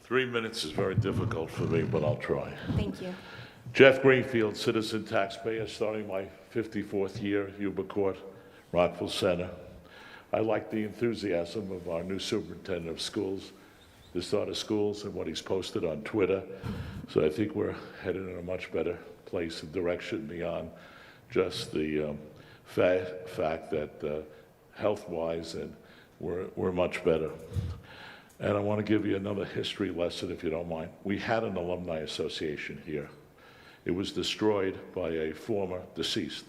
Three minutes is very difficult for me, but I'll try. Thank you. Jeff Greenfield, citizen taxpayer, starting my 54th year, Yuba Court, Rockville Center. I like the enthusiasm of our new superintendent of schools, the start of schools, and what he's posted on Twitter. So I think we're headed in a much better place and direction beyond just the fact that health-wise and we're much better. And I want to give you another history lesson, if you don't mind. We had an alumni association here. It was destroyed by a former deceased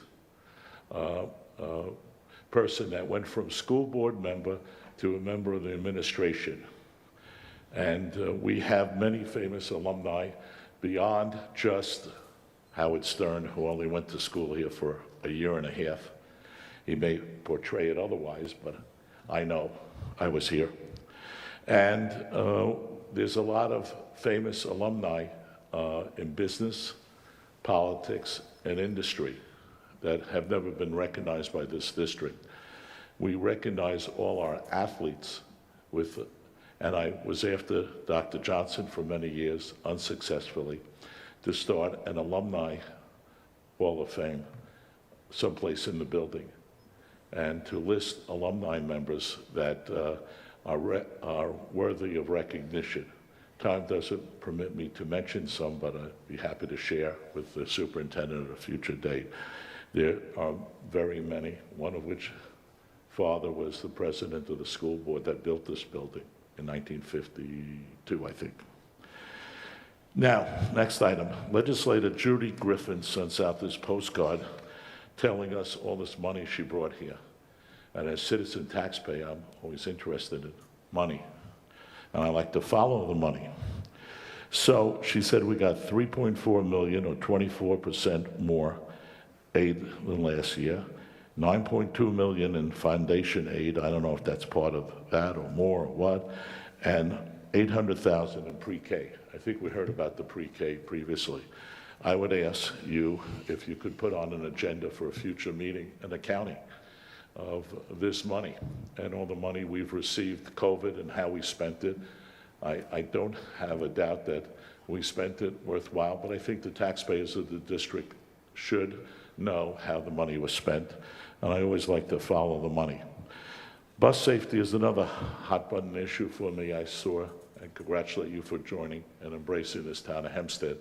person that went from school board member to a member of the administration. And we have many famous alumni beyond just Howard Stern, who only went to school here for a year and a half. He may portray it otherwise, but I know I was here. And there's a lot of famous alumni in business, politics, and industry that have never been recognized by this district. We recognize all our athletes and I was after Dr. Johnson for many years, unsuccessfully, to start an alumni Hall of Fame someplace in the building, and to list alumni members that are worthy of recognition. Time doesn't permit me to mention some, but I'd be happy to share with the superintendent at a future date. There are very many, one of which father was the president of the school board that built this building in 1952, I think. Now, next item. Legislator Judy Griffin sends out this postcard telling us all this money she brought here. And as citizen taxpayer, I'm always interested in money. And I like to follow the money. So she said we got 3.4 million, or 24% more aid than last year, 9.2 million in foundation aid. I don't know if that's part of that or more or what, and 800,000 in pre-K. I think we heard about the pre-K previously. I would ask you if you could put on an agenda for a future meeting an accounting of this money and all the money we've received, COVID, and how we spent it. I don't have a doubt that we spent it worthwhile, but I think the taxpayers of the district should know how the money was spent, and I always like to follow the money. Bus safety is another hot button issue for me. I saw, and congratulate you for joining and embracing this town of Hempstead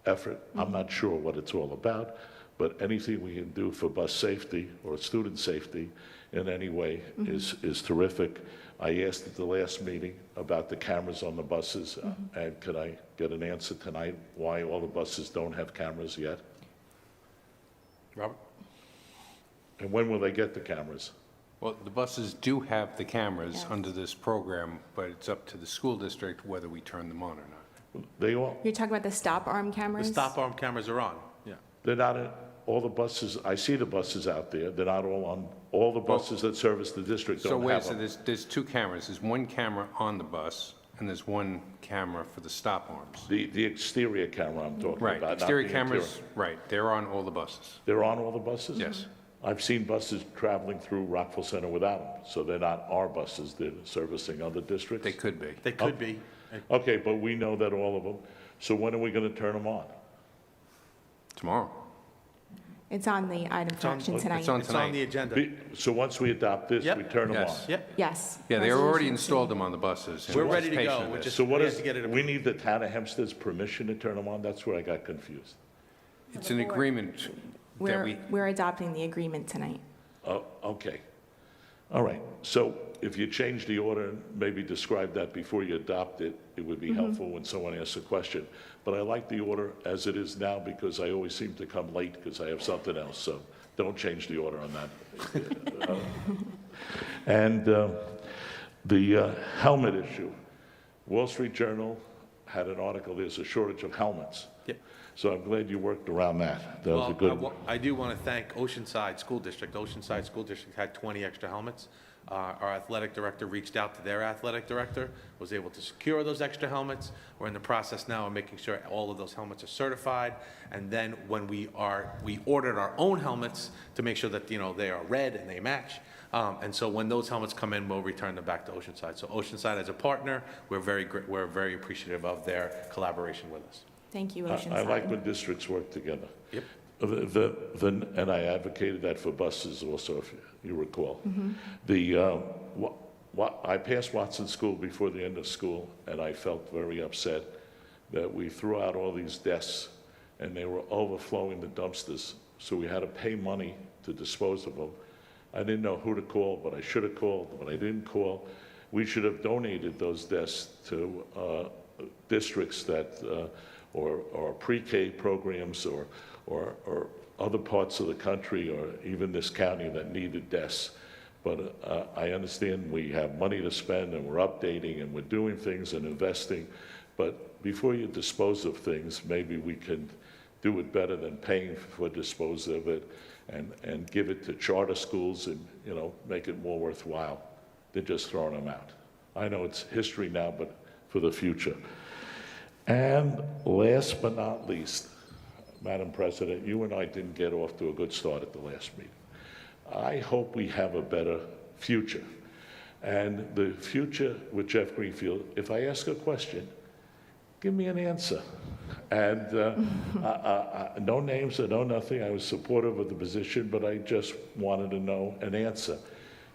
effort. I'm not sure what it's all about, but anything we can do for bus safety or student safety in any way is terrific. I asked at the last meeting about the cameras on the buses, and could I get an answer tonight why all the buses don't have cameras yet? Robert? And when will they get the cameras? Well, the buses do have the cameras under this program, but it's up to the school district whether we turn them on or not. They all, You're talking about the stop arm cameras? The stop arm cameras are on, yeah. they're not in all the buses. I see the buses out there. They're not all on. All the buses that service the district So don't wait, have so them. there's two cameras. There's one camera on the bus, and there's one camera for the stop arms. The exterior camera I'm talking Right, about, not exterior the cameras, interior. right, they're on all the buses. They're on all the buses? Yes. I've seen buses traveling through Rockville Center without them, so they're not our buses. They're servicing other districts? They could be. They could be. Okay, but we know that all of them. So when are we going to turn them on? Tomorrow. It's on the item for action tonight. It's on It's on tonight. the agenda. So once we adopt this, Yep. we turn them Yes. on? Yep. Yes. Yeah, they already Resolution installed them on the buses. and We're we're ready to go. patient We're with just- So what We is, have to get it we need the town of Hempstead's permission to turn them on? That's where I got confused. It's an agreement that we, We're adopting the agreement tonight. Oh, okay. All right. So if you change the order and maybe describe that before you adopt it, it would be helpful when someone asks a question. But I like the order as it is now because I always seem to come late because I have something else. So don't change the order on that. And the helmet issue. Wall Street Journal had an article, there's a shortage of helmets. Yep. So I'm glad you worked around that. That was a good. I do want to thank Oceanside School District. Oceanside School District had 20 extra helmets. Our athletic director reached out to their athletic director, was able to secure those extra helmets. We're in the process now of making sure all of those helmets are certified. And then when we ordered our own helmets to make sure that, they are red and they match. And so when those helmets come in, we'll return them back to Oceanside. So Oceanside as a partner, we're very appreciative of their collaboration with us. Thank you, I Oceanside. like when districts work together. Yep. And I advocated that for buses also, if you recall. I passed Watson School before the end of school, and I felt very upset that we threw out all these desks, and they were overflowing the dumpsters, so we had to pay money to dispose of them. I didn't know who to call, but I should have called, but I didn't call. We should have donated those desks to districts that or pre-K programs or other parts of the country or even this county that needed desks. But I understand we have money to spend and we're updating and we're doing things and investing. But before you dispose of things, maybe we can do it better than paying for disposal of it and give it to charter schools and, make it more worthwhile than just throwing them out. I know it's history now, but for the future. And last but not least, Madam President, you and I didn't get off to a good start at the last meeting. I hope we have a better future. And the future with Jeff Greenfield, if I ask a question, give me an answer. And no names or no nothing. I was supportive of the position, but I just wanted to know an answer.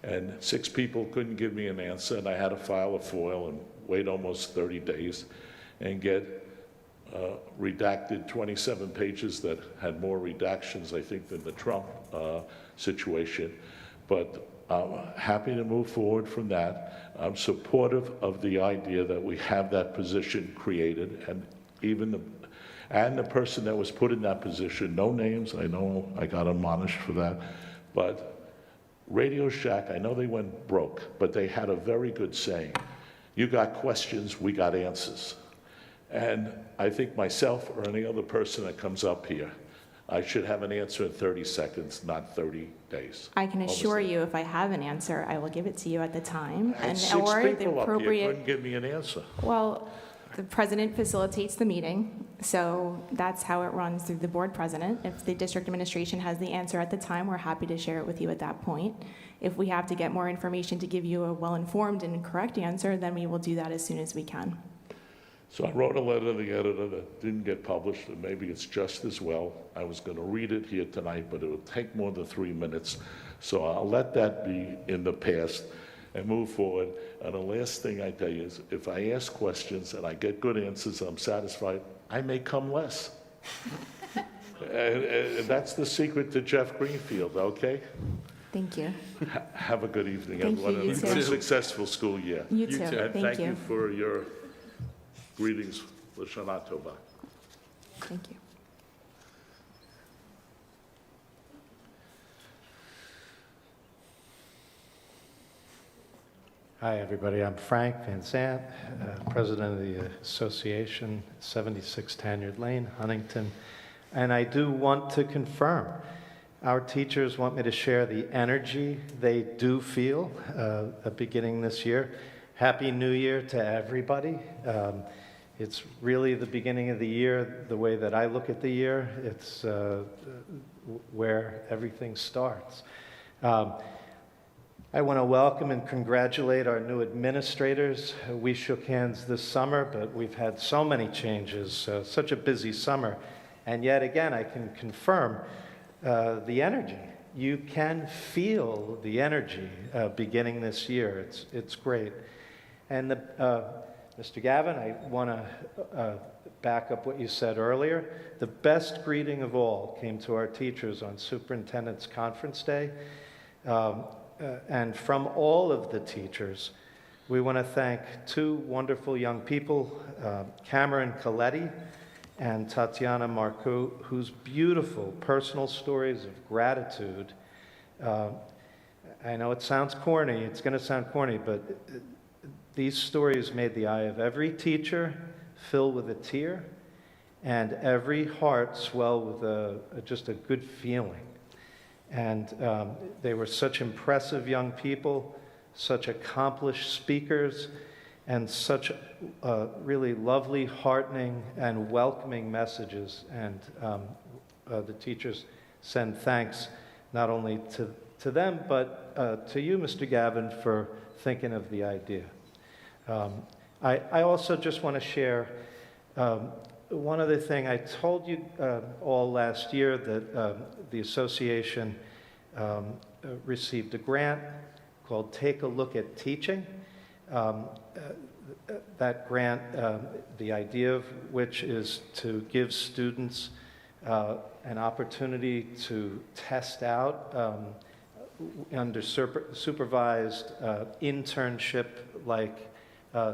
And 6 people couldn't give me an answer, and I had to file a FOIL and wait almost 30 days and get redacted 27 pages that had more redactions, I think, than the Trump situation. But I'm happy to move forward from that. I'm supportive of the idea that we have that position created, and even the person that was put in that position, no names, I know I got admonished for that, but Radio Shack, I know they went broke, but they had a very good saying. You got questions, we got answers. And I think myself or any other person that comes up here, I should have an answer in 30 seconds, not 30 days. I can assure you, if I have an answer, I will give it to you at the time. I had And 6 or the people up here appropriate. couldn't give me an answer. Well, the president facilitates the meeting, so that's how it runs through the board president. If the district administration has the answer at the time, we're happy to share it with you at that point. If we have to get more information to give you a well-informed and correct answer, then we will do that as soon as we can. So I wrote a letter to the editor that didn't get published, and maybe it's just as well. I was going to read it here tonight, but it would take more than 3 minutes. So I'll let that be in the past and move forward. And the last thing I tell you is, if I ask questions and I get good answers and I'm satisfied, I may come less. and that's the secret to Jeff Greenfield, okay? Thank you. Have a good evening, Thank everyone, you. and You a good, too. successful school year. You too. And Thank you you. for your greetings, L'Shana Tova. Thank you. Hi, everybody. I'm Frank Van Sant, president of the association, 76 Tanyard Lane, Huntington. And I do want to confirm, our teachers want me to share the energy they do feel beginning this year. Happy New Year to everybody. It's really the beginning of the year, the way that I look at the year. It's where everything starts. I want to welcome and congratulate our new administrators. We shook hands this summer, but we've had so many changes, such a busy summer. And yet again, I can confirm the energy. You can feel the energy beginning this year. It's great. And Mr. Gavin, I want to back up what you said earlier. The best greeting of all came to our teachers on Superintendent's Conference Day. And from all of the teachers, we want to thank 2 wonderful young people, Cameron Coletti and Tatiana Marcoux, whose beautiful personal stories of gratitude. I know it sounds corny, it's going to sound corny, but these stories made the eye of every teacher fill with a tear and every heart swell with just a good feeling. And they were such impressive young people, such accomplished speakers, and such really lovely, heartening, and welcoming messages. And the teachers send thanks not only to them, but to you, Mr. Gavin, for thinking of the idea. I also just want to share one other thing. I told you all last year that the association received a grant called Take a Look at Teaching. That grant, the idea of which is to give students an opportunity to test out under supervised internship-like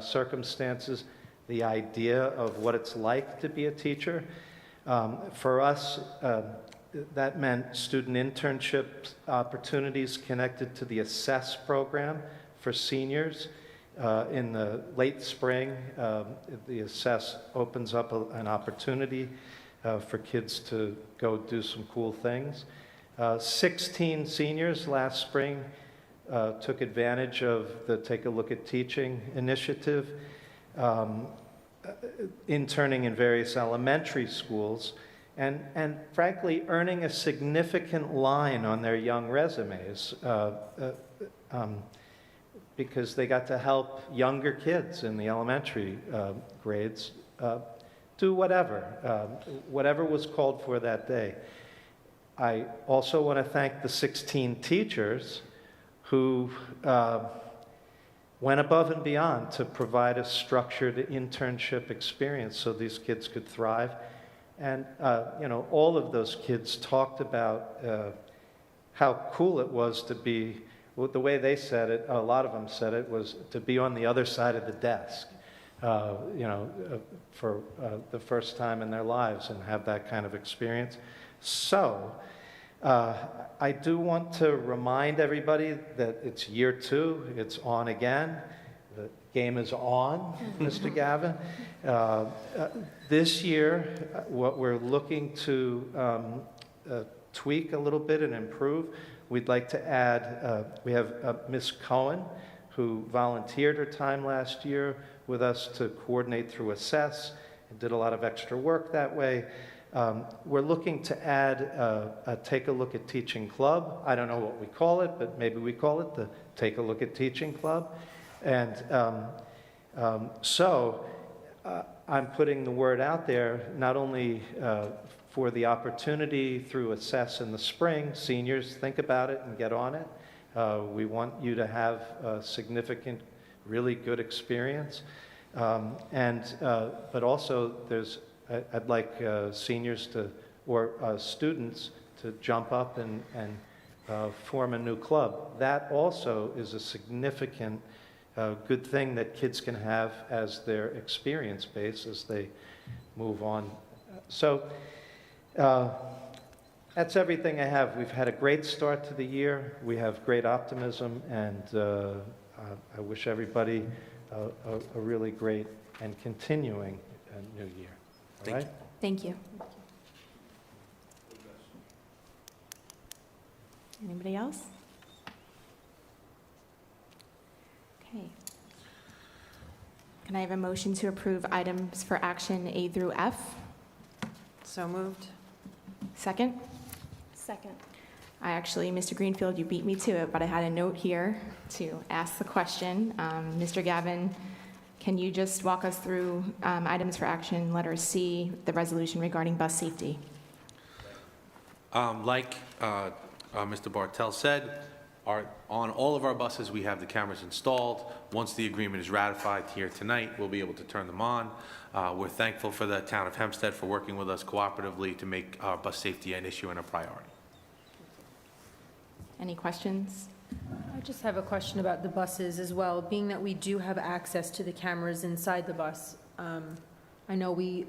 circumstances the idea of what it's like to be a teacher. For us, that meant student internship opportunities connected to the Assess program for seniors. In the late spring, the Assess opens up an opportunity for kids to go do some cool things. 16 seniors last spring took advantage of the Take a Look at Teaching initiative, interning in various elementary schools, and frankly, earning a significant line on their young resumes because they got to help younger kids in the elementary grades do whatever was called for that day. I also want to thank the 16 teachers who went above and beyond to provide a structured internship experience so these kids could thrive. And, all of those kids talked about how cool it was to be, the way they said it, a lot of them said it, was to be on the other side of the desk, for the first time in their lives and have that kind of experience. So, I do want to remind everybody that it's year 2, it's on again. The game is on, Mr. Gavin. This year, what we're looking to tweak a little bit and improve, we'd like to add, we have Miss Cohen, who volunteered her time last year with us to coordinate through Assess and did a lot of extra work that way. We're looking to add a Take a Look at Teaching Club. I don't know what we call it, but maybe we call it the Take a Look at Teaching Club. And so I'm putting the word out there, not only for the opportunity through Assess in the spring. Seniors, think about it and get on it. We want you to have a significant, really good experience. But also, I'd like seniors to, or students to jump up and form a new club. That also is a significant good thing that kids can have as their experience base as they move on. So that's everything I have. We've had a great start to the year. We have great optimism, and I wish everybody a really great and continuing new year. All right? Thank you. Anybody else? Okay. Can I have a motion to approve items for action A through F? So moved. Second? Second. Mr. Greenfield, you beat me to it, but I had a note here to ask the question. Mr. Gavin, can you just walk us through items for action, letter C, the resolution regarding bus safety? Like Mr. Bartel said, on all of our buses, we have the cameras installed. Once the agreement is ratified here tonight, we'll be able to turn them on. We're thankful for the town of Hempstead for working with us cooperatively to make bus safety an issue and a priority. Any questions? I just have a question about the buses as well. Being that we do have access to the cameras inside the bus, I know we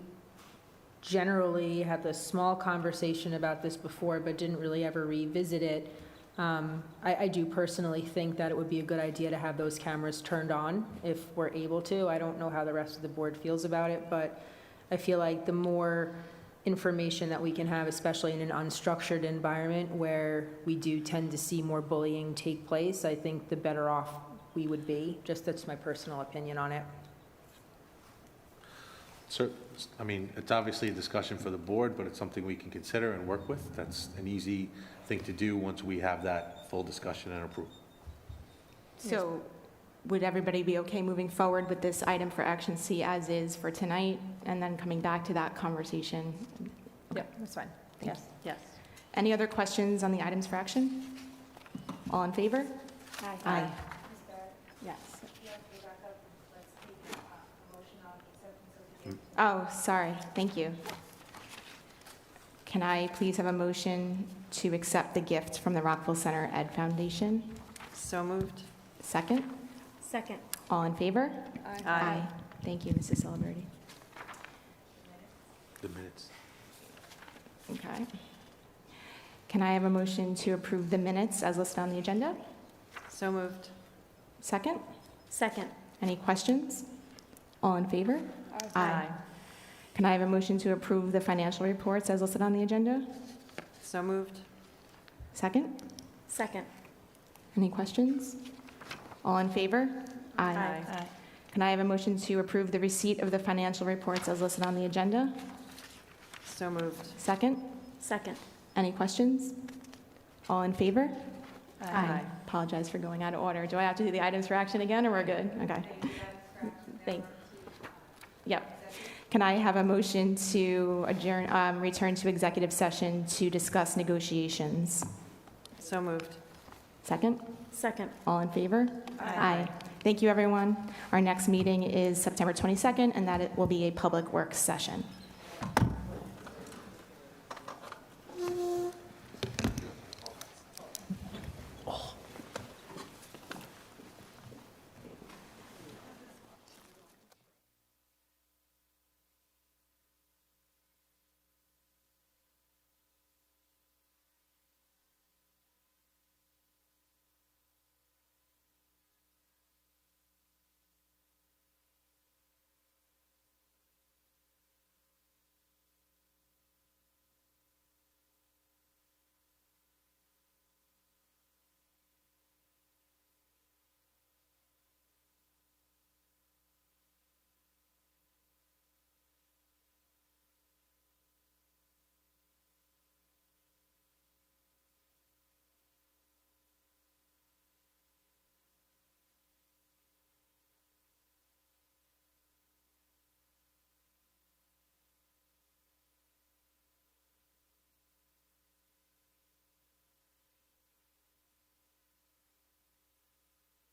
generally had this small conversation about this before, but didn't really ever revisit it. I do personally think that it would be a good idea to have those cameras turned on if we're able to. I don't know how the rest of the board feels about it, but I feel like the more information that we can have, especially in an unstructured environment where we do tend to see more bullying take place, I think the better off we would be. Just that's my personal opinion on it. So, I mean, it's obviously a discussion for the board, but it's something we can consider and work with. That's an easy thing to do once we have that full discussion and approval. So would everybody be okay moving forward with this item for action C as is for tonight, and then coming back to that conversation? Okay. Yep, that's fine. Thanks. Yes. Any other questions on the items for action? All in favor? Aye. Yes. Oh, sorry. Thank you. Can I please have a motion to accept the gift from the Rockville Center Ed Foundation? So moved. Second? Second. All in favor? Aye. Thank you, Mrs. Celebrity. The minutes. Okay. Can I have a motion to approve the minutes as listed on the agenda? So moved. Second? Second. Any questions? All in favor? Aye. Can I have a motion to approve the financial reports as listed on the agenda? So moved. Second? Second. Any questions? All in favor? Aye. Can I have a motion to approve the receipt of the financial reports as listed on the agenda? So moved. Second? Second. Any questions? All in favor? Aye. Apologize for going out of order. Do I have to do the items for action again, or we're good? Okay. Yep. Can I have a motion to adjourn, return to executive session to discuss negotiations? So moved. Second? Second. All in favor? Aye. Thank you, everyone. Our next meeting is September 22nd, and that it will be a public works session.